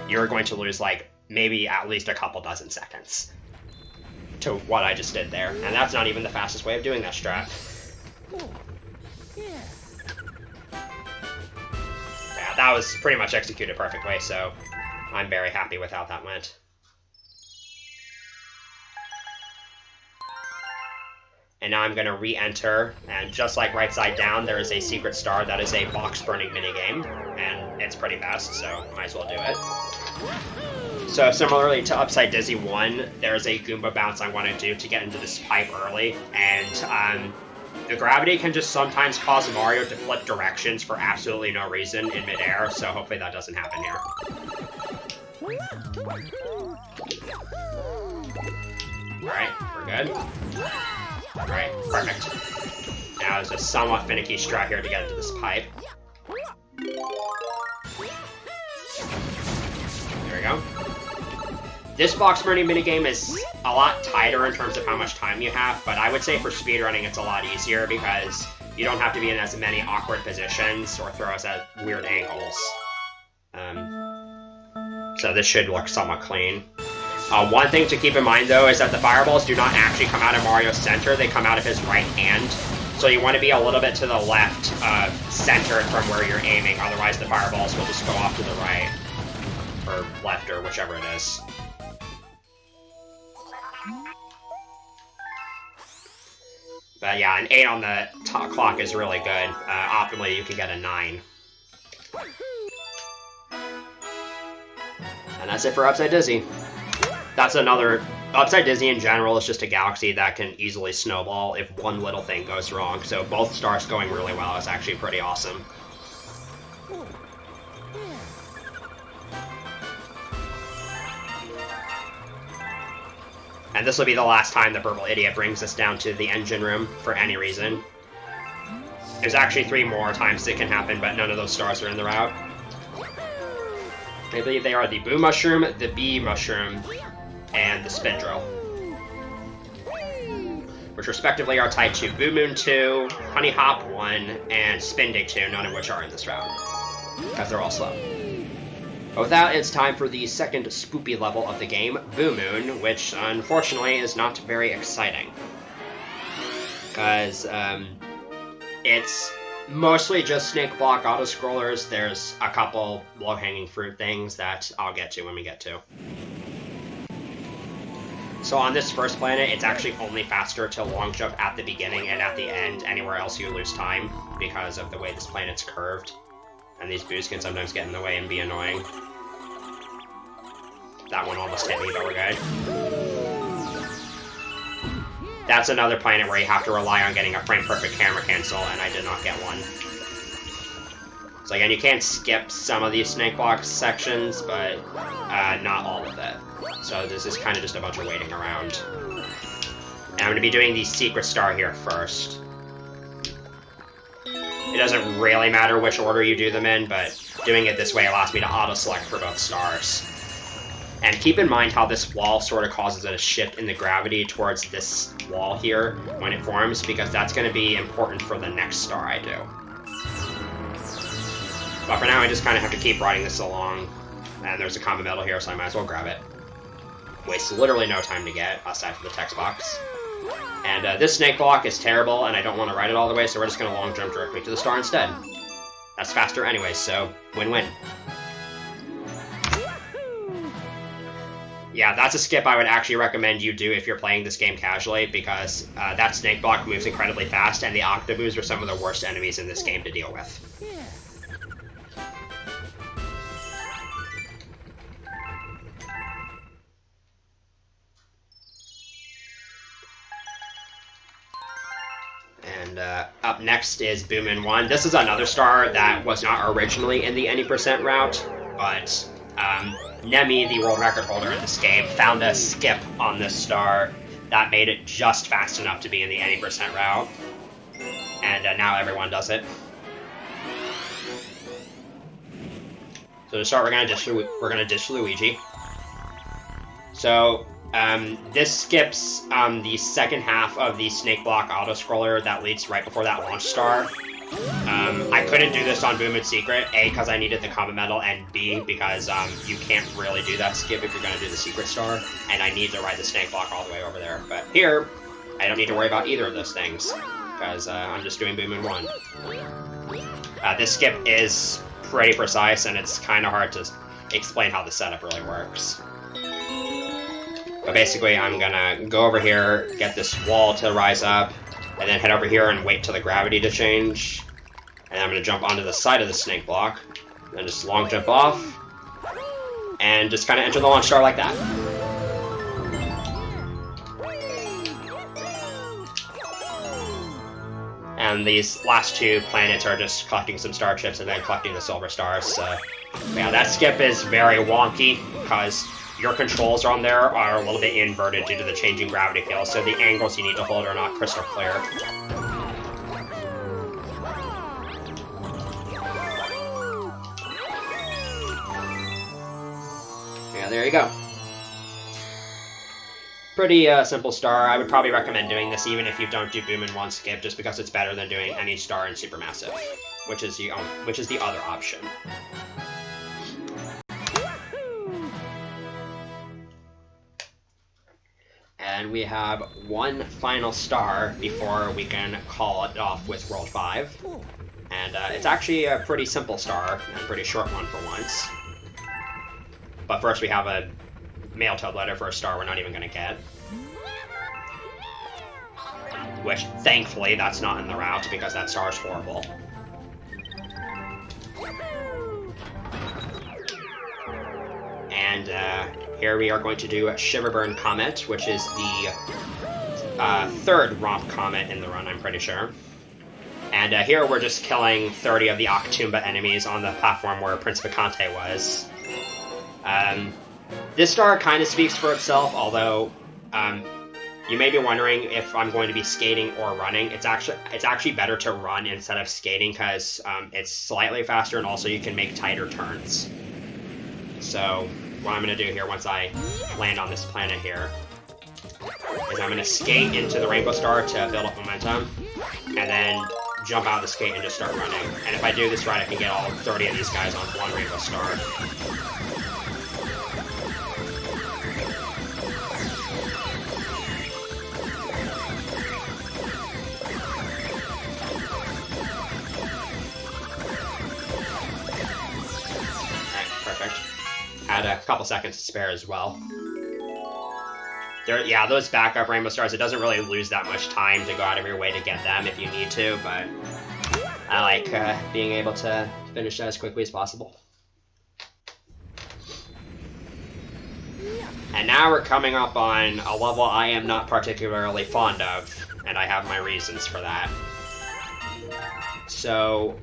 Speaker 3: you're going to lose, like, maybe at least a couple dozen seconds to what I just did there. And that's not even the fastest way of doing that strat. Yeah, that was pretty much executed perfectly, so I'm very happy with how that went. And now I'm going to re-enter, and just like Right Side Down, there is a secret star that is a box-burning minigame, and it's pretty fast, so might as well do it. So similarly to Upside Dizzy 1, there's a Goomba Bounce I want to do to get into this pipe early, and the gravity can just sometimes cause Mario to flip directions for absolutely no reason in midair, so hopefully that doesn't happen here. Alright, we're good. Alright, perfect. Now there's a somewhat finicky strat here to get into this pipe. There we go. This box burning minigame is a lot tighter in terms of how much time you have, but I would say for speedrunning it's a lot easier because you don't have to be in as many awkward positions or throw us at weird angles. So this should look somewhat clean. One thing to keep in mind though is that the fireballs do not actually come out of Mario's center, they come out of his right hand. So you want to be a little bit to the left, centered from where you're aiming, otherwise the fireballs will just go off to the right. Or left, or whichever it is. But yeah, an 8 on the clock is really good. Optimally, you can get a 9. And that's it for Upside Dizzy. That's another... Upside Dizzy in general is just a galaxy that can easily snowball if one little thing goes wrong. So both stars going really well is actually pretty awesome. And this will be the last time the Purple Idiot brings us down to the engine room for any reason. There's actually 3 more times it can happen, but none of those stars are in the route. I believe they are the Boo Mushroom, the Bee Mushroom, and the Spin Drill. Which respectively are tied to Boo Moon 2, Honey Hop 1, and Spin Dig 2, none of which are in this route. Because they're all slow. But with that, it's time for the second spoopy level of the game, Boo Moon, which unfortunately is not very exciting. Because it's mostly just snake block auto-scrollers. There's a couple low-hanging fruit things that I'll get to when we get to. So on this first planet, it's actually only faster to long jump at the beginning and at the end. Anywhere else you lose time because of the way this planet's curved. And these boos can sometimes get in the way and be annoying. That one almost hit me, but we're good. That's another planet where you have to rely on getting a frame-perfect camera cancel, and I did not get one. So again, you can skip some of these snake block sections, but not all of it. So this is kind of just a bunch of waiting around. And I'm going to be doing the secret star here first. It doesn't really matter which order you do them in, but doing it this way allows me to auto-select for both stars. And keep in mind how this wall sort of causes a shift in the gravity towards this wall here when it forms, because that's going to be important for the next star I do. But for now, I just kind of have to keep riding this along. And there's a common medal here, so I might as well grab it. Wastes literally no time to get, aside from the text box. And this snake block is terrible, and I don't want to ride it all the way, so we're just going to long jump directly to the star instead. That's faster anyway, so win-win. Yeah, that's a skip I would actually recommend you do if you're playing this game casually, because that snake block moves incredibly fast, and the Octoboos are some of the worst enemies in this game to deal with. And up next is Boo Moon 1. This is another star that was not originally in the any percent route, but Nemi, the world record holder in this game, found a skip on this star that made it just fast enough to be in the any percent route. And now everyone does it. So to start, we're gonna ditch Luigi. So this skips the second half of the snake block auto-scroller that leads right before that launch star. I couldn't do this on Boo Moon Secret, A, because I needed the common medal, and B, because you can't really do that skip if you're going to do the secret star, and I need to ride the snake block all the way over there. But here, I don't need to worry about either of those things, because I'm just doing Boo Moon 1. This skip is pretty precise, and it's kind of hard to explain how the setup really works. But basically, I'm gonna go over here, get this wall to rise up, and then head over here and wait till the gravity to change. And I'm gonna jump onto the side of the snake block, and just long jump off, and just kind of enter the launch star like that. And these last 2 planets are just collecting some star chips and then collecting the silver stars. So yeah, that skip is very wonky, because your controls on there are a little bit inverted due to the changing gravity field, so the angles you need to hold are not crystal clear. Yeah, there you go. pretty simple star. I would probably recommend doing this even if you don't do boom in one skip, just because it's better than doing any star in Supermassive, which is the other option. And we have one final star before we can call it off with World 5. And it's actually a pretty simple star, and a pretty short one for once. But first we have a mail toad letter for a star we're not even going to get. Which, thankfully, that's not in the route, because that star is horrible. And here we are going to do Shiverburn Comet, which is the third Romp Comet in the run, I'm pretty sure. And here we're just killing 30 of the Octumba enemies on the platform where Prince Vicante was. This star kind of speaks for itself, although you may be wondering if I'm going to be skating or running. It's actually better to run instead of skating, because it's slightly faster, and also you can make tighter turns. So what I'm going to do here once I land on this planet here is I'm going to skate into the Rainbow Star to build up momentum, and then jump out of the skate and just start running. And if I do this right, I can get all 30 of these guys on one Rainbow Star. Had a couple seconds to spare as well. Yeah, those backup Rainbow Stars, it doesn't really lose that much time to go out of your way to get them if you need to, but I like being able to finish as quickly as possible. And now we're coming up on a level I am not particularly fond of, and I have my reasons for that. So,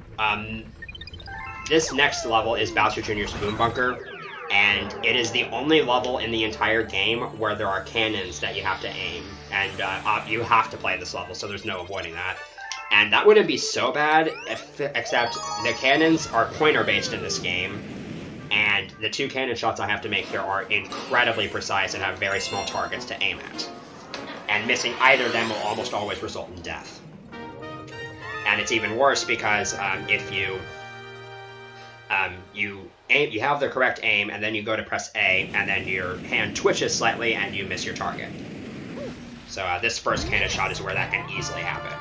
Speaker 3: this next level is Bowser Jr.'s Boom Bunker. And it is the only level in the entire game where there are cannons that you have to aim. And you have to play this level, so there's no avoiding that. And that wouldn't be so bad, except the cannons are pointer-based in this game. And the two cannon shots I have to make here are incredibly precise and have very small targets to aim at. And missing either of them will almost always result in death. And it's even worse because if you have the correct aim, and then you go to press A, and then your hand twitches slightly, and you miss your target. So this first cannon shot is where that can easily happen.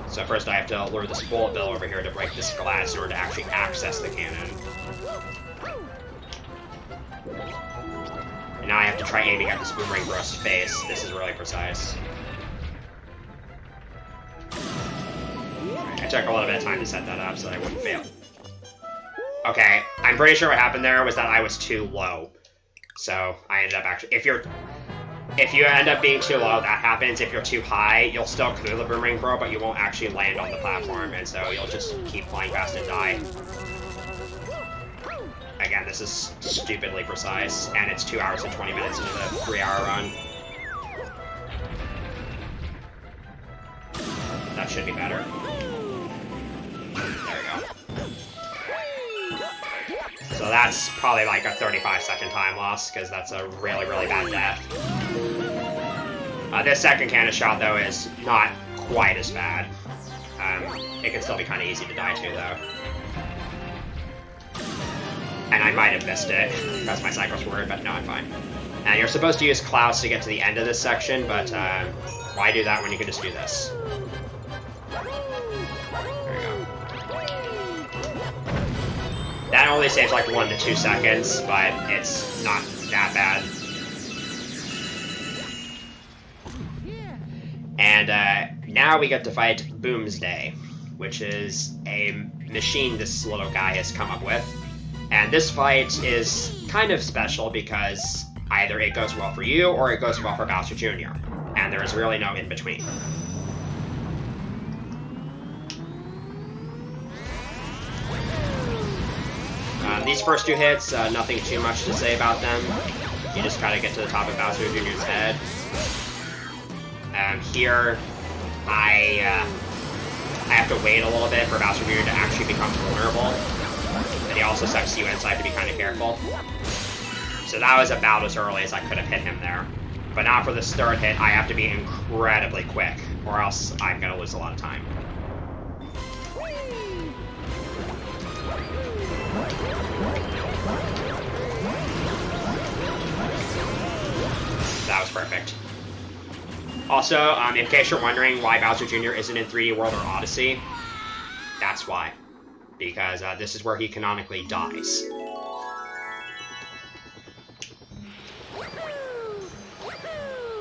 Speaker 3: So first I have to lure this bullet bill over here to break this glass in order to actually access the cannon. And now I have to try aiming at this Boomerang Bro's face. This is really precise. I took a little bit of time to set that up so that I wouldn't fail. Okay, I'm pretty sure what happened there was that I was too low. So I ended up actually, if you end up being too low, that happens. If you're too high, you'll still clear the Boomerang Bro, but you won't actually land on the platform, and so you'll just keep flying past and die. Again, this is stupidly precise, and it's 2 hours and 20 minutes into the 3-hour run. That should be better. There we go. So that's probably like a 35-second time loss, because that's a really, really bad death. This second cannon shot, though, is not quite as bad. It can still be kind of easy to die to, though. And I might have missed it, because my cycles were, but no, I'm fine. And you're supposed to use Klaus to get to the end of this section, but why do that when you can just do this? There we go. That only saves like 1 to 2 seconds, but it's not that bad. And now we get to fight Boomsday, which is a machine this little guy has come up with. And this fight is kind of special because either it goes well for you or it goes well for Bowser Jr. And there is really no in between. These first 2 hits, nothing too much to say about them. You just gotta get to the top of Bowser Jr.'s head. Here, I have to wait a little bit for Bowser Jr. to actually become vulnerable. And he also sucks you inside to be kind of careful. So that was about as early as I could have hit him there. But now for this third hit, I have to be incredibly quick, or else I'm going to lose a lot of time. That was perfect. Also, in case you're wondering why Bowser Jr. isn't in 3D World or Odyssey, that's why. Because this is where he canonically dies.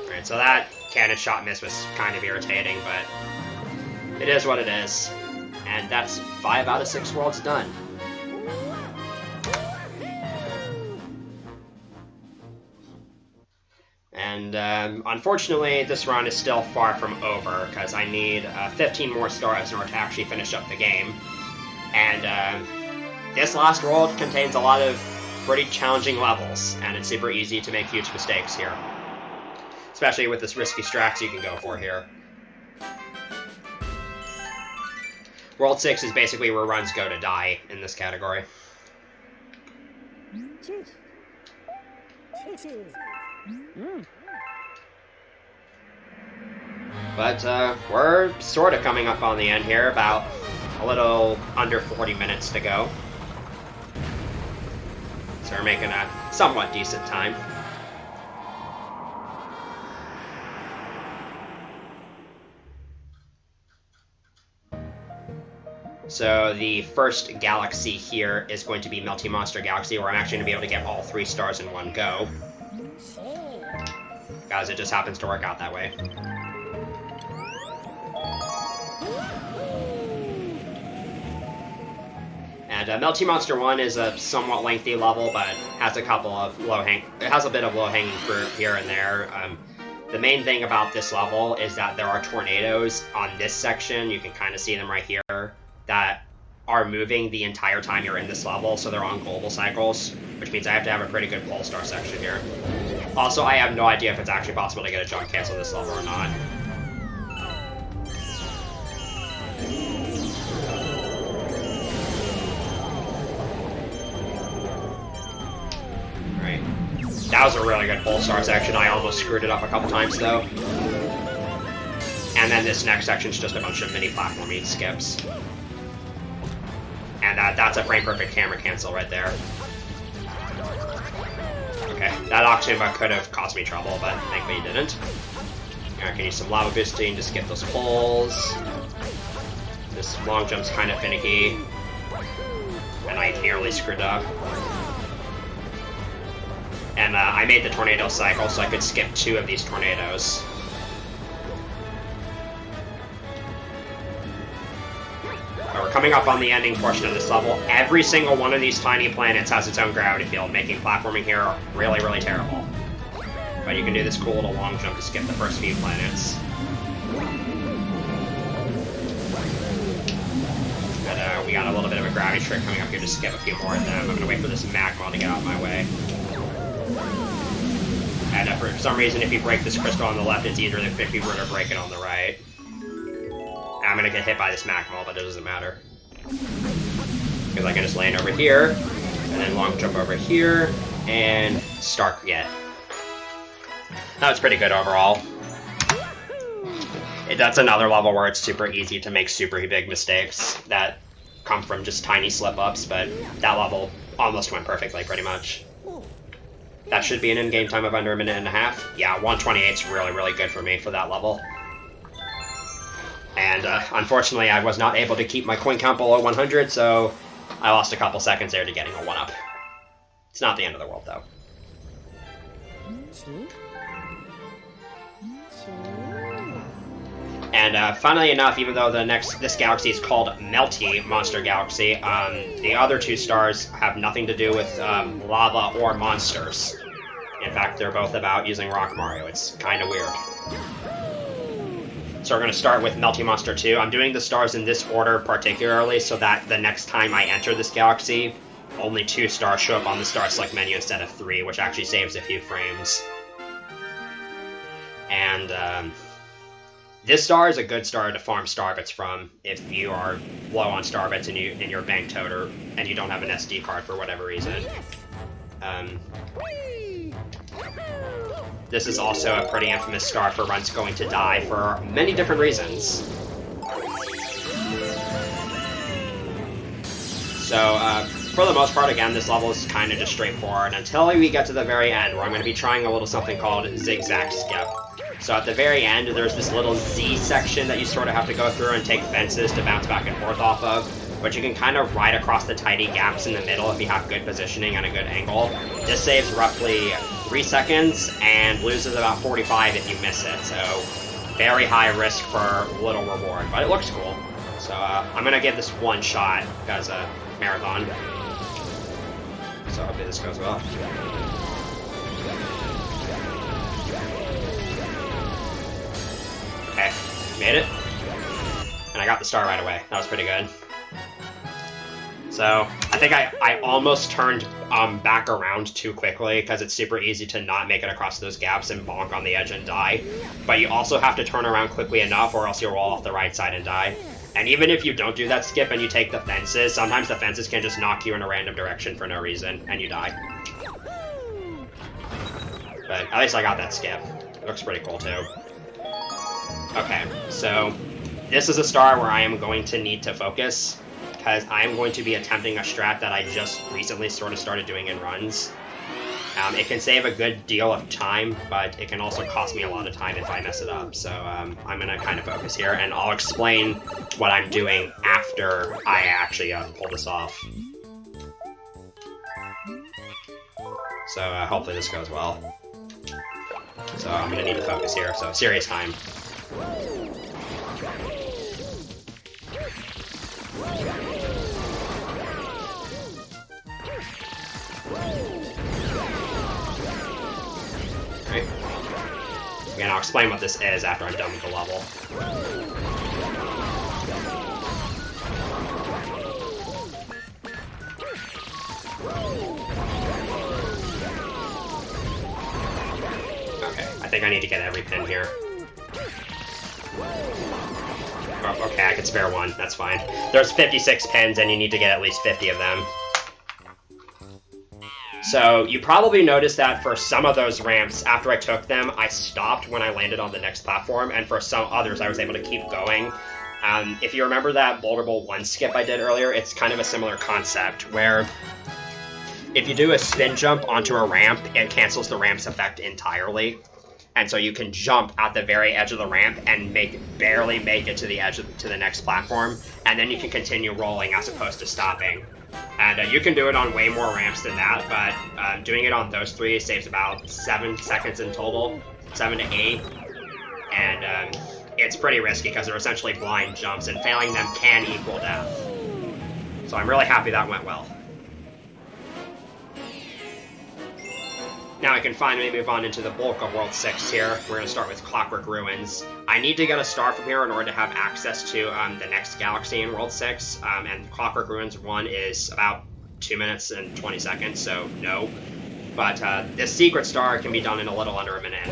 Speaker 3: Alright, so that cannon shot miss was kind of irritating, but it is what it is. And that's 5 out of 6 worlds done. And unfortunately, this run is still far from over, because I need 15 more stars in order to actually finish up the game. And this last world contains a lot of pretty challenging levels, and it's super easy to make huge mistakes here. Especially with this risky strats you can go for here. World 6 is basically where runs go to die in this category. But we're sort of coming up on the end here, about a little under 40 minutes to go. So we're making a somewhat decent time. So the first galaxy here is going to be Melty Monster Galaxy, where I'm actually going to be able to get all 3 stars in one go. Guys, it just happens to work out that way. And Melty Monster 1 is a somewhat lengthy level, but has a couple of it has a bit of low-hanging fruit here and there. The main thing about this level is that there are tornadoes on this section. You can kind of see them right here, that are moving the entire time you're in this level, so they're on global cycles, which means I have to have a pretty good pole star section here. Also, I have no idea if it's actually possible to get a jump cancel this level or not. Alright. That was a really good pole star section. I almost screwed it up a couple times, though. And then this next section is just a bunch of mini platforming skips. And that's a frame-perfect camera cancel right there. Okay, that Oxygen could have caused me trouble, but thankfully it didn't. I can use some lava boosting to skip those poles. This long jump's kind of finicky. And I nearly screwed up. And I made the tornado cycle, so I could skip 2 of these tornadoes. We're coming up on the ending portion of this level. Every single one of these tiny planets has its own gravity field, making platforming here really, really terrible. But you can do this cool little long jump to skip the first few planets. And we got a little bit of a gravity trick coming up here to skip a few more of them. I'm going to wait for this magma to get out of my way. And for some reason, if you break this crystal on the left, it's easier than if you were to break it on the right. I'm gonna get hit by this magma, but it doesn't matter. Because I can just land over here, and then long jump over here, and start yet. That was pretty good overall. That's another level where it's super easy to make super big mistakes that come from just tiny slip-ups, but that level almost went perfectly, pretty much. That should be an in-game time of under a minute and a half. Yeah, 128 is really, really good for me for that level. And unfortunately, I was not able to keep my coin count below 100, so I lost a couple seconds there to getting a 1-up. It's not the end of the world, though. And funnily enough, even though this galaxy is called Melty Monster Galaxy, the other 2 stars have nothing to do with lava or monsters. In fact, they're both about using Rock Mario. It's kind of weird. So we're going to start with Melty Monster 2. I'm doing the stars in this order particularly so that the next time I enter this galaxy, only 2 stars show up on the star select menu instead of 3, which actually saves a few frames. And this star is a good star to farm star bits from if you are low on star bits and you're bank toter and you don't have an SD card for whatever reason. This is also a pretty infamous star for runs going to die for many different reasons. So, for the most part, again, this level is kind of just straightforward until we get to the very end, where I'm going to be trying a little something called zigzag skip. So at the very end, there's this little Z section that you sort of have to go through and take fences to bounce back and forth off of, but you can kind of ride across the tiny gaps in the middle if you have good positioning and a good angle. This saves roughly 3 seconds and loses about 45 if you miss it, so very high risk for little reward, but it looks cool. So I'm going to give this one shot as a marathon. So hopefully this goes well. Okay, made it. And I got the star right away. That was pretty good. So I think I almost turned back around too quickly because it's super easy to not make it across those gaps and bonk on the edge and die. But you also have to turn around quickly enough or else you'll roll off the right side and die. And even if you don't do that skip and you take the fences, sometimes the fences can just knock you in a random direction for no reason and you die. But at least I got that skip. It looks pretty cool too. Okay, so this is a star where I am going to need to focus because I am going to be attempting a strat that I just recently sort of started doing in runs. It can save a good deal of time, but it can also cost me a lot of time if I mess it up. So I'm going to kind of focus here, and I'll explain what I'm doing after I actually pull this off. So hopefully this goes well. So I'm going to need to focus here, so serious time. Right. Again, I'll explain what this is after I'm done with the level. Okay, I think I need to get every pin here. Oh, okay, I can spare one, that's fine. There's 56 pins and you need to get at least 50 of them. So you probably noticed that for some of those ramps, after I took them, I stopped when I landed on the next platform, and for some others, I was able to keep going. If you remember that Boulder Bowl 1 skip I did earlier, it's kind of a similar concept, where if you do a spin jump onto a ramp, it cancels the ramp's effect entirely. And so you can jump at the very edge of the ramp and barely make it to the edge to the next platform, and then you can continue rolling as opposed to stopping. And you can do it on way more ramps than that, but doing it on those 3 saves about 7 seconds in total, 7 to 8. And it's pretty risky because they're essentially blind jumps, and failing them can equal death. So I'm really happy that went well. Now I can finally move on into the bulk of World 6 here. We're going to start with Clockwork Ruins. I need to get a star from here in order to have access to the next galaxy in World 6, and Clockwork Ruins 1 is about 2 minutes and 20 seconds, so no. But this secret star can be done in a little under 1.5 minutes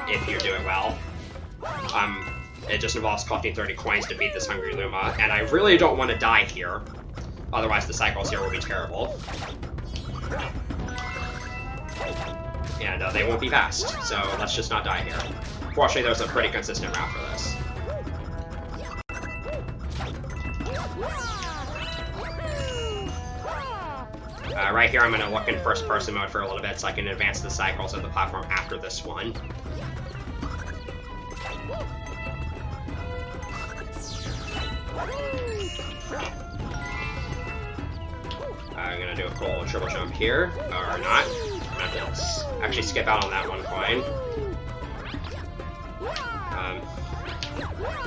Speaker 3: if you do it well. It just involves collecting 30 coins to beat this Hungry Luma, and I really don't want to die here, otherwise the cycles here will be terrible. And they won't be fast, so let's just not die here. Fortunately, there's a pretty consistent route for this. Right here, I'm going to look in first-person mode for a little bit so I can advance the cycles of the platform after this one. I'm going to do a cool triple jump here, or not. Let's actually skip out on that one coin.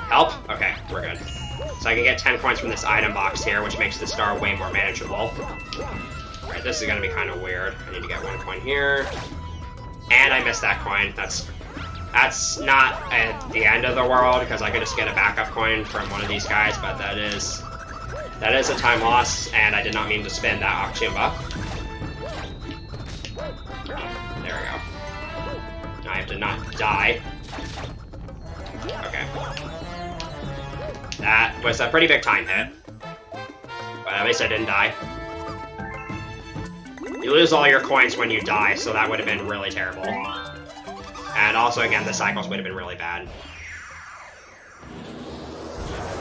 Speaker 3: Help? Okay, we're good. So I can get 10 coins from this item box here, which makes the star way more manageable. Alright, this is going to be kind of weird. I need to get 1 coin here. And I missed that coin. That's not at the end of the world, because I could just get a backup coin from one of these guys, but that is a time loss, and I did not mean to spend that Auction buck. There we go. Now I have to not die. Okay. That was a pretty big time hit. But at least I didn't die. You lose all your coins when you die, so that would have been really terrible. And also, again, the cycles would have been really bad.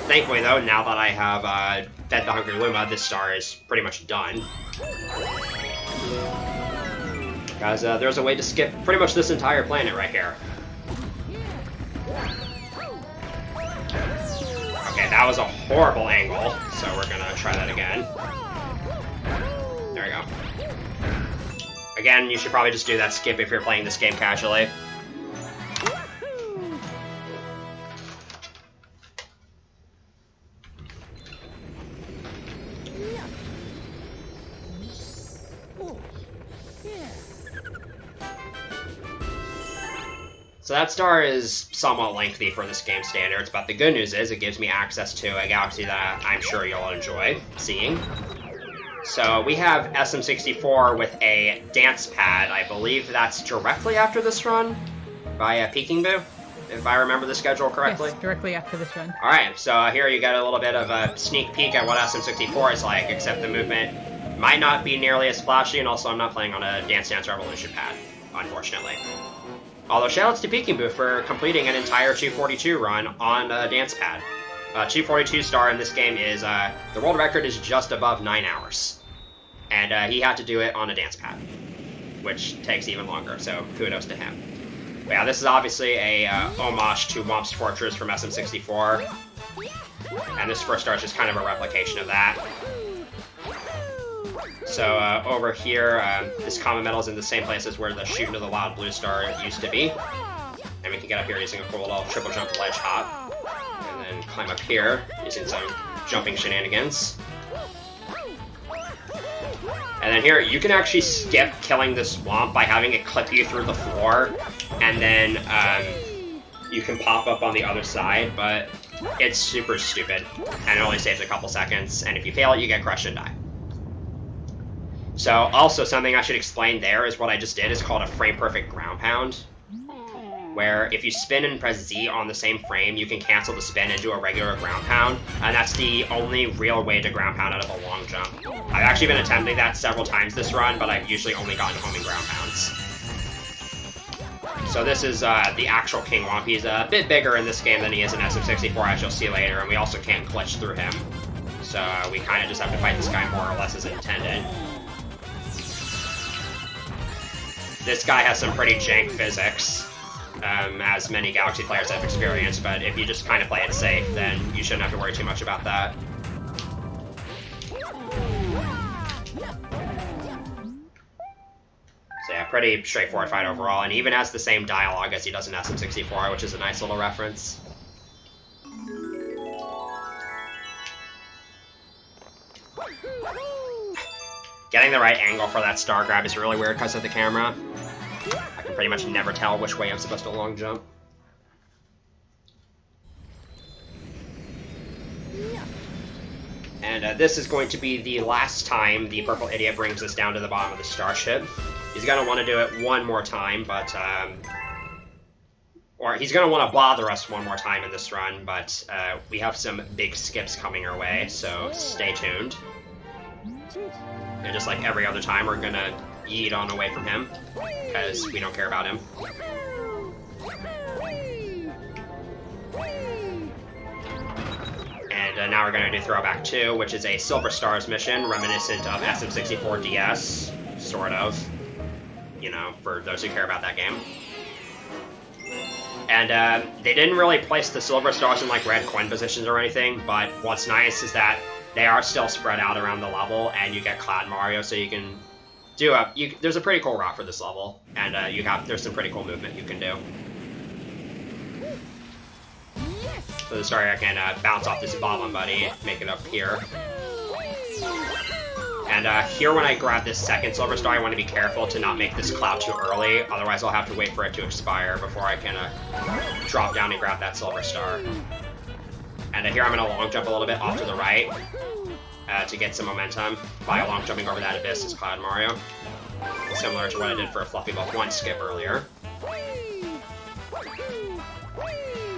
Speaker 3: Thankfully, though, now that I have fed the Hungry Luma, this star is pretty much done. Because there's a way to skip pretty much this entire planet right here. Okay, that was a horrible angle, so we're gonna try that again. There we go. Again, you should probably just do that skip if you're playing this game casually. So that star is somewhat lengthy for this game standards, but the good news is it gives me access to a galaxy that I'm sure you'll enjoy seeing. So we have SM64 with a dance pad. I believe that's directly after this run by Peking Boo, if I remember the schedule correctly.
Speaker 2: Yes, directly after this run.
Speaker 3: Alright, so here you get a little bit of a sneak peek at what SM64 is like, except the movement might not be nearly as flashy, and also I'm not playing on a Dance Dance Revolution pad, unfortunately. Although shoutouts to Peking Boo for completing an entire 242 run on a dance pad. 242 star in this game is, the world record is just above 9 hours. And he had to do it on a dance pad, which takes even longer, so kudos to him. But yeah, this is obviously a homage to Womp's Fortress from SM64. And this first star is just kind of a replication of that. So over here, this common metal is in the same place as where the Shoot into the Wild Blue Star used to be. And we can get up here using a cool little triple jump ledge hop. And then climb up here using some jumping shenanigans. And then here, you can actually skip killing the swamp by having it clip you through the floor. And then you can pop up on the other side, but it's super stupid. And it only saves a couple seconds. And if you fail it, you get crushed and die. So, also, something I should explain there is what I just did is called a frame-perfect ground pound, where if you spin and press Z on the same frame, you can cancel the spin and do a regular ground pound, and that's the only real way to ground pound out of a long jump. I've actually been attempting that several times this run, but I've usually only gotten homing ground pounds. So this is the actual King Womp. He's a bit bigger in this game than he is in SM64, as you'll see later, and we also can't glitch through him. So we kind of just have to fight this guy more or less as intended. This guy has some pretty jank physics, as many Galaxy players have experienced, but if you just kind of play it safe, then you shouldn't have to worry too much about that. So yeah, pretty straightforward fight overall, and even has the same dialogue as he does in SM64, which is a nice little reference. Getting the right angle for that star grab is really weird because of the camera. I can pretty much never tell which way I'm supposed to long jump. And this is going to be the last time the Purple Idiot brings us down to the bottom of the starship. He's going to want to do it one more time, but... or he's going to want to bother us one more time in this run, but we have some big skips coming our way, so stay tuned. And just like every other time, we're gonna yeet on away from him, because we don't care about him. And now we're gonna do Throwback 2, which is a Silver Stars mission, reminiscent of SM64 DS, sort of. You know, for those who care about that game. And they didn't really place the Silver Stars in like red coin positions or anything, but what's nice is that they are still spread out around the level, and you get Cloud Mario, so you can do there's a pretty cool route for this level, and there's some pretty cool movement you can do. So the star I can bounce off this Boblin Buddy, make it up here. And here when I grab this second Silver Star, I want to be careful to not make this cloud too early, otherwise I'll have to wait for it to expire before I can drop down and grab that Silver Star. And here I'm going to long jump a little bit off to the right to get some momentum by long jumping over that abyss as Cloud Mario. Similar to what I did for a Fluffy Ball 1 skip earlier.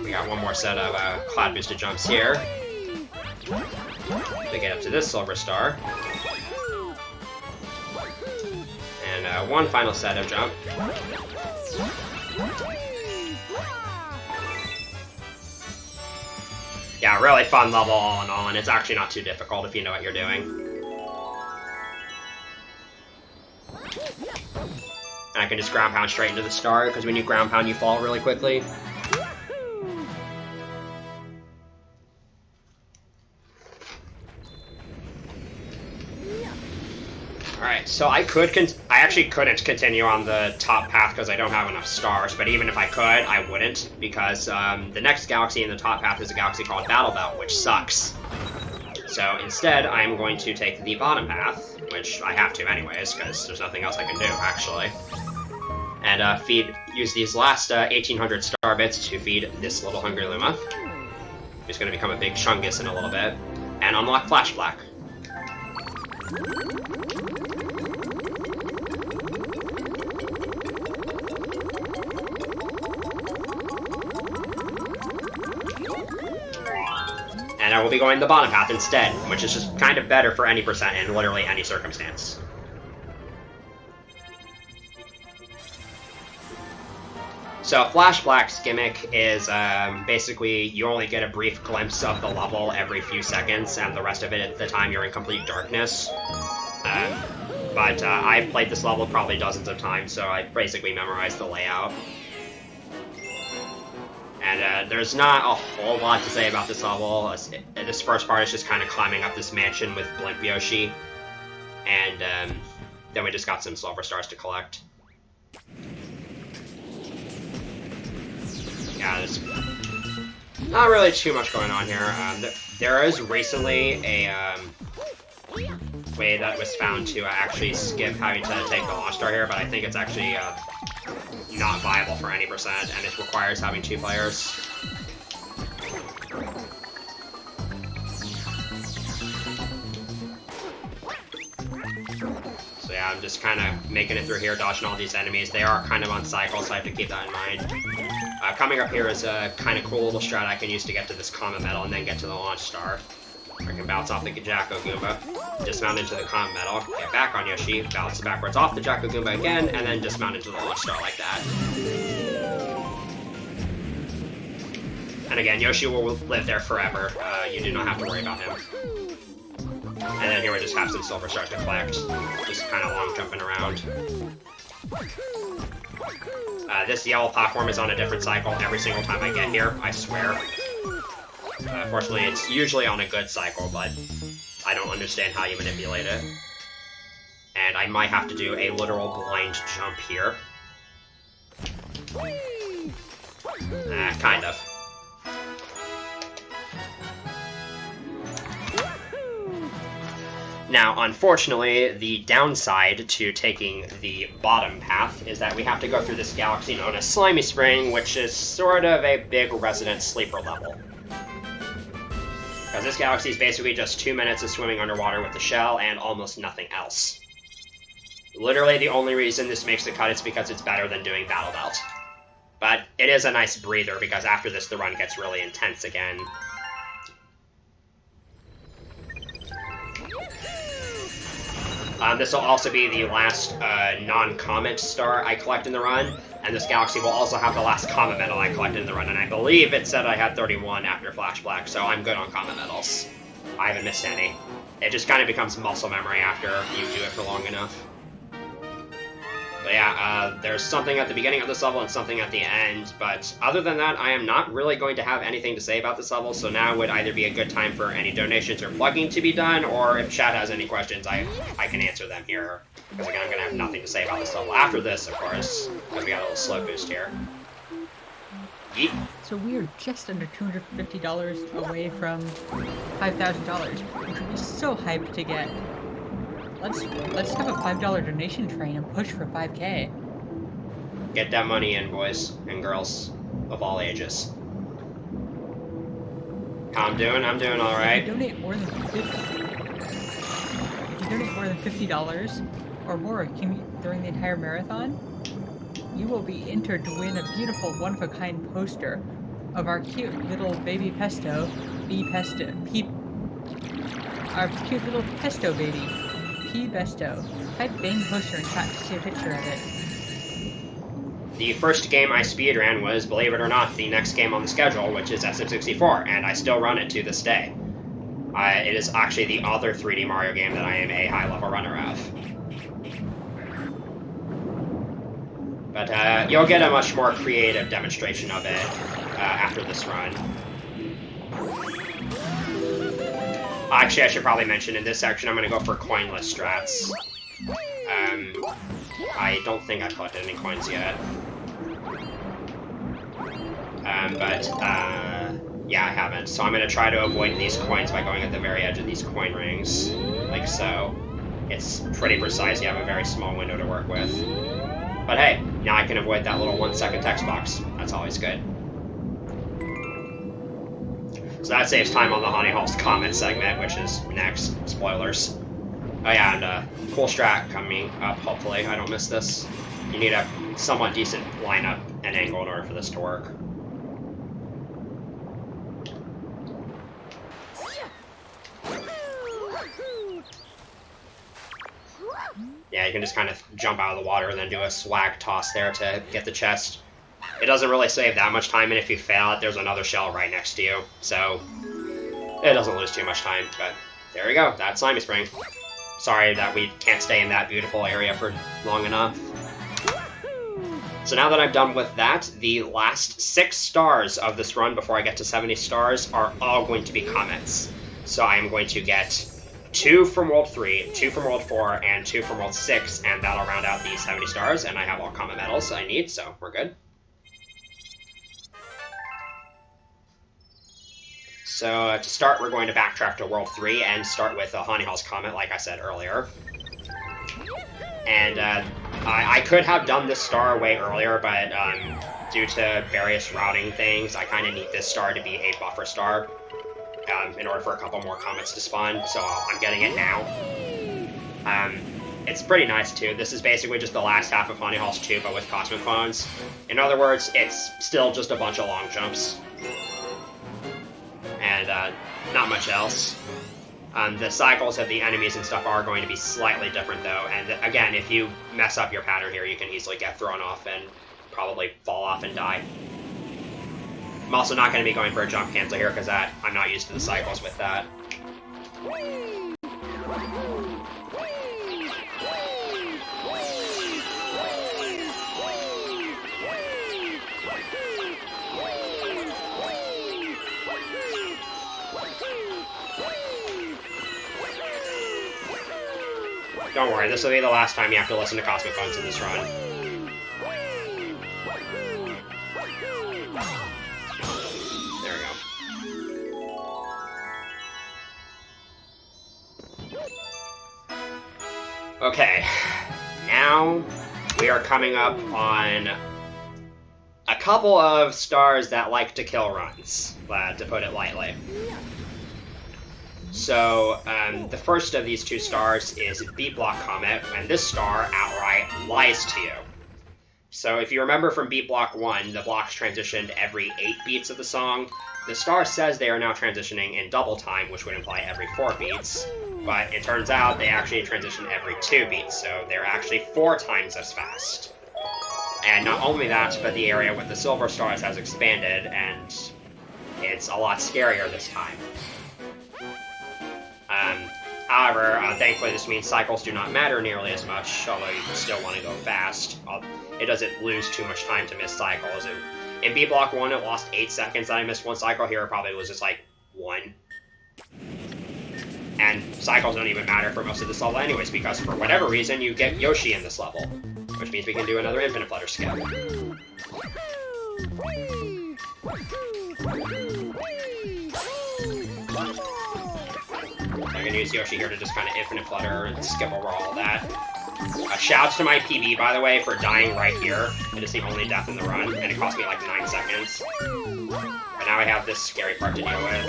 Speaker 3: We got one more set of Cloud boosted jumps here to get up to this Silver Star. one final set of jump. Yeah, really fun level all in all, and it's actually not too difficult if you know what you're doing. And I can just ground pound straight into the star, because when you ground pound, you fall really quickly. Alright, so I actually couldn't continue on the top path because I don't have enough stars, but even if I could, I wouldn't, because the next galaxy in the top path is a galaxy called Battle Belt, which sucks. So instead, I'm going to take the bottom path, which I have to anyways, because there's nothing else I can do, actually. And use these last 1,800 star bits to feed this little Hungry Luma, who's going to become a big Chungus in a little bit, and unlock Flash Black. And I will be going the bottom path instead, which is just kind of better for any percent in literally any circumstance. So Flash Black's gimmick is basically you only get a brief glimpse of the level every few seconds, and the rest of it at the time you're in complete darkness. But I've played this level probably dozens of times, so I basically memorized the layout. And there's not a whole lot to say about this level. This first part is just kind of climbing up this mansion with Blimp Yoshi. And then we just got some silver stars to collect. Yeah, there's not really too much going on here. There is recently a way that was found to actually skip having to take the launch star here, but I think it's actually not viable for any percent, and it requires having 2 players. So yeah, I'm just kind of making it through here, dodging all these enemies. They are kind of on cycles, so I have to keep that in mind. Coming up here is a kind of cool little strat I can use to get to this comet medal and then get to the launch star. I can bounce off the Jacko Goomba, dismount into the comet medal, get back on Yoshi, bounce backwards off the Jacko Goomba again, and then dismount into the launch star like that. And again, Yoshi will live there forever. You do not have to worry about him. And then here we just have some silver stars to collect, just kind of long jumping around. This yellow platform is on a different cycle every single time I get here, I swear. Fortunately, it's usually on a good cycle, but I don't understand how you manipulate it. And I might have to do a literal blind jump here. Kind of. Now, unfortunately, the downside to taking the bottom path is that we have to go through this galaxy known as Slimy Spring, which is sort of a big resident sleeper level. Because this galaxy is basically just 2 minutes of swimming underwater with the shell and almost nothing else. Literally, the only reason this makes the cut is because it's better than doing Battle Belt. But it is a nice breather, because after this, the run gets really intense again. This will also be the last non-comet star I collect in the run, and this galaxy will also have the last comet medal I collected in the run, and I believe it said I had 31 after Flash Black, so I'm good on comet medals. I haven't missed any. It just kind of becomes muscle memory after you do it for long enough. But yeah, there's something at the beginning of this level and something at the end, but other than that, I am not really going to have anything to say about this level, so now would either be a good time for any donations or plugging to be done, or if chat has any questions, I can answer them here. Because again, I'm going to have nothing to say about this level after this, of course, because we got a little slow boost here. Yeet.
Speaker 2: So we are just under $250 away from $5,000, which would be so hyped to get. Let's have a $5 donation train and push for 5K.
Speaker 3: Get that money in, boys and girls of all ages. How I'm doing all right.
Speaker 2: If you donate more than $50 or more during the entire marathon, you will be entered to win a beautiful one-of-a-kind poster of our cute little baby Pesto, our cute little Pesto baby. P Besto. Type Bane Poster in chat to see a picture of it.
Speaker 3: The first game I speedran was, believe it or not, the next game on the schedule, which is SM64, and I still run it to this day. It is actually the other 3D Mario game that I am a high-level runner of. But you'll get a much more creative demonstration of it after this run. Actually, I should probably mention in this section I'm going to go for coinless strats. I don't think I collected any coins yet. Yeah, I haven't. So I'm going to try to avoid these coins by going at the very edge of these coin rings, like so. It's pretty precise. You have a very small window to work with. But hey, now I can avoid that little 1-second text box. That's always good. So that saves time on the Honey Hall's comment segment, which is next. Spoilers. Oh yeah, and cool strat coming up, hopefully. I don't miss this. You need a somewhat decent lineup and angle in order for this to work. Yeah, you can just kind of jump out of the water and then do a swag toss there to get the chest. It doesn't really save that much time, and if you fail it, there's another shell right next to you. So, it doesn't lose too much time, but there we go. That's Slimy Spring. Sorry that we can't stay in that beautiful area for long enough. So now that I'm done with that, the last 6 stars of this run before I get to 70 stars are all going to be comments. So I am going to get 2 from World 3, 2 from World 4, and 2 from World 6, and that'll round out the 70 stars, and I have all comment medals I need, so we're good. So to start, we're going to backtrack to World 3 and start with Honey Hall's comment, like I said earlier. And I could have done this star way earlier, but due to various routing things, I kind of need this star to be a buffer star in order for a couple more comments to spawn, so I'm getting it now. It's pretty nice, too. This is basically just the last half of Honey Hall's 2, but with Cosmic Clones. In other words, it's still just a bunch of long jumps. And not much else. The cycles of the enemies and stuff are going to be slightly different, though, and again, if you mess up your pattern here, you can easily get thrown off and probably fall off and die. I'm also not going to be going for a jump cancel here, because I'm not used to the cycles with that. Don't worry, this will be the last time you have to listen to Cosmic Clones in this run. There we go. Okay, now we are coming up on a couple of stars that like to kill runs, to put it lightly. So, the first of these 2 stars is Beat Block Comet, and this star outright lies to you. So, if you remember from Beat Block 1, the blocks transitioned every 8 beats of the song. The star says they are now transitioning in double time, which would imply every 4 beats. But it turns out they actually transition every 2 beats, so they're actually 4 times as fast. And not only that, but the area with the silver stars has expanded, and it's a lot scarier this time. However, thankfully this means cycles do not matter nearly as much, although you still want to go fast. It doesn't lose too much time to miss cycles. In B Block 1, it lost 8 seconds that I missed 1 cycle. Here it probably was just like 1. And cycles don't even matter for most of this level anyways, because for whatever reason, you get Yoshi in this level. Which means we can do another Infinite Flutter skip. I'm going to use Yoshi here to just kind of Infinite Flutter and skip over all that. Shouts to my PB, by the way, for dying right here. It is the only death in the run, and it cost me like 9 seconds. But now I have this scary part to deal with.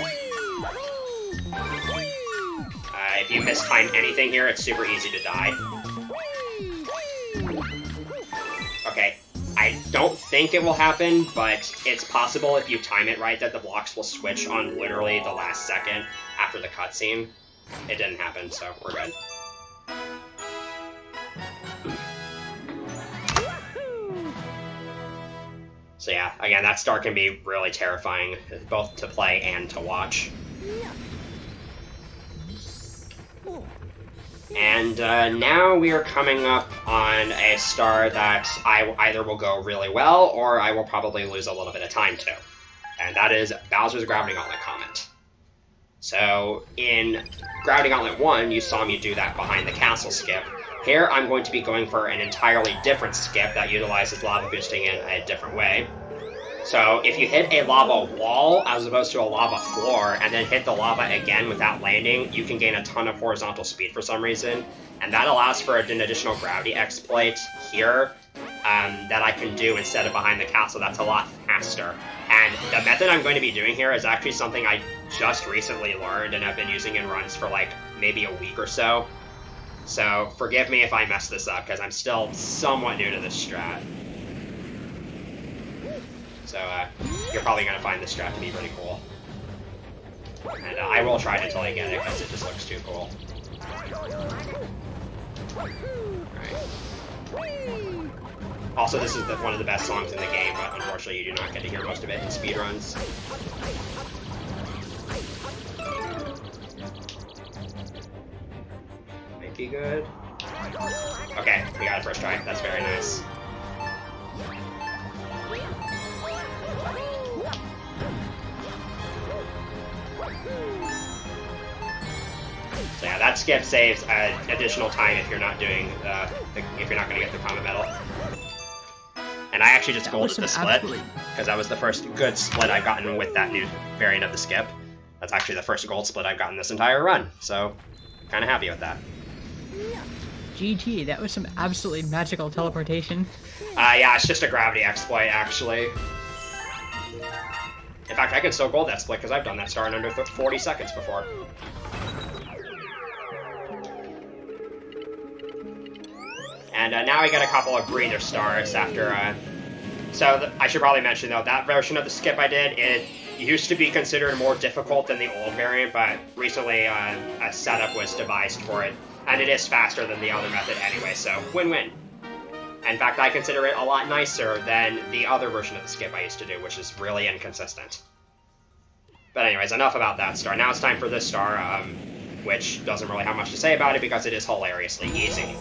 Speaker 3: If you mistime anything here, it's super easy to die. Okay, I don't think it will happen, but it's possible if you time it right that the blocks will switch on literally the last second after the cutscene. It didn't happen, so we're good. So yeah, again, that star can be really terrifying, both to play and to watch. And now we are coming up on a star that I either will go really well, or I will probably lose a little bit of time to. And that is Bowser's Gravity Gauntlet Comet. So in Gravity Gauntlet 1, you saw me do that behind the castle skip. Here, I'm going to be going for an entirely different skip that utilizes lava boosting in a different way. So if you hit a lava wall as opposed to a lava floor, and then hit the lava again without landing, you can gain a ton of horizontal speed for some reason. And that allows for an additional gravity exploit here that I can do instead of behind the castle. That's a lot faster. And the method I'm going to be doing here is actually something I just recently learned and have been using in runs for like maybe a week or so. So forgive me if I mess this up, because I'm still somewhat new to this strat. So you're probably going to find this strat to be pretty cool. And I will try it until I get it, because it just looks too cool. Right. Also, this is one of the best songs in the game, but unfortunately you do not get to hear most of it in speedruns. Might be good. Okay, we got it first try. That's very nice. So yeah, that skip saves additional time if you're not doing if you're not going to get the comet medal. And I actually just golded the split, because that was the first good split I've gotten with that new variant of the skip. That's actually the first gold split I've gotten this entire run, so kind of happy with that.
Speaker 2: GG, that was some absolutely magical teleportation.
Speaker 3: Yeah, it's just a gravity exploit, actually. In fact, I can still gold that split, because I've done that star in under 40 seconds before. And now we get a couple of breather stars after... I should probably mention, though, that version of the skip I did, it used to be considered more difficult than the old variant, but recently a setup was devised for it, and it is faster than the other method anyway, so win-win. In fact, I consider it a lot nicer than the other version of the skip I used to do, which is really inconsistent. But anyways, enough about that star. Now it's time for this star, which doesn't really have much to say about it because it is hilariously easy.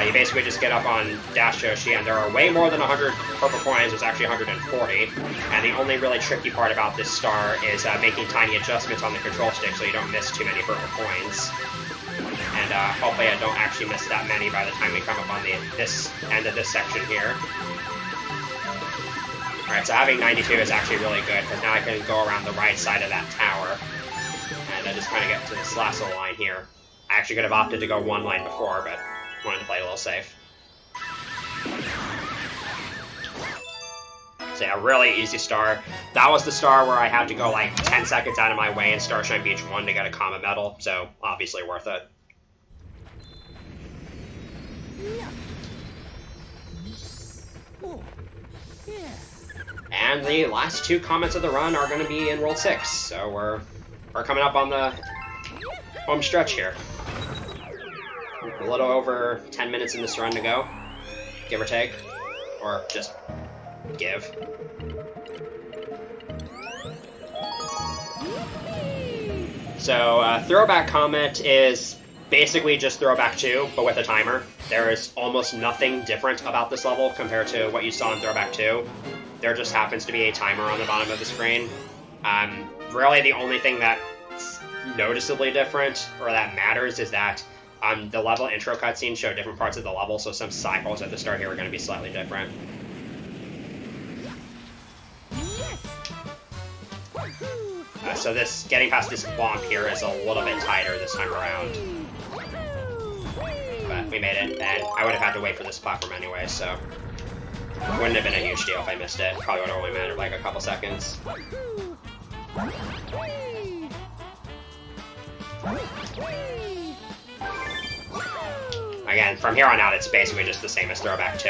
Speaker 3: You basically just get up on Dash Yoshi, and there are way more than 100 purple coins. There's actually 140. And the only really tricky part about this star is making tiny adjustments on the control stick so you don't miss too many purple coins. And hopefully I don't actually miss that many by the time we come up on this end of this section here. Alright, so having 92 is actually really good, because now I can go around the right side of that tower. And I just kind of get to this last little line here. I actually could have opted to go one line before, but wanted to play it a little safe. So yeah, really easy star. That was the star where I had to go like 10 seconds out of my way in Starshine Beach 1 to get a comet medal, so obviously worth it. And the last two comets of the run are going to be in World 6, so we're coming up on the home stretch here. A little over 10 minutes in this run to go, give or take, or just give. So Throwback Comet is basically just Throwback 2, but with a timer. There is almost nothing different about this level compared to what you saw in Throwback 2. There just happens to be a timer on the bottom of the screen. Really the only thing that's noticeably different, or that matters, is that the level intro cutscenes show different parts of the level, so some cycles at the start here are going to be slightly different. So this, getting past this bump here is a little bit tighter this time around. But we made it, and I would have had to wait for this platform anyway, so it wouldn't have been a huge deal if I missed it. Probably would have only mattered like a couple seconds. Again, from here on out, it's basically just the same as Throwback 2.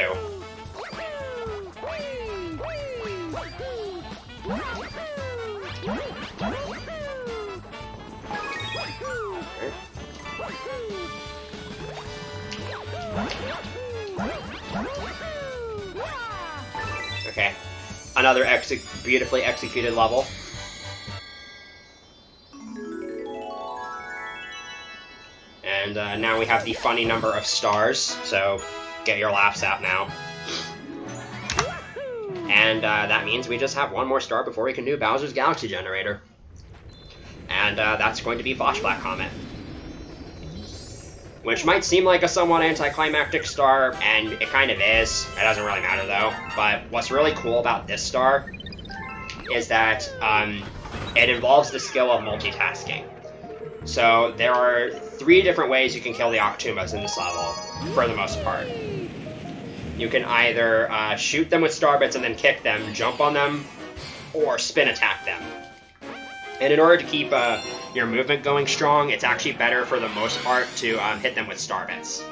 Speaker 3: Okay, another beautifully executed level. And now we have the funny number of stars, so get your laughs out now. And that means we just have one more star before we can do Bowser's Galaxy Generator. And that's going to be Fosh Black Comet. Which might seem like a somewhat anticlimactic star, and it kind of is. It doesn't really matter though. But what's really cool about this star is that it involves the skill of multitasking. So there are 3 different ways you can kill the Octumas in this level, for the most part. You can either shoot them with star bits and then kick them, jump on them, or spin attack them. And in order to keep your movement going strong, it's actually better for the most part to hit them with star bits.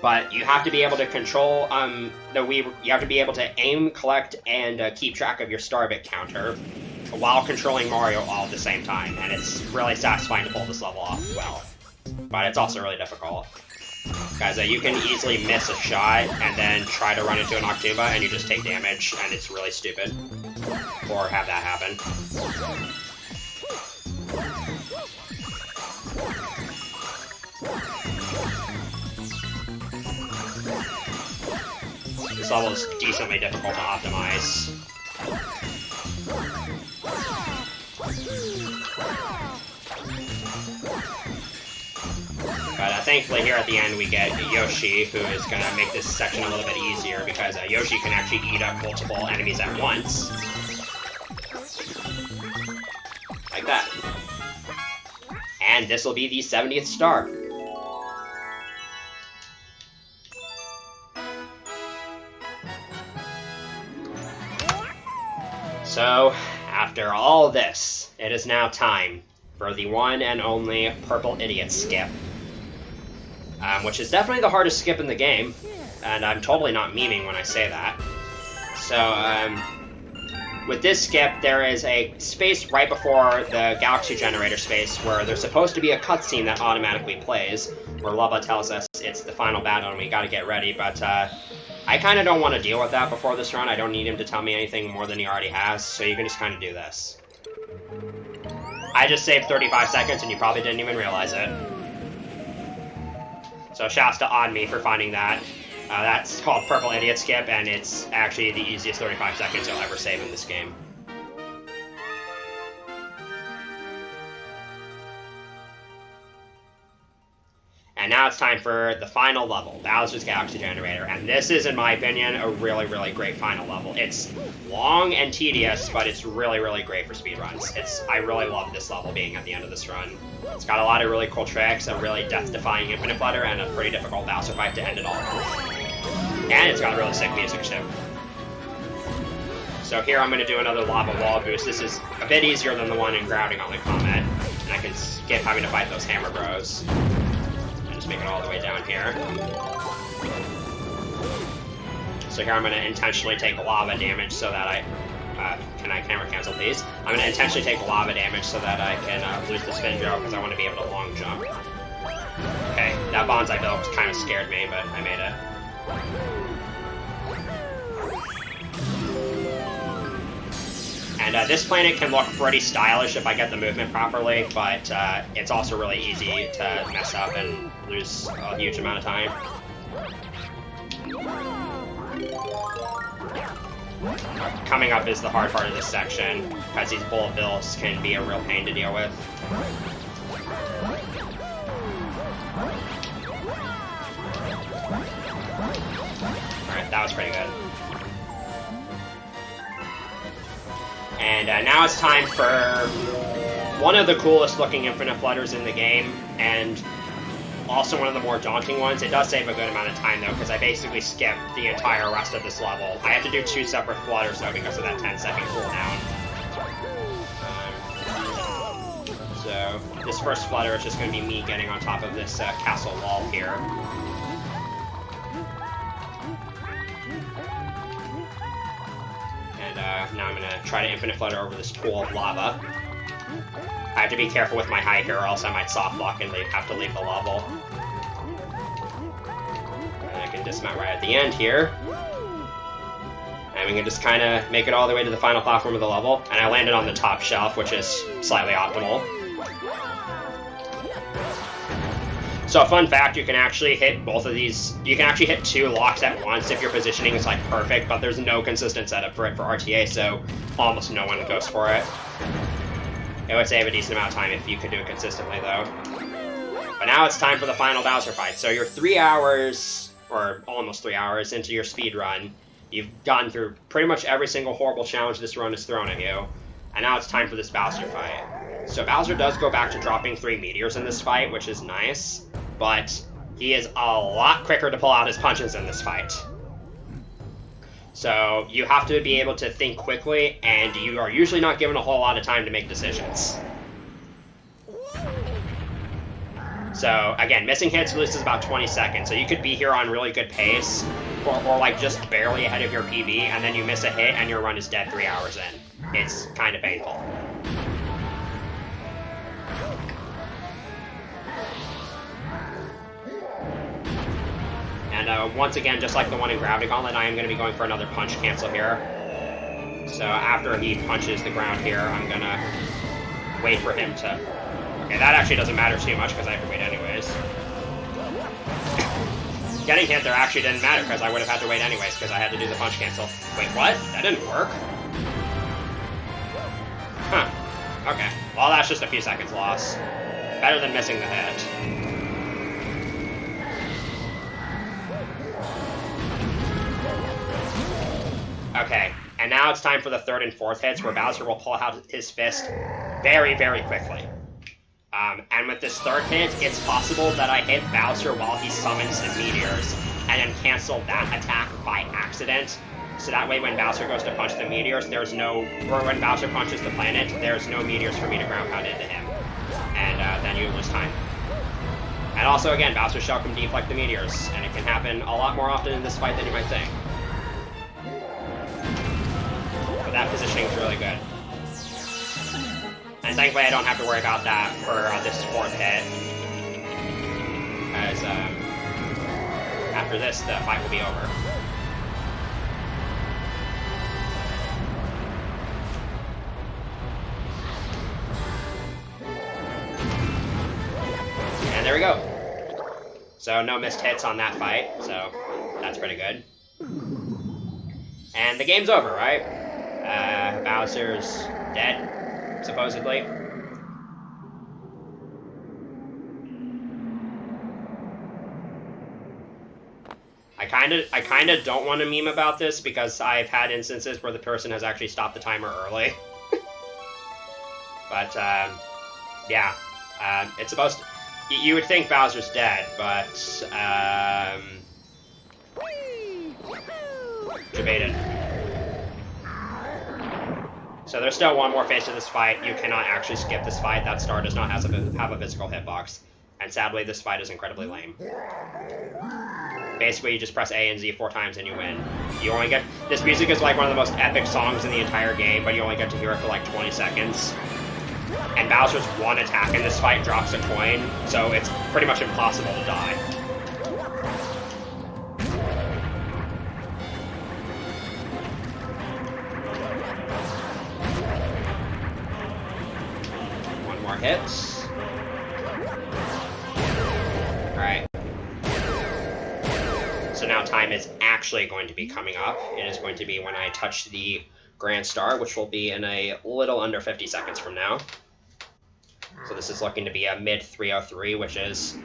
Speaker 3: But you have to be able to control you have to be able to aim, collect, and keep track of your star bit counter while controlling Mario all at the same time. And it's really satisfying to pull this level off well. But it's also really difficult. Guys, you can easily miss a shot and then try to run into an Octuma and you just take damage, and it's really stupid. Or have that happen. This level is decently difficult to optimize. But thankfully here at the end we get Yoshi, who is going to make this section a little bit easier, because Yoshi can actually eat up multiple enemies at once. Like that. And this will be the 70th star. So, after all this, it is now time for the one and only Purple Idiot skip. Which is definitely the hardest skip in the game, and I'm totally not memeing when I say that. So, with this skip, there is a space right before the Galaxy Generator space where there's supposed to be a cutscene that automatically plays, where Lubba tells us it's the final battle and we gotta get ready, but I kind of don't want to deal with that before this run. I don't need him to tell me anything more than he already has, so you can just kind of do this. I just saved 35 seconds and you probably didn't even realize it. So shouts to On Me for finding that. That's called Purple Idiot Skip, and it's actually the easiest 35 seconds you'll ever save in this game. And now it's time for the final level, Bowser's Galaxy Generator. And this is, in my opinion, a really, really great final level. It's long and tedious, but it's really, really great for speedruns. I really love this level being at the end of this run. It's got a lot of really cool tricks, a really death-defying infinite flutter, and a pretty difficult Bowser fight to end it all. And it's got really sick music, too. So here I'm going to do another lava wall boost. This is a bit easier than the one in Grounding on the Comet, and I can skip having to fight those Hammer Bros. Just make it all the way down here. So here I'm going to intentionally take lava damage so that I... can I camera cancel, please? I'm going to intentionally take lava damage so that I can lose the spin drill, because I want to be able to long jump. Okay, that bonsai build kind of scared me, but I made it. And this planet can look pretty stylish if I get the movement properly, but it's also really easy to mess up and lose a huge amount of time. Coming up is the hard part of this section, because these bullet bills can be a real pain to deal with. Alright, that was pretty good. And now it's time for one of the coolest looking infinite flutters in the game, and also one of the more daunting ones. It does save a good amount of time though, because I basically skipped the entire rest of this level. I have to do 2 separate flutters though because of that 10-second cooldown. So this first flutter is just going to be me getting on top of this castle wall here. Now I'm going to try to infinite flutter over this pool of lava. I have to be careful with my height here, or else I might soft lock and have to leave the level. And I can dismount right at the end here. And we can just kind of make it all the way to the final platform of the level. And I landed on the top shelf, which is slightly optimal. So a fun fact, you can actually hit both of these, you can actually hit 2 locks at once if your positioning is like perfect, but there's no consistent setup for it for RTA, so almost no one goes for it. It would save a decent amount of time if you could do it consistently though. But now it's time for the final Bowser fight. So you're 3 hours, or almost 3 hours into your speed run. You've gone through pretty much every single horrible challenge this run has thrown at you. And now it's time for this Bowser fight. So Bowser does go back to dropping 3 meteors in this fight, which is nice. But he is a lot quicker to pull out his punches in this fight. So you have to be able to think quickly, and you are usually not given a whole lot of time to make decisions. So again, missing hits loses about 20 seconds, so you could be here on really good pace, or like just barely ahead of your PB, and then you miss a hit and your run is dead 3 hours in. It's kind of painful. And once again, just like the one in Gravity Gauntlet, I am going to be going for another punch cancel here. So after he punches the ground here, I'm going to wait for him to... Okay, that actually doesn't matter too much because I have to wait anyways. Getting hit there actually didn't matter because I would have had to wait anyways because I had to do the punch cancel. Wait, what? That didn't work? Huh. Okay. Well, that's just a few seconds loss. Better than missing the hit. Okay, and now it's time for the 3rd and 4th hits, where Bowser will pull out his fist very, very quickly. And with this 3rd hit, it's possible that I hit Bowser while he summons the meteors, and then cancel that attack by accident. So that way when Bowser goes to punch the meteors, there's no... Or when Bowser punches the planet, there's no meteors for me to ground pound into him. And then you lose time. And also, again, Bowser's shell can deflect the meteors, and it can happen a lot more often in this fight than you might think. But that positioning is really good. And thankfully I don't have to worry about that for this 4th hit. As after this, the fight will be over. And there we go. So no missed hits on that fight, so that's pretty good. And the game's over, right? Bowser's dead, supposedly. I kinda don't want to meme about this because I've had instances where the person has actually stopped the timer early. But, yeah. It's supposed to... You would think Bowser's dead, but, debated. So there's still one more phase to this fight. You cannot actually skip this fight. That star does not have a physical hitbox. And sadly, this fight is incredibly lame. Basically, you just press A and Z 4 times and you win. You only get... This music is like one of the most epic songs in the entire game, but you only get to hear it for like 20 seconds. And Bowser's one attack in this fight drops a coin, so it's pretty much impossible to die. One more hit. Alright. So now time is actually going to be coming up. It is going to be when I touch the Grand Star, which will be in a little under 50 seconds from now. So this is looking to be a mid 303, which is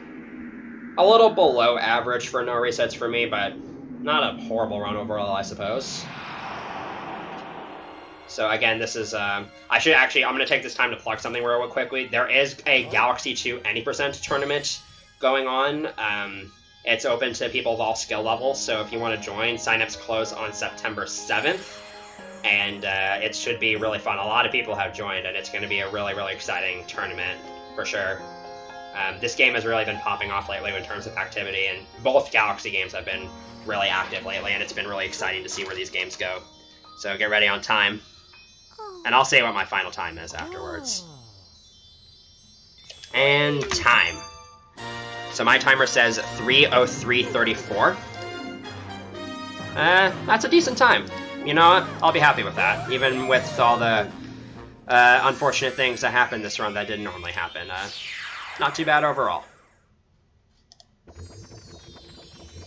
Speaker 3: a little below average for no resets for me, but not a horrible run overall, I suppose. So again, this is, I'm going to take this time to plug something real quickly. There is a Galaxy 2 Any% tournament going on. It's open to people of all skill levels, so if you want to join, signups close on September 7th. And it should be really fun. A lot of people have joined, and it's going to be a really, really exciting tournament, for sure. This game has really been popping off lately in terms of activity, and both Galaxy games have been really active lately, and it's been really exciting to see where these games go. So get ready on time. And I'll say what my final time is afterwards. And time. So my timer says 3:03:34. That's a decent time. you know what? I'll be happy with that, even with all the unfortunate things that happened this run that didn't normally happen. Not too bad overall.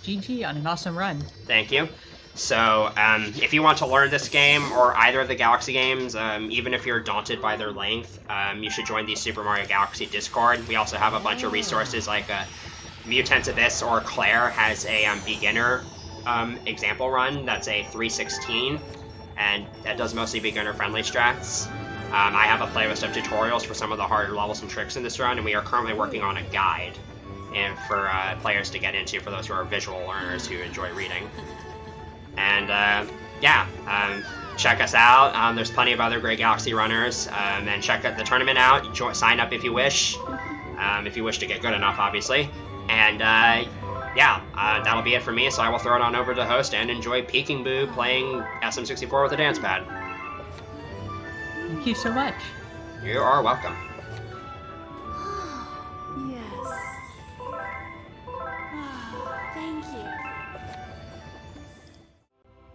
Speaker 2: GG on an awesome run.
Speaker 3: Thank you. So, if you want to learn this game, or either of the Galaxy games, even if you're daunted by their length, you should join the Super Mario Galaxy Discord. We also have a bunch of resources, like Mutant Abyss or Claire has a beginner example run that's a 316, and that does mostly beginner-friendly strats. I have a playlist of tutorials for some of the harder levels and tricks in this run, and we are currently working on a guide and for players to get into for those who are visual learners who enjoy reading. And check us out. There's plenty of other great Galaxy runners, and check the tournament out. Sign up if you wish to get good enough, obviously. And that'll be it for me. So I will throw it on over to the host and enjoy Peeking Boo playing SM64 with a dance pad.
Speaker 2: Thank you so much.
Speaker 3: You are welcome.